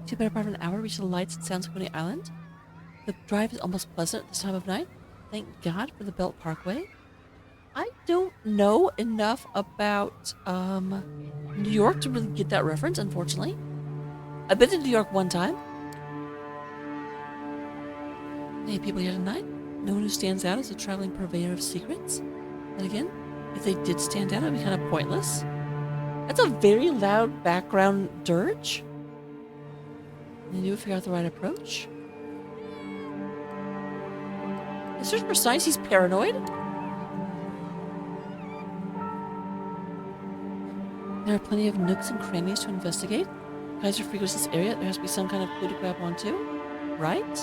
the better part of an hour to reach the lights and sounds of Coney Island. The drive is almost pleasant at this time of night. Thank God for the Belt Parkway. I don't know enough about New York to really get that reference, unfortunately. I've been to New York one time. Any people here tonight? No one who stands out as a traveling purveyor of secrets? And again, if they did stand out, it would be kind of pointless. That's a very loud background dirge. And you figure out the right approach. Is there for signs he's paranoid? There are plenty of nooks and crannies to investigate. Kaiser frequents this area. There has to be some kind of clue to grab onto, right?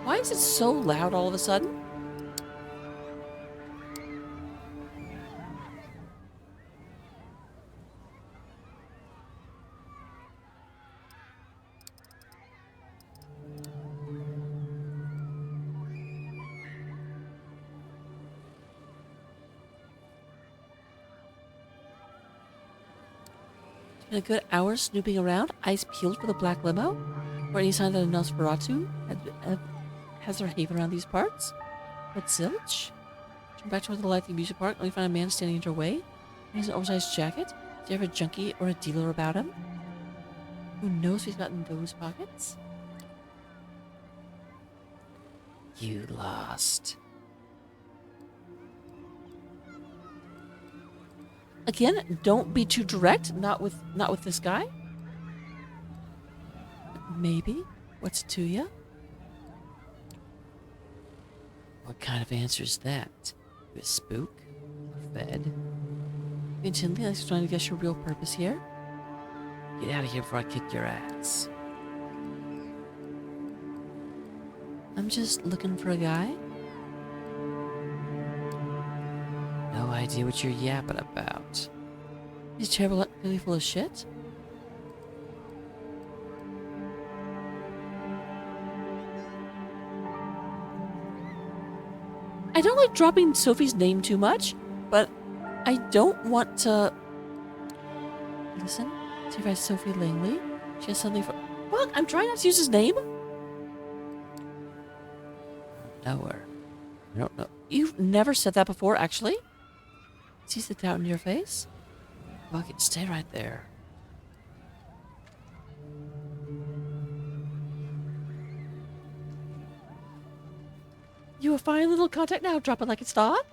Why is it so loud all of a sudden? In a good hour snooping around, eyes peeled for the black limo, or any sign that a Nosferatu has her haven around these parts. What zilch? Turn back toward the light at the amusement park, only find a man standing in her way. He has an oversized jacket. Does he have a junkie or a dealer about him? Who knows what he's got in those pockets? You lost. Again, don't be too direct. Not with this guy. Maybe. What's to ya? What kind of answer is that? You a spook? A fed? Intently, like trying to guess your real purpose here. Get out of here before I kick your ass. I'm just looking for a guy. No idea what you're yapping about. He's terrible, really full of shit. I don't like dropping Sophie's name too much, but I don't want to... Listen, see if I Sophie Langley. She has something for... Fuck, I'm trying not to use his name. Know her. I don't know. You've never said that before, actually. Sees the doubt in your face. Fuck it, stay right there. You a fine little contact now, drop it like it's hot.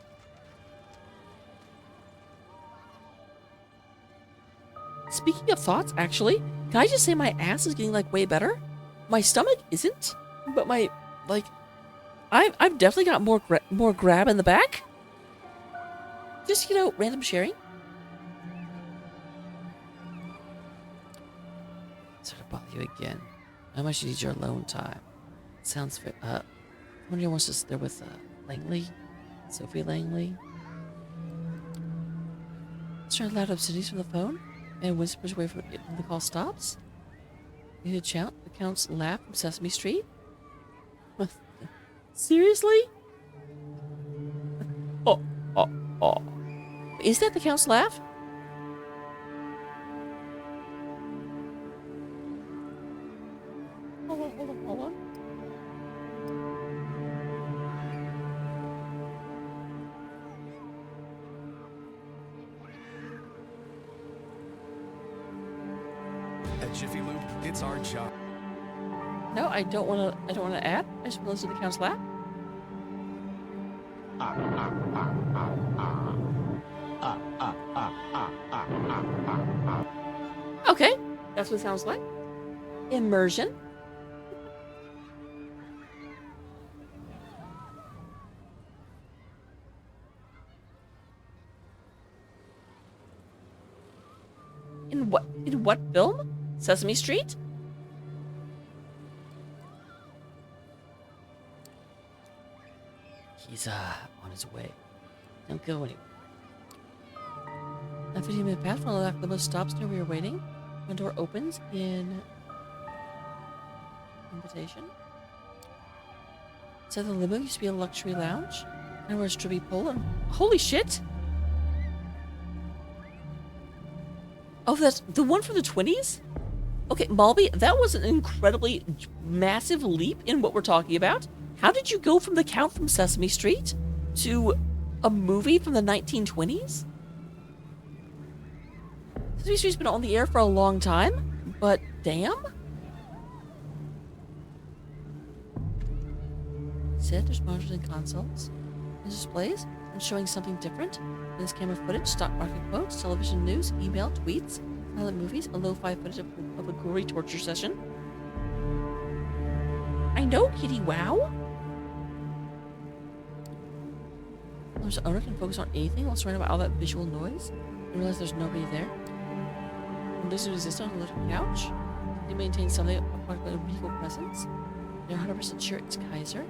Speaking of thoughts, actually, can I just say my ass is getting, like, way better? My stomach isn't, but my, like, I've definitely got more grab in the back. Just, you know, random sharing. Sorry to bother you again. How much you need your alone time? Sounds fair. Wonder wants to sit there with Langley, Sophie Langley. Start loud obscenities from the phone, and whispers away from it when the call stops. You hear the Count's laugh from Sesame Street. Seriously? Oh. Is that the Count's laugh? Hold on. At Jiffy Lube, it's our job. No, I don't want to add. I just want to listen to the Count's laugh. Okay, that's what it sounds like. Immersion. In what film? Sesame Street? He's on his way. Don't go anywhere. A 15-minute pass from the limo stops near where you're waiting. One door opens in invitation. So the limo used to be a luxury lounge. And we're a strippy pole and holy shit! Oh, that's the one from the 20s? Okay, Malby, that was an incredibly massive leap in what we're talking about. How did you go from the Count from Sesame Street to a movie from the 1920s? Sesame Street's been on the air for a long time, but damn. Said there's monitors and consoles and displays and showing something different. This camera footage, stock market quotes, television news, email, tweets, silent movies, a lo-fi footage of a gory torture session. I know, Kitty, wow. The owner can focus on anything while surrounded by all that visual noise and realize there's nobody there. And doesn't exist on a little couch. They maintain something like a regal presence. They're 100% sure it's Kaiser.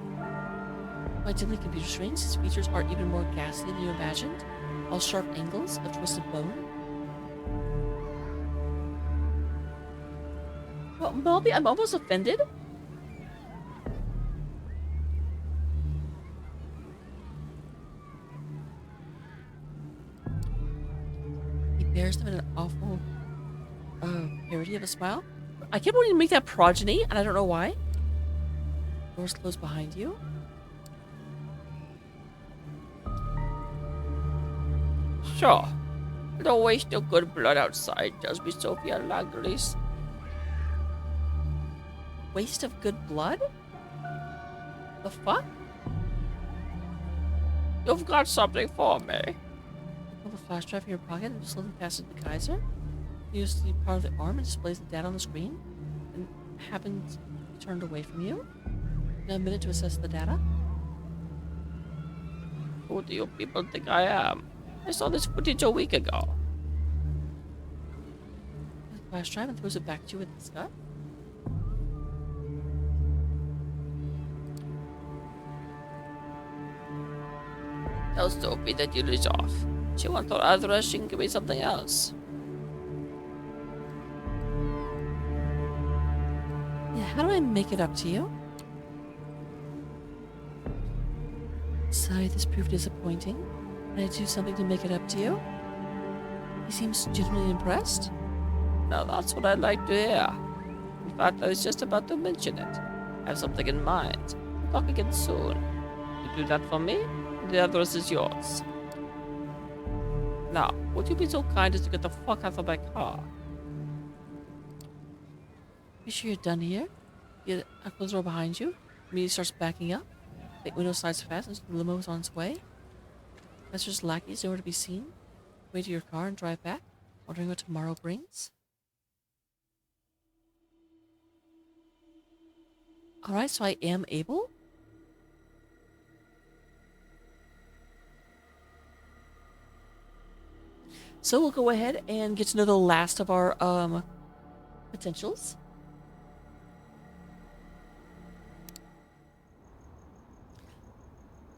By dimly computer screens, his features are even more ghastly than you imagined. All sharp angles of twisted bone. Well, Malby, I'm almost offended. He bears them in an awful parody of a smile. I kept wanting to make that progeny, and I don't know why. Doors closed behind you. Sure. The waste of good blood outside does me so feel Langley's. Waste of good blood? The fuck? You've got something for me. Pull the flash drive from your pocket and slowly pass it to the Kaiser. You use the part of the arm and displays the data on the screen, and happens to be turned away from you. You have a minute to assess the data. Who do you people think I am? I saw this footage a week ago. The flash drive and throws it back to you with the Scott. Tell Sophie the deal is off. She wants her address, she can give me something else. Yeah, how do I make it up to you? Sorry, this proved disappointing. Can I do something to make it up to you? He seems genuinely impressed. Now that's what I'd like to hear. In fact, I was just about to mention it. I have something in mind. We'll talk again soon. You do that for me, the address is yours. Now, would you be so kind as to get the fuck out of my car? Be sure you're done here. You close the door behind you. Immediately starts backing up. The window slides fast as the limo is on its way. Lester's lackey is nowhere to be seen. Wait to your car and drive back, wondering what tomorrow brings. Alright, so I am able. So we'll go ahead and get to know the last of our potentials.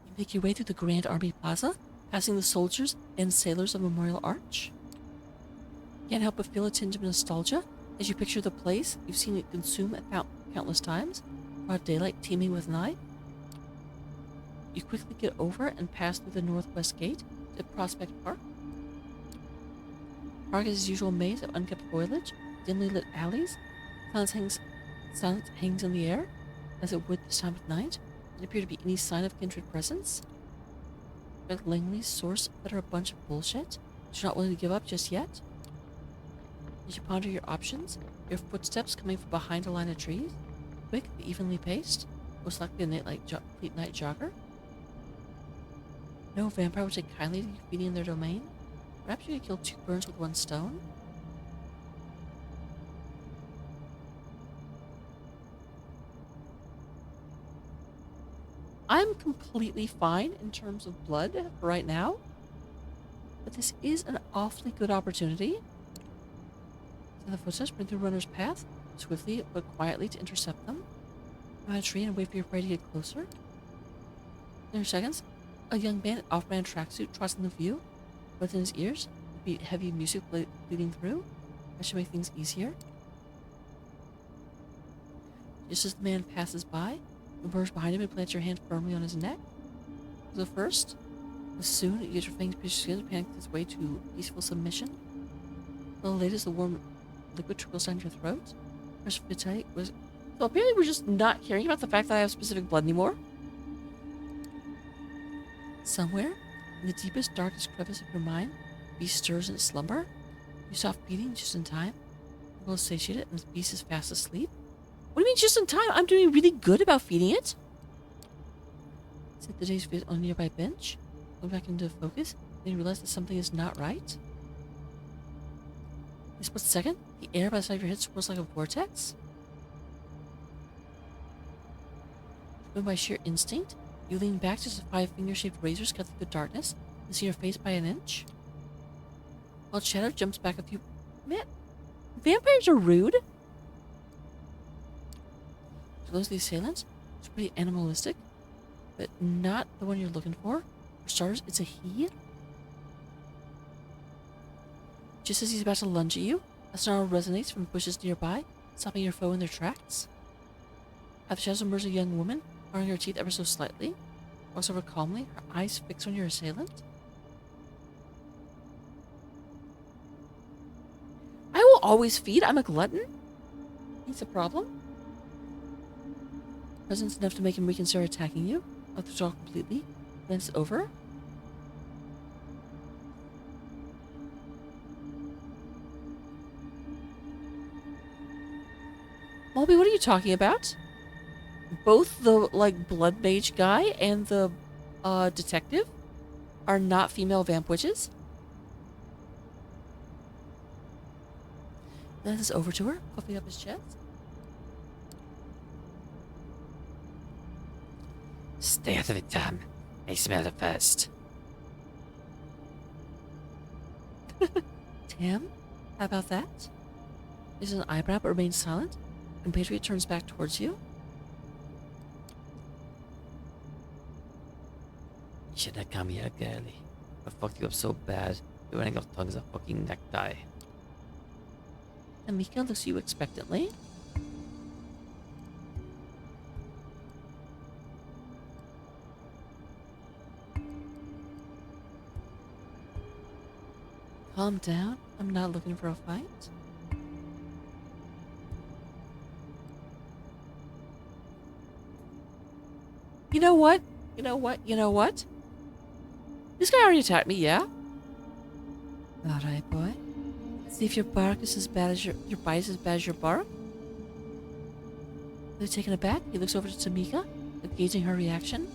You make your way through the Grand Army Plaza, passing the soldiers and sailors of Memorial Arch. Can't help but feel a tinge of nostalgia as you picture the place you've seen it consume at countless times, broad daylight teeming with night. You quickly get over and pass through the northwest gate to Prospect Park. Park is its usual maze of unkept foliage, dimly lit alleys. Silence hangs in the air, as it would this time of night. There appear to be any sign of kindred presence. Like Langley's source that are a bunch of bullshit, but you're not willing to give up just yet. As you ponder your options, your footsteps coming from behind a line of trees, quick but evenly paced, most likely a late night jogger. No vampire would take kindly to you feeding in their domain. Perhaps you could kill two birds with one stone. I'm completely fine in terms of blood right now, but this is an awfully good opportunity. So the footsteps bring through runner's path, swiftly but quietly to intercept them. Climb a tree and wait for your prey to get closer. In seconds, a young man in off-brand tracksuit trots in the view, but in his ears, beat heavy music bleeding through. That should make things easier. Just as the man passes by, you emerge behind him and plant your hand firmly on his neck. So first, but soon you get your fangs pierced skin and panic its way to peaceful submission. A little later, as the warm liquid trickles down your throat. First, Vitae was. So apparently, we're just not caring about the fact that I have specific blood anymore. Somewhere, in the deepest, darkest crevice of your mind, the beast stirs in its slumber. You stop feeding just in time. The girl is satiated and the beast is fast asleep. What do you mean just in time? I'm doing really good about feeding it. Set the day's visit on a nearby bench. Go back into focus, then you realize that something is not right. In a split second, the air by the side of your head swirls like a vortex. Driven by sheer instinct, you lean back just as 5 finger-shaped razors cut through the darkness and see your face by an inch. While Shadow jumps back a few... Man, vampires are rude. For those of the assailants, it's pretty animalistic, but not the one you're looking for. For starters, it's a he. Just as he's about to lunge at you, a snarl resonates from the bushes nearby, stopping your foe in their tracks. Out of the shadows emerges a young woman, baring her teeth ever so slightly. Walks over calmly, her eyes fixed on your assailant. I will always feed? I'm a glutton? It's a problem? Presence enough to make him reconsider attacking you. I'll withdraw completely. Then it's over. Molby, what are you talking about? Both the, like, blood mage guy and the, detective are not female vamp witches. Then it's over to her, puffing up his chest. Stay out of it, Tom. I smell it first. Tam? How about that? There's an eyebrow but remains silent. Compatriot turns back towards you. Should have come here, girlie. I fucked you up so bad. You're running off tongue's a fucking necktie. Tamika looks at you expectantly. Calm down. I'm not looking for a fight. You know what? You know what? You know what? This guy already attacked me, yeah? Alright, boy. See if your bark is as bad as your bite is as bad as your bark. Really taken aback, he looks over to Tamika, gauging her reaction.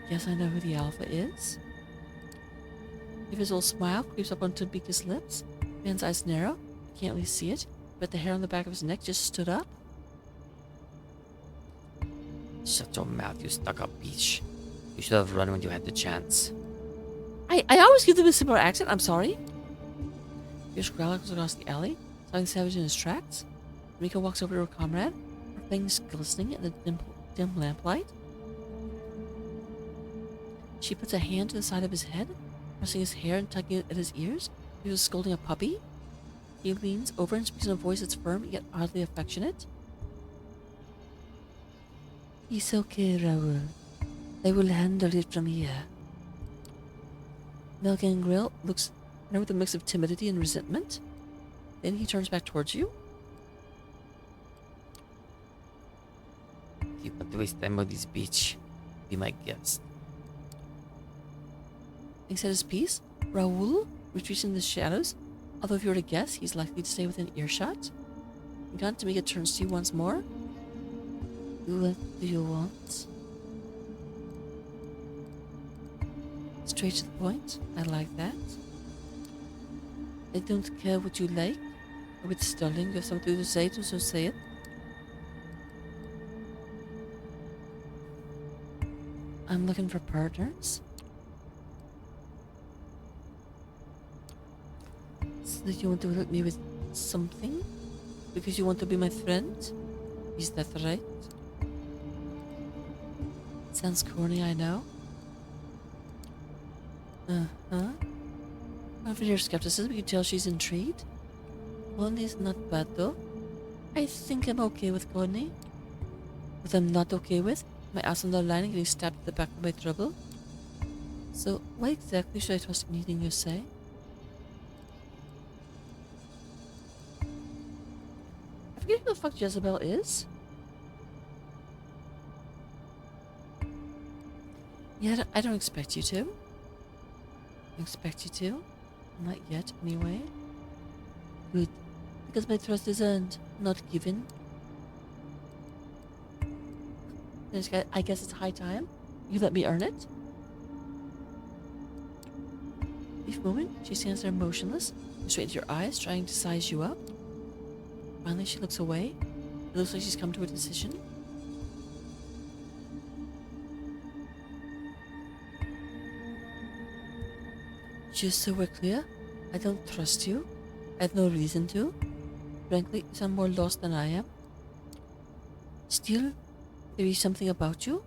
Guess I know who the alpha is. A visible smile creeps up on Tamika's lips. Man's eyes narrow. Can't really see it, but the hair on the back of his neck just stood up. Shut your mouth, you stuck-up bitch. You should have run when you had the chance. I always give them a similar accent, I'm sorry. Fierce growl goes across the alley, stopping Savage in his tracks. Tamika walks over to her comrade, her fangs glistening in the dim lamplight. She puts a hand to the side of his head, pressing his hair and tugging at his ears. He was scolding a puppy. He leans over and speaks in a voice that's firm yet oddly affectionate. It's okay, Raoul. I will handle it from here. Melgan Grill looks at her with a mix of timidity and resentment. Then he turns back towards you. If you want to waste time with this bitch, be my guest. He said his piece. Raoul retreats in the shadows. Although if you were to guess, he's likely to stay within earshot. Gun Tamika turns to you once more. What do you want? Straight to the point. I like that. I don't care what you like. Or with Sterling, you have something to say, so say it. I'm looking for partners. So that you want to help me with something? Because you want to be my friend? Is that right? Sounds corny, I know. Uh-huh. Over your skepticism, you can tell she's intrigued. Courtney's not bad, though. I think I'm okay with Courtney. What I'm not okay with, my ass on the line and getting stabbed at the back of my trouble. So, why exactly should I trust anything you say? I forget who the fuck Jezebel is. Yeah, I don't expect you to. I expect you to. Not yet, anyway. Good. Because my trust is earned, not given. I guess it's high time. You let me earn it. Brief moment, she stands there motionless, straight into your eyes, trying to size you up. Finally, she looks away. It looks like she's come to a decision. Just so we're clear, I don't trust you. I have no reason to. Frankly, you sound more lost than I am. Still, there is something about you.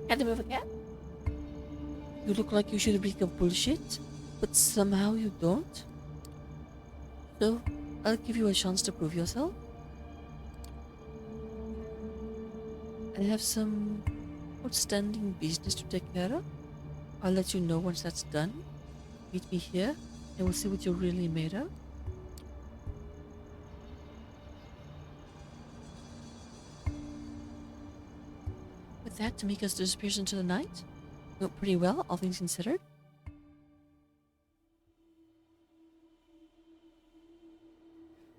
Can't you move a cat? You look like you should reek of bullshit, but somehow you don't. So, I'll give you a chance to prove yourself. I have some outstanding business to take care of. I'll let you know once that's done. Meet me here, and we'll see what you're really made of. With that, Tamika disappears into the night. Went pretty well, all things considered.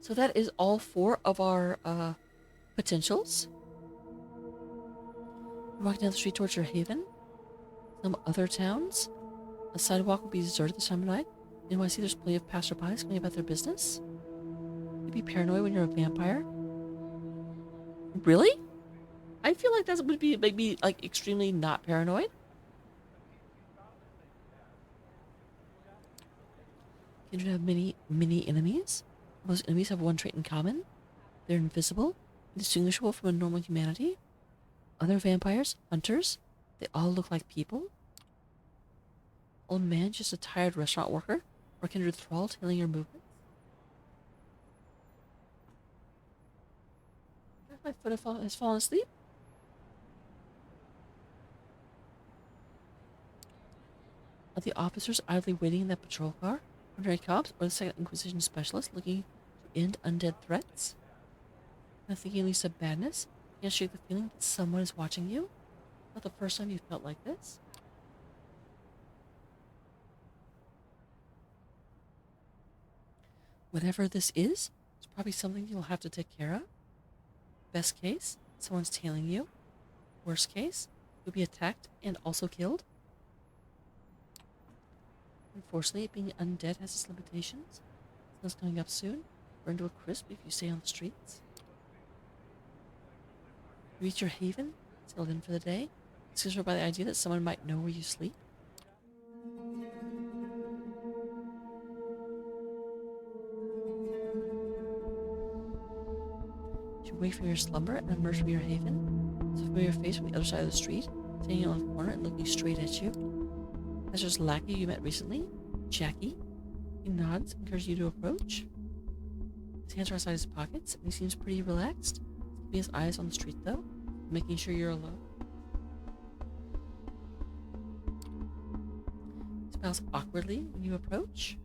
So that is all 4 of our potentials. Walking down the street towards your haven. Some other towns. A sidewalk will be deserted this time of night. And I see there's plenty of passerbys going about their business. You'd be paranoid when you're a vampire. Really? I feel like that would be maybe like extremely not paranoid. Kindred have many enemies. Most enemies have one trait in common. They're invisible, indistinguishable from a normal humanity. Other vampires, hunters, they all look like people. Old man, just a tired restaurant worker, or kindred thrall tailing your movements. My foot has fallen asleep. Are the officers idly waiting in that patrol car? Ordinary cops or the Second Inquisition specialist looking to end undead threats? Not thinking at least of badness. Can't shake the feeling that someone is watching you. Not the first time you felt like this. Whatever this is, it's probably something you'll have to take care of. Best case, someone's tailing you. Worst case, you'll be attacked and also killed. Unfortunately, being undead has its limitations. Sun's coming up soon. Burn to a crisp if you stay on the streets. You reach your haven, settled in for the day, scared by the idea that someone might know where you sleep. You wake from your slumber and emerge from your haven. It's a familiar face from the other side of the street, standing on the corner and looking straight at you. That's just lackey you met recently, Jackie. He nods, encourages you to approach. His hands are outside his pockets, and he seems pretty relaxed. Keeping his eyes on the street, though, making sure you're alone. He smiles awkwardly when you approach.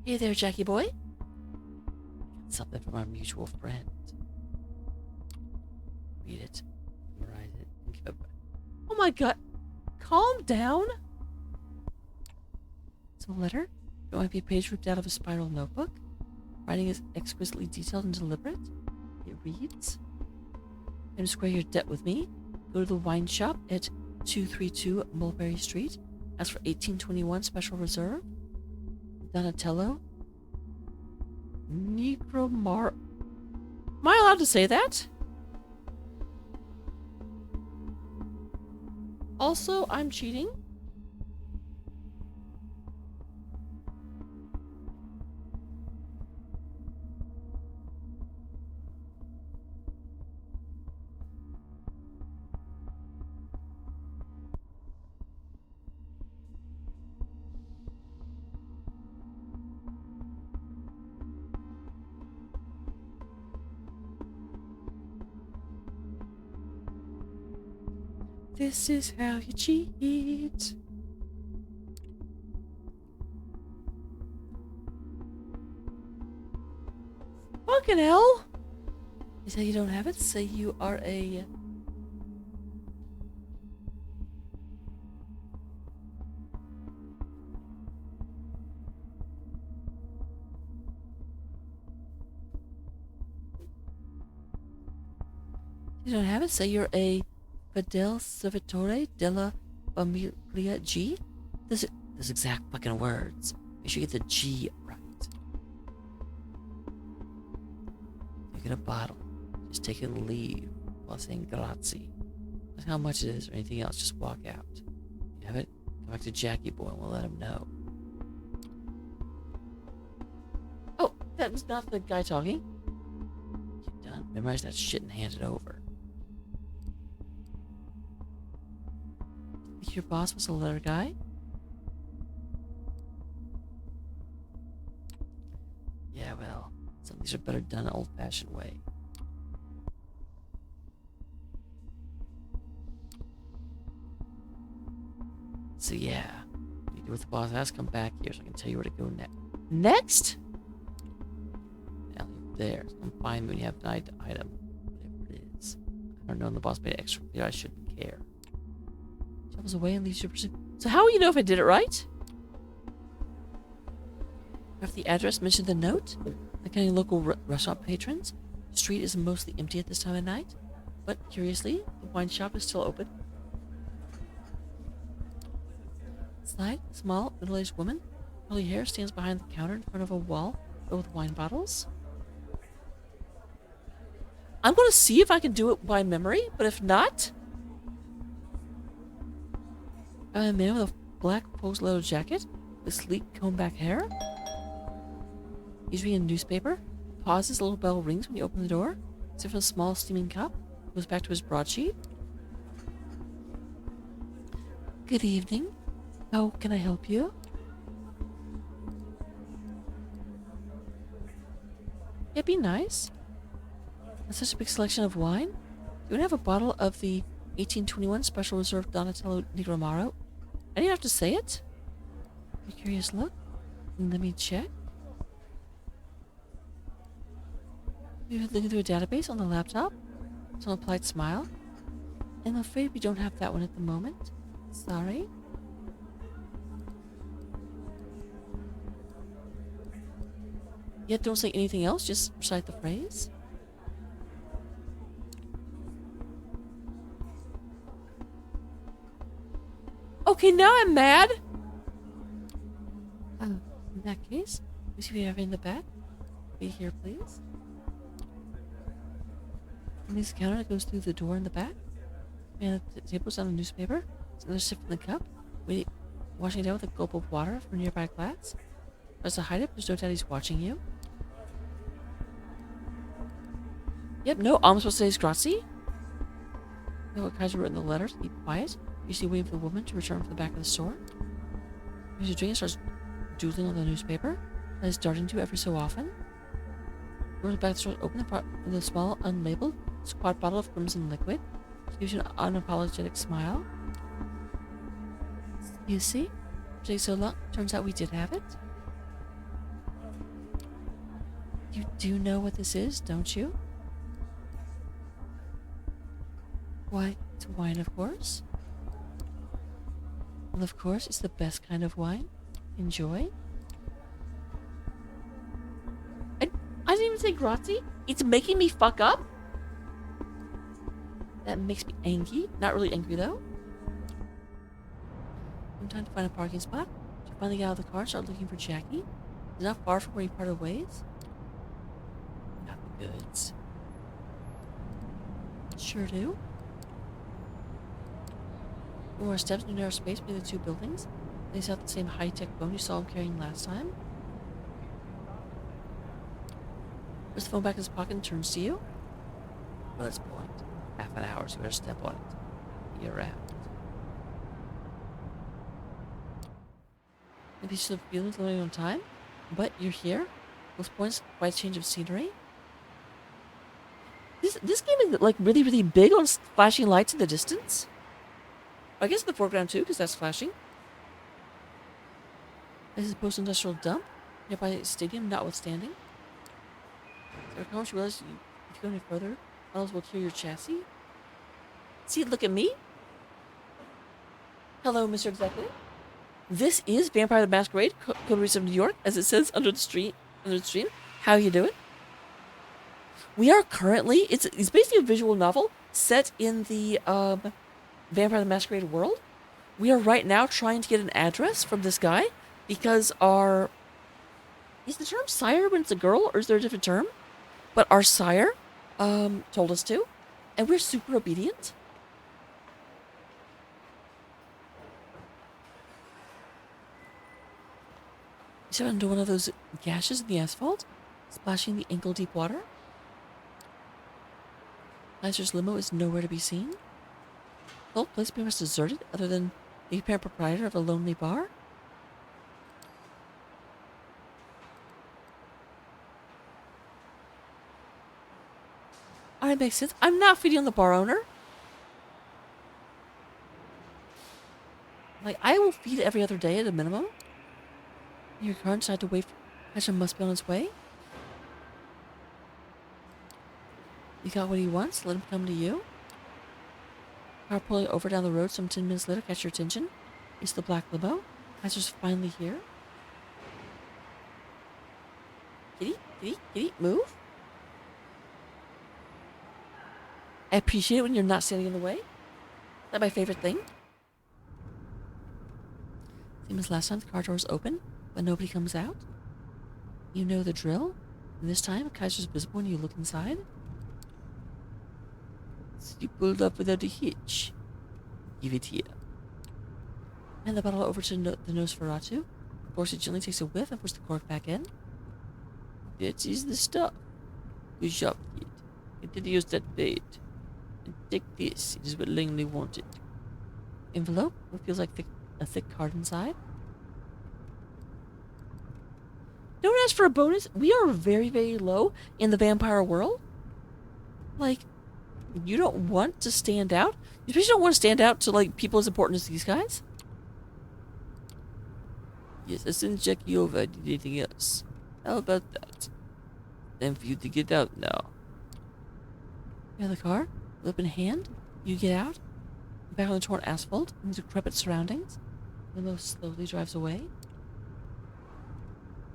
Hey there, Jackie boy. Something from our mutual friend. Read it, memorize it, and give it back. Oh my god. Calm down. It's a letter. It might be a page ripped out of a spiral notebook. Writing is exquisitely detailed and deliberate. It reads, "And square your debt with me. Go to the wine shop at 232 Mulberry Street. Ask for 1821 Special Reserve. Donatello. Necromar. Am I allowed to say that? Also, I'm cheating. This is how you cheat. Fucking hell. You say you don't have it? Say you are a... You don't have it? Say you're a Fidel Servitore della Famiglia G? Those exact fucking words. Make sure you get the G right. You get a bottle. Just take it and leave while saying grazie. Not how much it is or anything else. Just walk out. You have it? Come back to Jackie Boy and we'll let him know. Oh, that was not the guy talking. You done? Memorize that shit and hand it over. Your boss was a letter guy? Yeah, well, some of these are better done an old-fashioned way. So yeah, you do what the boss asks, come back here so I can tell you where to go next. Next? Now leave there. So come find me when you have an item. Whatever it is. I don't know, and the boss made it extra clear I shouldn't care. Travels away and leaves you pursue. So how will you know if I did it right? If the address mentioned the note, like any local restaurant patrons, the street is mostly empty at this time of night. But curiously, the wine shop is still open. Inside, a small, middle-aged woman, curly hair, stands behind the counter in front of a wall filled with wine bottles. I'm going to see if I can do it by memory, but if not... A man with a black polo leather jacket with sleek comb-back hair. He's reading a newspaper. Pauses, a little bell rings when you open the door. Sips from a small steaming cup. Goes back to his broadsheet. Good evening. How can I help you? It'd be nice. That's such a big selection of wine. Do you have a bottle of the 1821 Special Reserve Donatello Negramaro? I didn't have to say it. A curious look. Let me check. You're looking through a database on the laptop. Some applied smile. I'm afraid we don't have that one at the moment. Sorry. Yet don't say anything else, just recite the phrase. Okay, now I'm mad. In that case, we see we have in the back. Be here, please. And this counter that goes through the door in the back. And the table's on a newspaper. There's another sip from the cup. Washing it down with a gulp of water from a nearby glass. Tries to hide it, but there's no doubt he's watching you. Yep, no, I'm supposed to say is grazie. You know what Kaiser wrote in the letter to keep quiet? You see wave the woman to return from the back of the store. He's a drink and starts doodling on the newspaper. And is darting to every so often. Goes back to the store, open the small, unlabeled, squat bottle of crimson liquid. She gives you an unapologetic smile. You see? Take so long. Turns out we did have it. You do know what this is, don't you? Why, it's wine, of course. Well, of course, it's the best kind of wine. Enjoy. I didn't even say grazie. It's making me fuck up. That makes me angry. Not really angry, though. I'm trying to find a parking spot. So finally get out of the car and start looking for Jackie. It's not far from where you parted ways. Got the goods. Sure do. More steps in a narrow space between the two buildings. They saw the same high-tech phone you saw him carrying last time. Puts the phone back in his pocket and turns to you. Well, that's point. Half an hour, so you better step on it. You're out. Maybe you should have feelings loading on time, but you're here. Those points, quite a change of scenery. This game is like really, really big on flashing lights in the distance. I guess in the foreground too, because that's flashing. This is a post-industrial dump, nearby a stadium notwithstanding. So how much you realize if you go any further, models will clear your chassis. See, look at me. Hello, Mr. Executive. This is Vampire the Masquerade, Coterie of New York, as it says under the stream. How you doing? We are currently, it's basically a visual novel set in the Vampire the Masquerade world. We are right now trying to get an address from this guy because is the term sire when it's a girl, or is there a different term? But our sire told us to, and we're super obedient. We stepped into one of those gashes in the asphalt, splashing the ankle-deep water. Kaiser's limo is nowhere to be seen. The whole place pretty much deserted, other than the apparent proprietor of a lonely bar. Alright, makes sense. I'm not feeding on the bar owner. Like, I will feed every other day at a minimum. Your car decide to wait for Kaiser must be on his way. You got what he wants, let him come to you. Car pulling over down the road some 10 minutes later, catch your attention. It's the black limo. Kaiser's finally here. Kitty, kitty, kitty, move. I appreciate it when you're not standing in the way. That's my favorite thing. Same as last time, the car doors open, but nobody comes out. You know the drill. And this time, Kaiser's visible when you look inside. So you pulled up without a hitch. Give it here. Hand the bottle over to the Nosferatu. Force it gently, takes a whiff, and puts the cork back in. That is the stuff. Good job, kid. Continue to use that bait. And take this. It is what Langley wanted. Envelope. What feels like a thick card inside. Don't ask for a bonus. We are very, very low in the vampire world. Like, you don't want to stand out. You especially don't want to stand out to, like, people as important as these guys. Yes, I sent Jackie over. I did anything else. How about that? Time for you to get out now. You have the car, open hand. You get out. Back on the torn asphalt in the decrepit surroundings. The limo slowly drives away.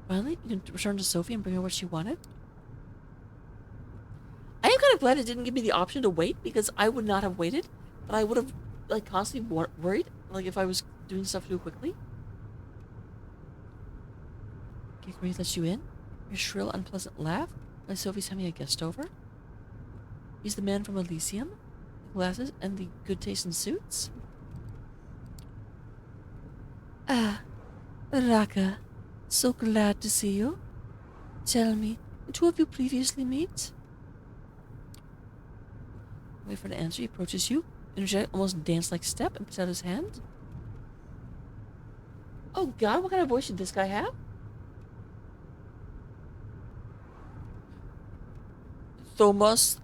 Finally, you can return to Sophie and bring her what she wanted. I am kind of glad it didn't give me the option to wait, because I would not have waited, but I would have, like, constantly worried, like, if I was doing stuff too quickly. Coterie lets you in. Your shrill, unpleasant laugh, like Sophie's having a guest over. He's the man from Elysium, the glasses and the good taste in suits. Ah, Raka, so glad to see you. Tell me, did two of you previously meet? Wait for an answer. He approaches you, energetic, almost dance-like step, and puts out his hand. Oh God, what kind of voice should this guy have? Thomas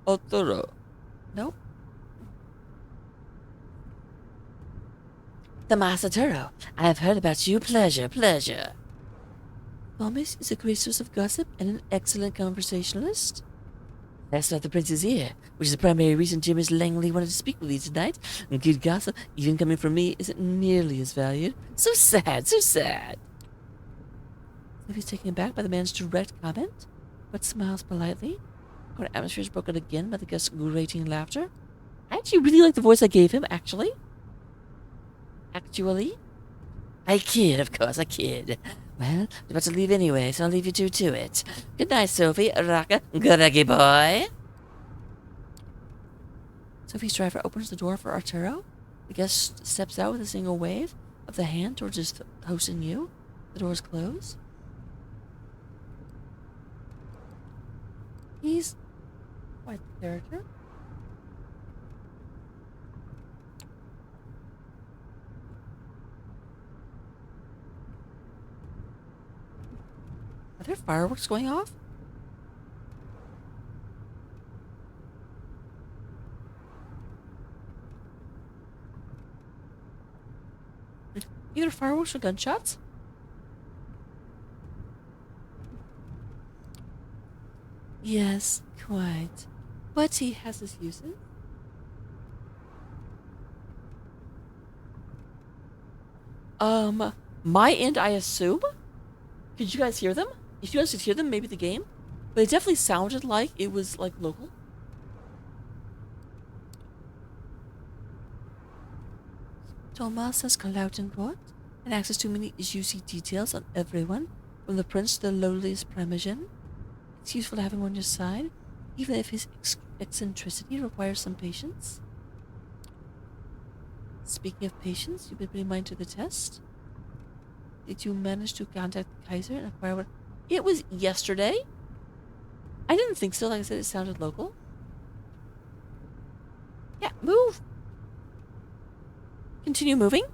Otero. Nope. Thomas Otero, I have heard about you. Pleasure, pleasure. Thomas is a great source of gossip and an excellent conversationalist. That's not the prince's ear, which is the primary reason James Langley wanted to speak with you tonight. And good gossip, even coming from me, isn't nearly as valued. So sad, so sad. Sophie's taken aback by the man's direct comment, but smiles politely. Our atmosphere is broken again by the guest's grating laughter. I actually really like the voice I gave him, actually. I kid, of course, I kid. Well, I'm about to leave anyway, so I'll leave you two to it. Good night, Sophie, Raka, good boy. Sophie's driver opens the door for Arturo. The guest steps out with a single wave of the hand towards his host and you. The doors close. He's quite the character. Are there fireworks going off? Either fireworks or gunshots? Yes, quite. But he has his uses. My end, I assume? Could you guys hear them? If you guys could hear them, maybe the game. But it definitely sounded like it was, like, local. Thomas has clout in court and access to many juicy details on everyone, from the prince to the lowliest primogen. It's useful to have him on your side, even if his eccentricity requires some patience. Speaking of patience, you've been putting mine to the test. Did you manage to contact the Kaiser and acquire what? It was yesterday. I didn't think so. Like I said, it sounded local. Yeah, move. Continue moving.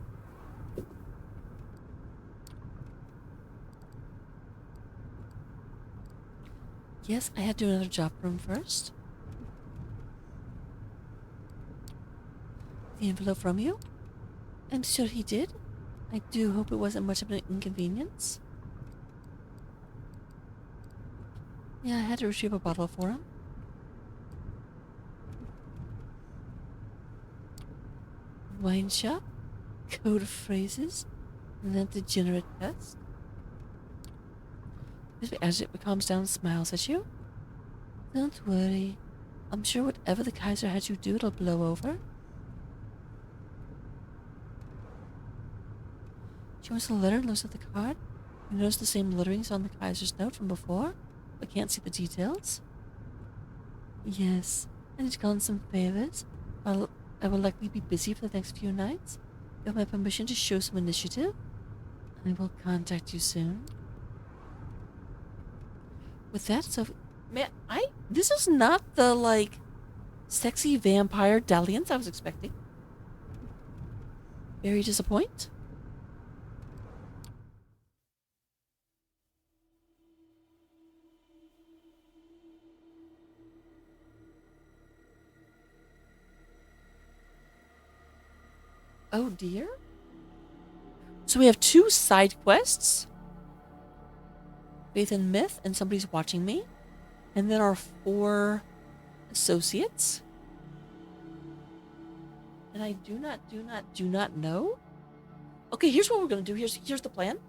Yes, I had to do another job for him first. The envelope from you? I'm sure he did. I do hope it wasn't much of an inconvenience. Yeah, I had to retrieve a bottle for him. Wine shop, code of phrases, and that degenerate pest. As it calms down and smiles at you. Don't worry. I'm sure whatever the Kaiser had you do, it'll blow over. She wants the letter and looks at the card. You notice the same letterings on the Kaiser's note from before, but can't see the details. Yes, I need to call in some favors. I will likely be busy for the next few nights. You have my permission to show some initiative. I will contact you soon. With that, so man, this is not the like sexy vampire dalliance I was expecting. Very disappointed. Oh dear. So we have 2 side quests. Faith and Myth, and Somebody's Watching Me. And then our 4 associates. And I do not know. Okay, here's what we're gonna do. Here's the plan.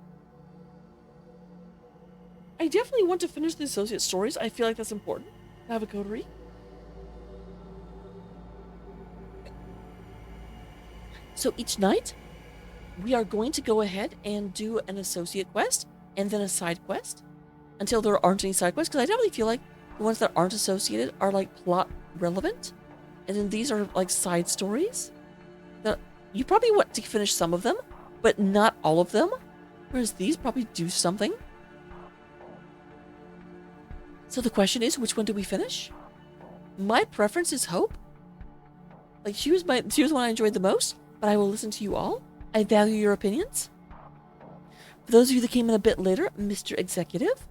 I definitely want to finish the associate stories. I feel like that's important to have a coterie. So each night, we are going to go ahead and do an associate quest and then a side quest until there aren't any side quests. Because I definitely feel like the ones that aren't associated are like plot relevant. And then these are like side stories. Now, you probably want to finish some of them, but not all of them. Whereas these probably do something. So the question is, which one do we finish? My preference is Hope. Like she was the one I enjoyed the most. But I will listen to you all. I value your opinions. For those of you that came in a bit later, Mr. Executive,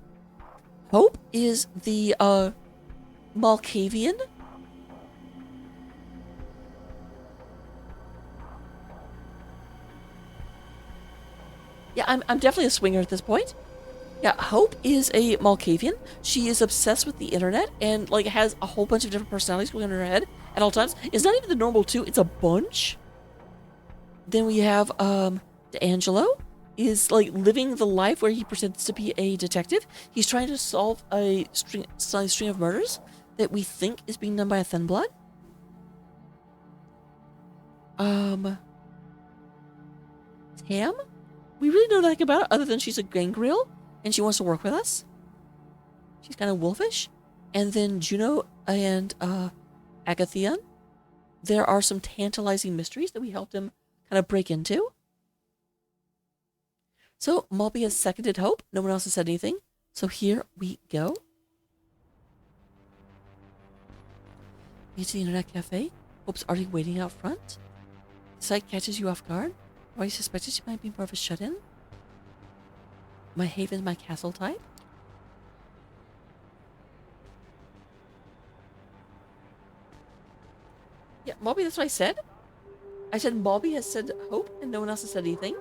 Hope is the Malkavian. Yeah, I'm definitely a swinger at this point. Yeah, Hope is a Malkavian. She is obsessed with the internet and like has a whole bunch of different personalities going on in her head at all times. It's not even the normal 2, it's a bunch. Then we have D'Angelo is like living the life where he pretends to be a detective. He's trying to solve a string of murders that we think is being done by a thin blood. Tam? We really know nothing about it other than she's a gangrel and she wants to work with us. She's kind of wolfish. And then Juno and Agathion. There are some tantalizing mysteries that we helped him kind of break into. So Malby has seconded Hope. No one else has said anything. So here we go. You to the internet cafe. Hope's already waiting out front. The sight catches you off guard. Why you suspected she might be more of a shut-in? My haven, my castle type. Yeah, Malby, that's what I said. I said Malby has said Hope, and no one else has said anything.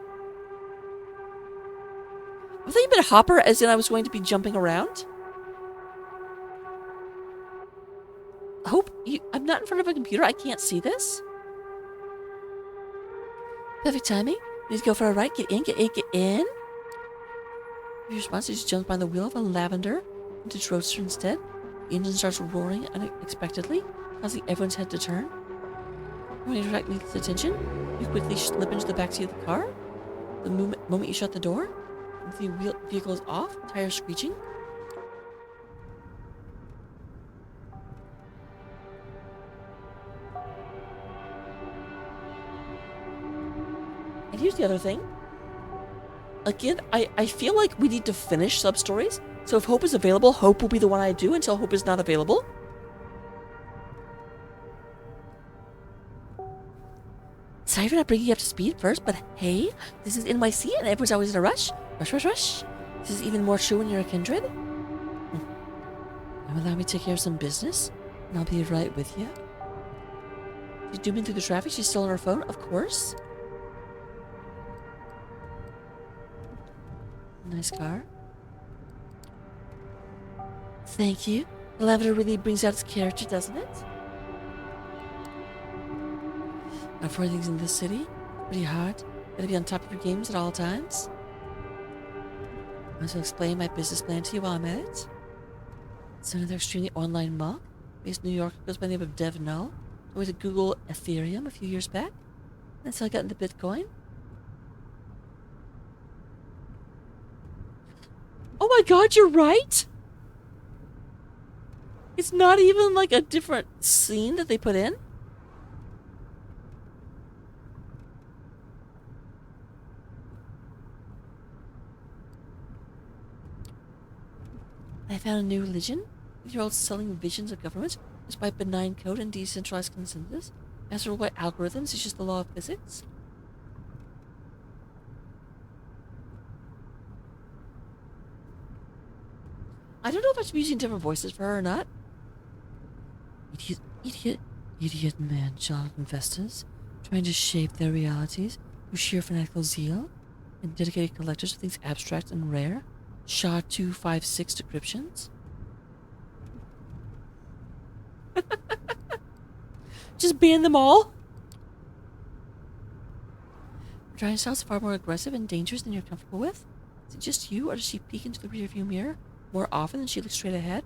I thought you meant Hopper, as in I was going to be jumping around. Hope, I'm not in front of a computer. I can't see this. Perfect timing. Need to go for a ride. Get in, get in, get in. Your response is just jump behind the wheel of a lavender into roadster instead. The engine starts roaring unexpectedly, causing everyone's head to turn. When you attract Neith's attention, you quickly slip into the backseat of the car. The moment you shut the door, the vehicle is off, tires screeching. And here's the other thing. Again, I feel like we need to finish sub-stories. So if Hope is available, Hope will be the one I do until Hope is not available. Sorry for not bringing you up to speed first, but hey, this is NYC and everyone's always in a rush. Rush, rush, rush. This is even more true when you're a kindred. Now allow me to take care of some business, and I'll be right with you. She's zooming through the traffic. She's still on her phone, of course. Nice car. Thank you. The lavender really brings out its character, doesn't it? Now, for things in this city, pretty hard. Gotta be on top of your games at all times. I want to explain my business plan to you while I'm at it. It's another extremely online monk based in New York, goes by the name of Dev Null. I went to Google Ethereum a few years back. That's how I got into Bitcoin. Oh my god, you're right! It's not even like a different scene that they put in. I found a new religion. You're all selling visions of government just by benign code and decentralized consensus. As ruled by algorithms, it's just the law of physics. I don't know if I should be using different voices for her or not. Idiot man, child investors, trying to shape their realities through sheer fanatical zeal, and dedicated collectors of things abstract and rare. SHA-256 decryptions. Just ban them all. Giant style's far more aggressive and dangerous than you're comfortable with. Is it just you, or does she peek into the rearview mirror more often than she looks straight ahead?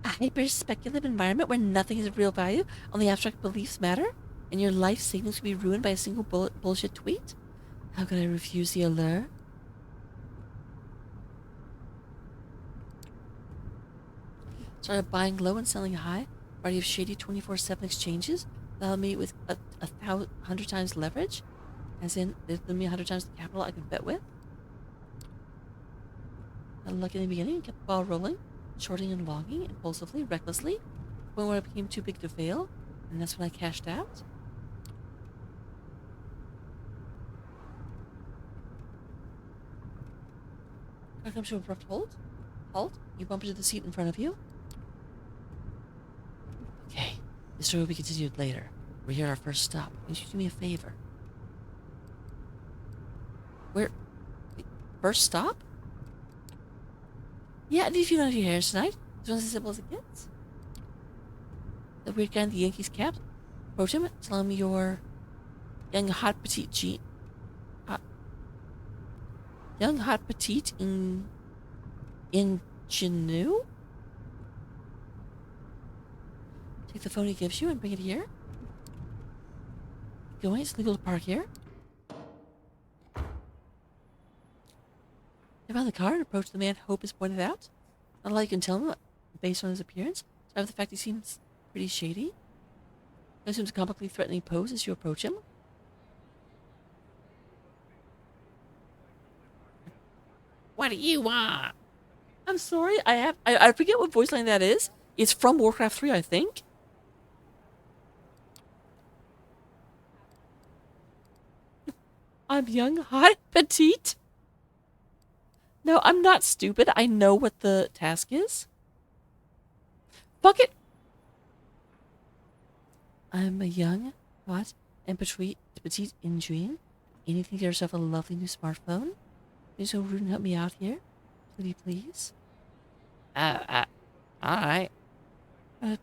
A hyper-speculative environment where nothing is of real value, only abstract beliefs matter, and your life savings can be ruined by a single bullshit tweet? How could I refuse the allure? Started buying low and selling high. Variety of shady 24/7 exchanges allow me with 100 times leverage, as in there's me 100 times the capital I can bet with. Got lucky in the beginning and kept the ball rolling, shorting and longing impulsively, recklessly, to the point where it became too big to fail, and that's when I cashed out. Car comes to an abrupt halt. You bump into the seat in front of you. Okay, this story will be continued later. We're here at our first stop. Can you do me a favor? First stop? Yeah, I need a few of your hairs tonight. This one's as simple as it gets. The weird guy in the Yankees cap. Approach him, tell him you're young, hot, petite young, hot, petite ingenue? Take the phone he gives you and bring it here. Going, it's legal to park here. I found the car and approached the man Hope has pointed out. Not a lot you can tell him based on his appearance, despite the fact he seems pretty shady. He assumes a comically threatening pose as you approach him. What do you want? I'm sorry, I forget what voice line that is. It's from Warcraft 3, I think. I'm young, hot, petite. No, I'm not stupid. I know what the task is. Fuck it. I'm a young, hot, and petite ingenue. Anything to get yourself a lovely new smartphone? You're so rude and help me out here. Will you please? Alright.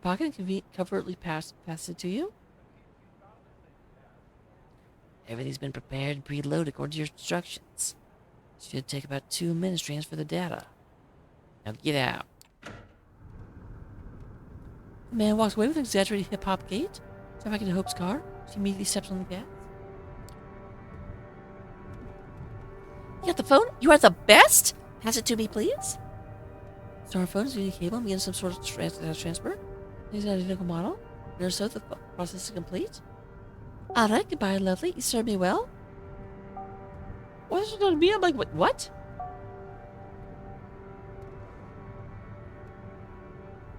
Pocket and convenient covertly pass it to you. Everything's been prepared and preloaded according to your instructions. Should take about 2 minutes to transfer the data. Now get out. The man walks away with an exaggerated hip-hop gait. Step back into Hope's car. She immediately steps on the gas. You got the phone? You are the best? Pass it to me, please. Start phone is using a cable and begin some sort of transfer. Here's an identical model. There, so the process is complete. Alright, goodbye, lovely. You served me well. What's it gonna be? I'm like, what?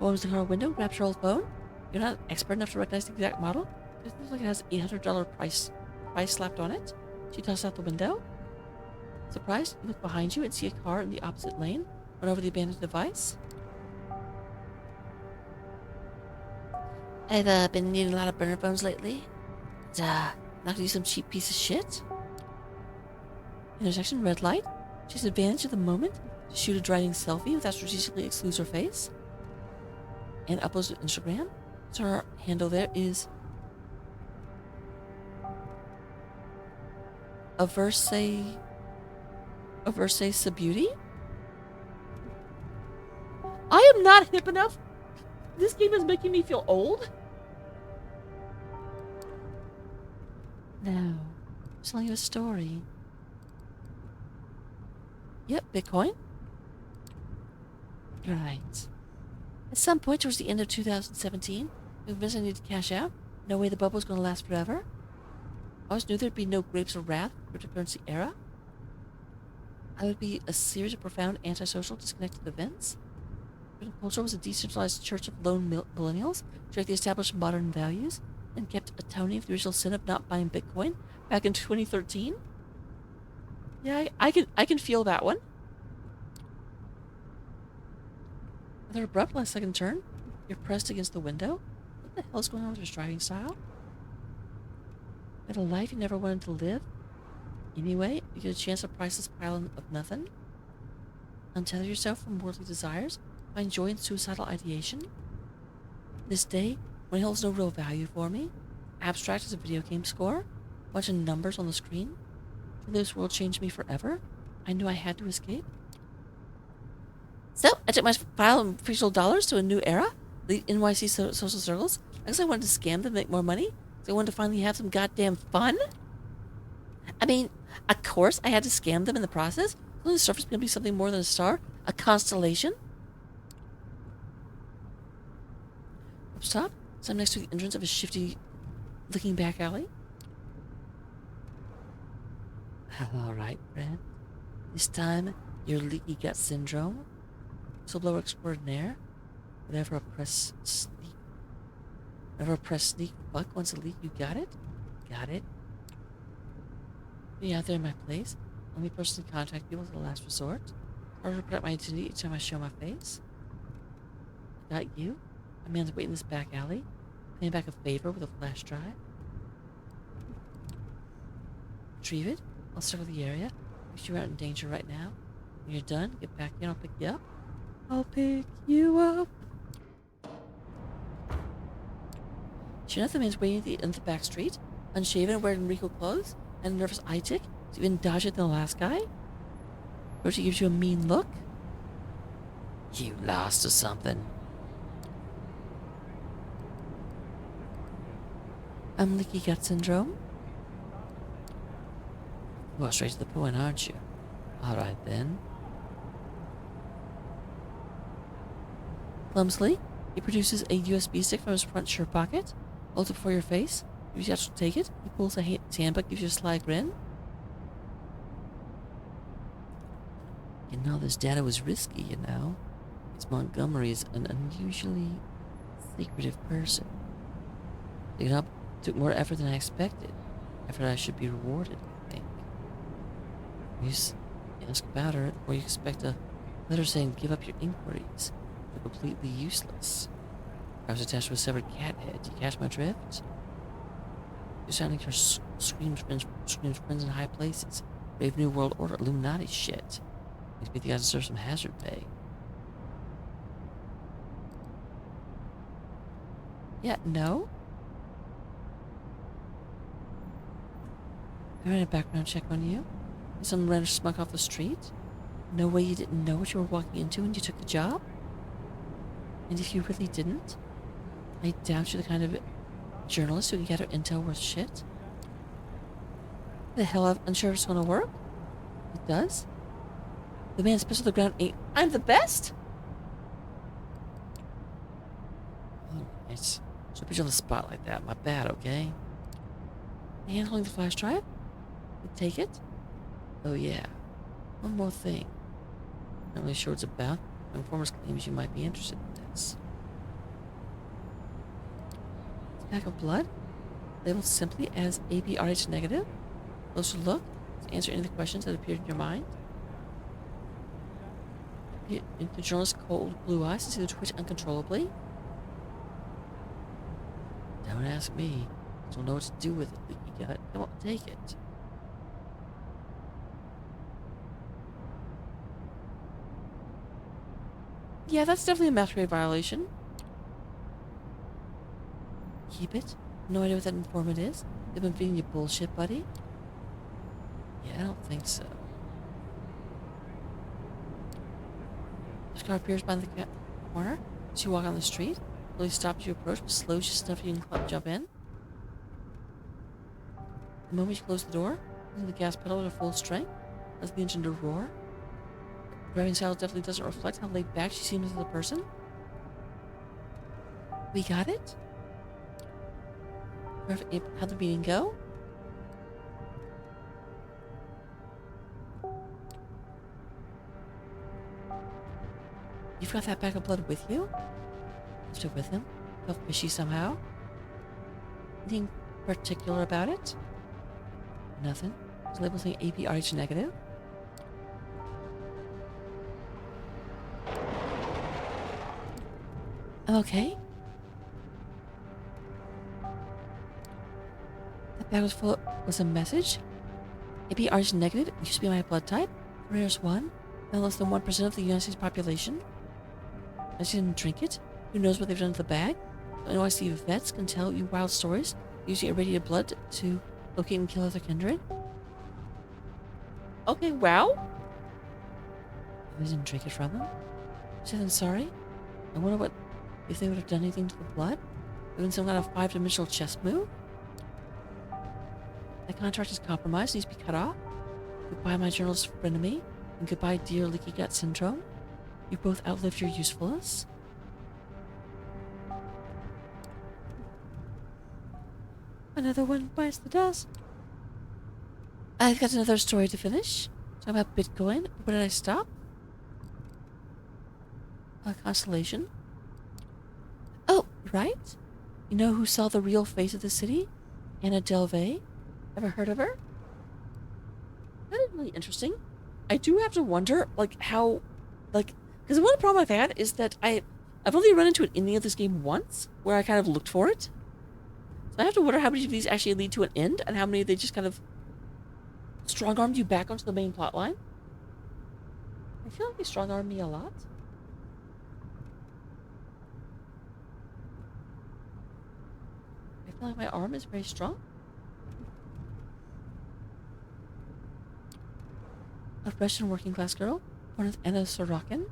Opens the car window, grabs her old phone. You're not expert enough to recognize the exact model. It looks like it has $800 price slapped on it. She tosses out the window. Surprised, you look behind you and see a car in the opposite lane run over the abandoned device. I've been needing a lot of burner phones lately. Not gonna use some cheap piece of shit. Intersection, red light. She takes advantage of the moment to shoot a driving selfie without strategically excludes her face. And uploads to Instagram. So her handle there is Averse Beauty. I am not hip enough. This game is making me feel old. No. I'm telling you a story. Yep, Bitcoin. Right. At some point towards the end of 2017, we convinced I needed to cash out. No way the bubble was going to last forever. I always knew there'd be no grapes of wrath in the cryptocurrency era. I would be a series of profound antisocial, disconnected events. Britain culture was a decentralized church of lone millennials, who the established modern values, and kept atoning for the original sin of not buying Bitcoin back in 2013. Yeah, I can feel that one. Another abrupt last second turn. You're pressed against the window. What the hell is going on with your driving style? You had a life you never wanted to live. Anyway, you get a chance to priceless pile of nothing. Untether yourself from worldly desires. Find joy in suicidal ideation. This day, money holds no real value for me. Abstract as a video game score. A bunch of numbers on the screen. This world changed me forever. I knew I had to escape. So, I took my file of official dollars to a new era. The NYC social circles. I guess I wanted to scam them to make more money. So I wanted to finally have some goddamn fun. I mean, of course I had to scam them in the process. On the surface, going to be something more than a star. A constellation. Up top, so I'm next to the entrance of a shifty looking back alley. All right, friend. This time, your leaky gut syndrome. Whistleblower extraordinaire. Whatever oppressed sneak fuck wants to leak, you got it? Got it. Be out there in my place. Only person to contact people as a last resort. Harder to put up my identity each time I show my face. Got you. A man's waiting in this back alley. Paying back a favor with a flash drive. Retrieve it. I'll circle the area. Wish you aren't in danger right now. When you're done, get back in. I'll pick you up. I'll pick you up. Sure enough, the man's waiting at the end of the back street, unshaven and wearing wrinkled clothes, and a nervous eye tick, so even dodgier than the last guy. Roshi gives you a mean look. You lost or something? I'm leaky gut syndrome. You are straight to the point, aren't you? Alright then. Clumsily, he produces a USB stick from his front shirt pocket, holds it before your face. You have to take it. He pulls a handbook, gives you a sly grin. Getting all this data was risky, you know. Miss Montgomery is an unusually secretive person. Digging up took more effort than I expected. Effort I should be rewarded, I think. You ask about her, or you expect a letter saying give up your inquiries. They're completely useless. I was attached to a severed cat head. Do you catch my drift? You're sounding her screams friends in high places. Brave New World Order, Illuminati shit. Makes me think I deserve some hazard pay. Yeah, no? I ran a background check on you. Some random smug off the street. No way you didn't know what you were walking into when you took the job? And if you really didn't, I doubt you're the kind of journalist who can gather intel worth shit. The hell, I'm unsure if it's gonna work. It does. The man spits on the ground. I'm the best? Alright. So put you on the spot like that. My bad, okay? Handling the flash drive? You take it? Oh yeah. One more thing. Not really sure what it's about. My informers claims you might be interested in this. Pack of blood? Labeled simply as ABRH negative? Closer look to answer any of the questions that appeared in your mind. The journalist's cold blue eyes to see the twitch uncontrollably. Don't ask me. Don't know what to do with it, leaky gut. Come on, take it. Yeah, that's definitely a masquerade violation. Keep it? No idea what that informant is? They've been feeding you bullshit, buddy? Yeah, I don't think so. This car appears behind the corner. As you walk on the street, slowly stops you approach, but slows just enough you can jump in. The moment you close the door, using the gas pedal at full strength, lets the engine to roar. The driving style definitely doesn't reflect how laid back she seems as a person. We got it? How'd the meeting go? You've got that bag of blood with you? Left it with him? Felt fishy somehow? Anything particular about it? Nothing. His label saying APRH negative. I'm okay. That bag was a message. APRH negative. It used to be my blood type. Rare's 1. Now less than 1% of the United States population. I just didn't drink it. Who knows what they've done to the bag? I know I see vets can tell you wild stories using irradiated blood to locate and kill other kindred. Okay, wow. I didn't drink it from them. Said I'm sorry. I wonder if they would have done anything to the blood. Even some kind of 5-dimensional chess move. My contract is compromised, needs to be cut off. Goodbye, my journalist frenemy, and goodbye, dear leaky gut syndrome. You both outlived your usefulness. Another one bites the dust. I've got another story to finish. Talking about Bitcoin. Where did I stop? Constellation. Oh, right. You know who saw the real face of the city? Anna Delvey. Ever heard of her? That is really interesting. I do have to wonder, like, how, like, because one problem I've had is that I've only run into an ending of this game once, where I kind of looked for it. So I have to wonder how many of these actually lead to an end, and how many they just kind of strong-armed you back onto the main plot line. I feel like they strong-armed me a lot. I feel like my arm is very strong. A Russian working-class girl, born as Anna Sorokin.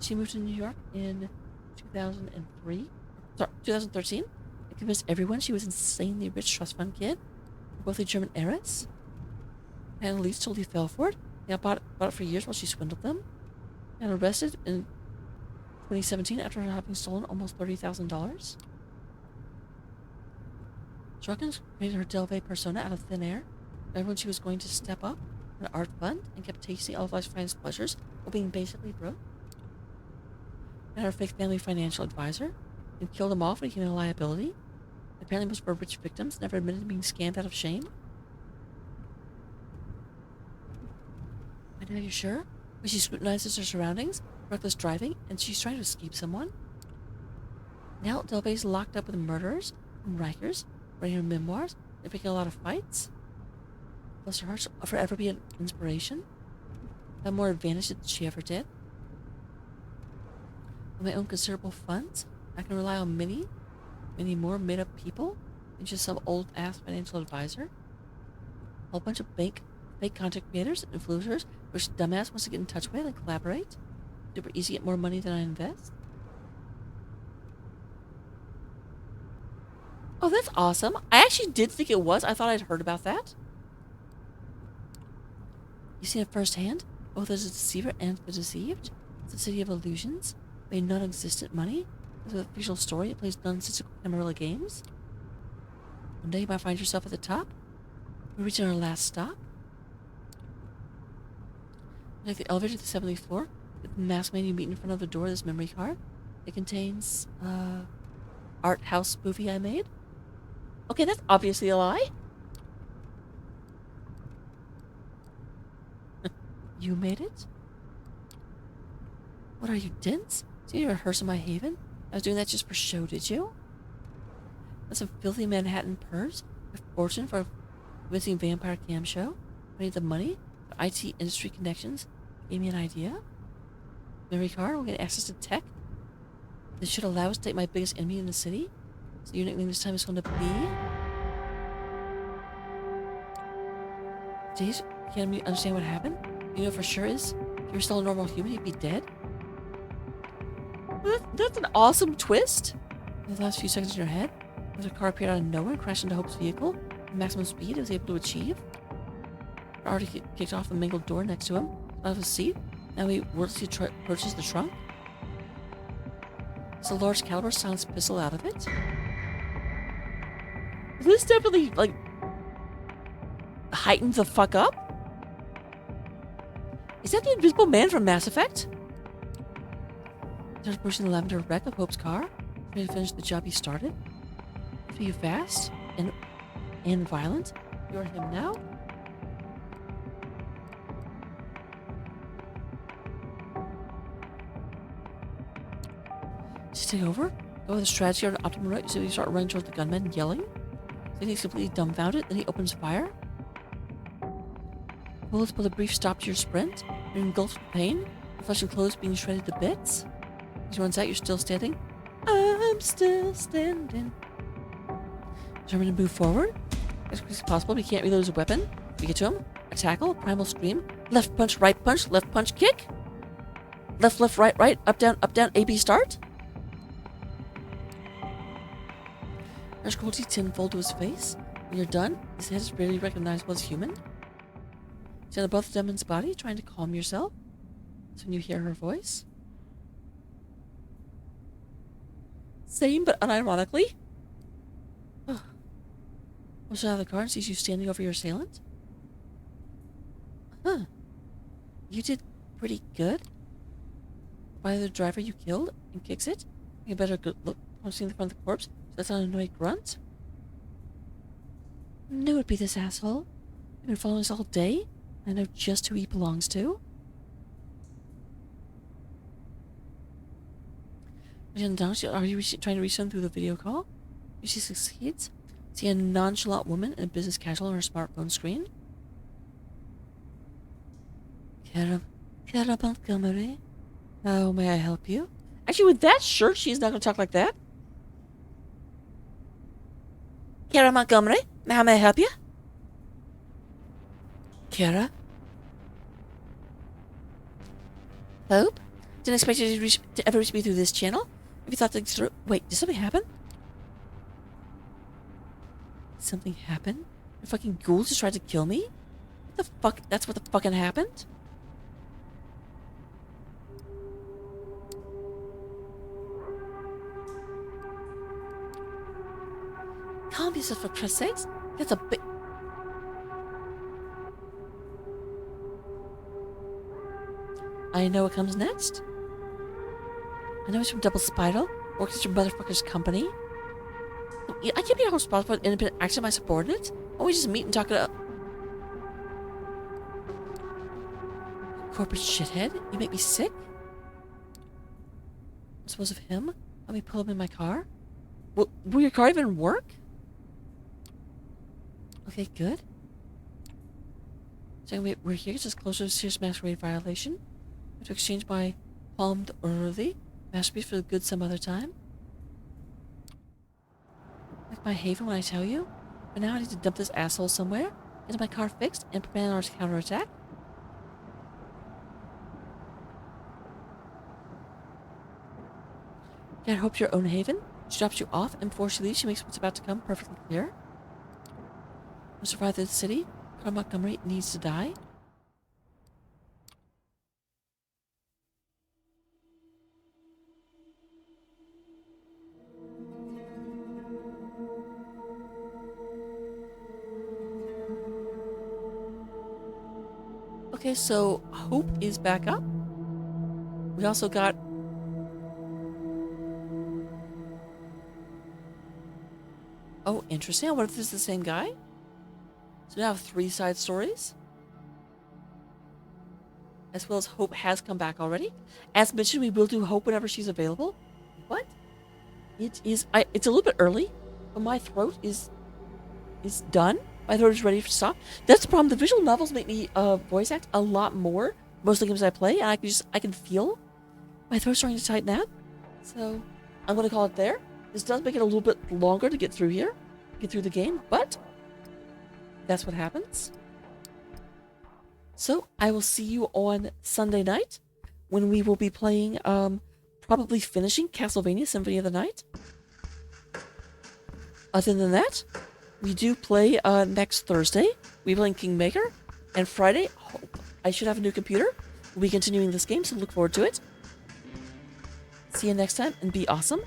She moved to New York in 2013. And convinced everyone she was an insanely rich trust fund kid, both a German heiress. And Elise totally fell for it. They bought it for years while she swindled them. And arrested in 2017 after having stolen almost $30,000. Sorokin created her Delvey persona out of thin air. Everyone she was going to step up an art fund and kept tasting all of life's finest pleasures while being basically broke. And her fake family financial advisor, and killed them off when he became a liability. Apparently most of her rich victims never admitted to being scammed out of shame. I know you're sure? When she scrutinizes her surroundings, reckless driving, and she's trying to escape someone. Now Delvey's locked up with murderers and Rikers, writing her memoirs, and picking a lot of fights. Plus her heart will forever be an inspiration. Have more advantage than she ever did. With my own considerable funds, I can rely on many more made-up people than just some old-ass financial advisor. A whole bunch of fake content creators and influencers which dumbass wants to get in touch with and collaborate. Super easy to get more money than I invest. Oh, that's awesome. I actually did think it was. I thought I'd heard about that. You seen it firsthand, both as a deceiver and the deceived. It's a city of illusions, made non-existent money. It's a fictional story. It plays nonsensical Camarilla games. One day you might find yourself at the top. We're reaching our last stop. Take the elevator to the 70th floor. With the masked man you meet in front of the door of this memory card. It contains, art house movie I made. Okay, that's obviously a lie. You made it? What are you, dense? So you rehearse in my haven? I was doing that just for show, did you? That's a filthy Manhattan purse? A fortune for a missing vampire cam show? I need the money? The IT industry connections? Gave me an idea? Memory card? We'll get access to tech? This should allow us to take my biggest enemy in the city. So your nickname this time is going to be... Jeez, can't understand what happened? You know for sure is, if you were still a normal human, you'd be dead. Well, that's an awesome twist. In the last few seconds in your head, as a car appeared out of nowhere and crashed into Hope's vehicle, at maximum speed it was able to achieve. It already kicked off the mangled door next to him, out of his seat. Now he wordlessly approaches the trunk. It's a large caliber silenced pistol out of it. This definitely, like, heightened the fuck up. Is that the Invisible Man from Mass Effect? Starts pushing the lavender wreck of Hope's car, ready to finish the job he started. Are you fast and violent? You're him now? Just take over. Go with a strategy on an optimal route so you start running towards the gunman and yelling. Then he's completely dumbfounded, then he opens fire. Bullets put a brief stop to your sprint. You're engulfed with pain, your flesh and clothes being shredded to bits. As he runs out, you're still standing. I'm still standing. Determined to move forward. As quickly as possible, but he can't reload his weapon. We get to him. A tackle, primal scream. Left punch, left punch, kick. Left, right, up, down, A-B start. There's cruelty tenfold to his face. When you're done, his head is barely recognizable as human. Stand above the demon's body, trying to calm yourself. That's when you hear her voice. Same, but unironically. Pushes out of the car and sees you standing over your assailant. Huh. You did pretty good. By the driver you killed and kicks it. You better good look pointing in the front of the corpse. That's an annoyed grunt. Knew it'd be this asshole. I've been following us all day. I know just who he belongs to. Are you trying to reach him through the video call? If she succeeds, see a nonchalant woman in a business casual on her smartphone screen. Kara Montgomery. How may I help you? Actually, with that shirt, she's not going to talk like that. Kara Montgomery, how may I help you? Kara? Hope? Didn't expect you to ever reach me through this channel. If you thought things through... Wait, did something happen? Did something happen? The fucking ghouls just tried to kill me? What the fuck? That's what the fucking happened? Calm yourself, for Christ's sakes. That's a bit... I know what comes next. I know it's from Double Spiral. Works at your motherfucker's company. I can't be responsible for the independent action of my subordinates. Why don't we just meet and talk it up? Corporate shithead. You make me sick. I suppose of him. Let me pull him in my car. Will your car even work? Okay, good. So we're here just closer to serious masquerade violation. I have to exchange my palmed early masterpiece for the good some other time. Like my haven when I tell you. But now I need to dump this asshole somewhere, get my car fixed, and prepare our counterattack. Can't hope your own haven. She drops you off, and before she leaves, she makes what's about to come perfectly clear. To survive the city, Kara Montgomery needs to die. Okay, so Hope is back up. We also got... Oh, interesting. I wonder if this is the same guy? So we now have 3 side stories. As well as Hope has come back already. As mentioned, we will do Hope whenever she's available. But it is... it's a little bit early, but my throat is done. My throat is ready to stop. That's the problem. The visual novels make me voice act a lot more. Most of the games I play, and I can feel my throat starting to tighten out. So I'm going to call it there. This does make it a little bit longer to get through here, get through the game, but that's what happens. So I will see you on Sunday night when we will be playing, probably finishing Castlevania Symphony of the Night. Other than that, we do play next Thursday. We play Kingmaker, and Friday, Hope. I should have a new computer. We'll be continuing this game, so look forward to it. See you next time, and be awesome.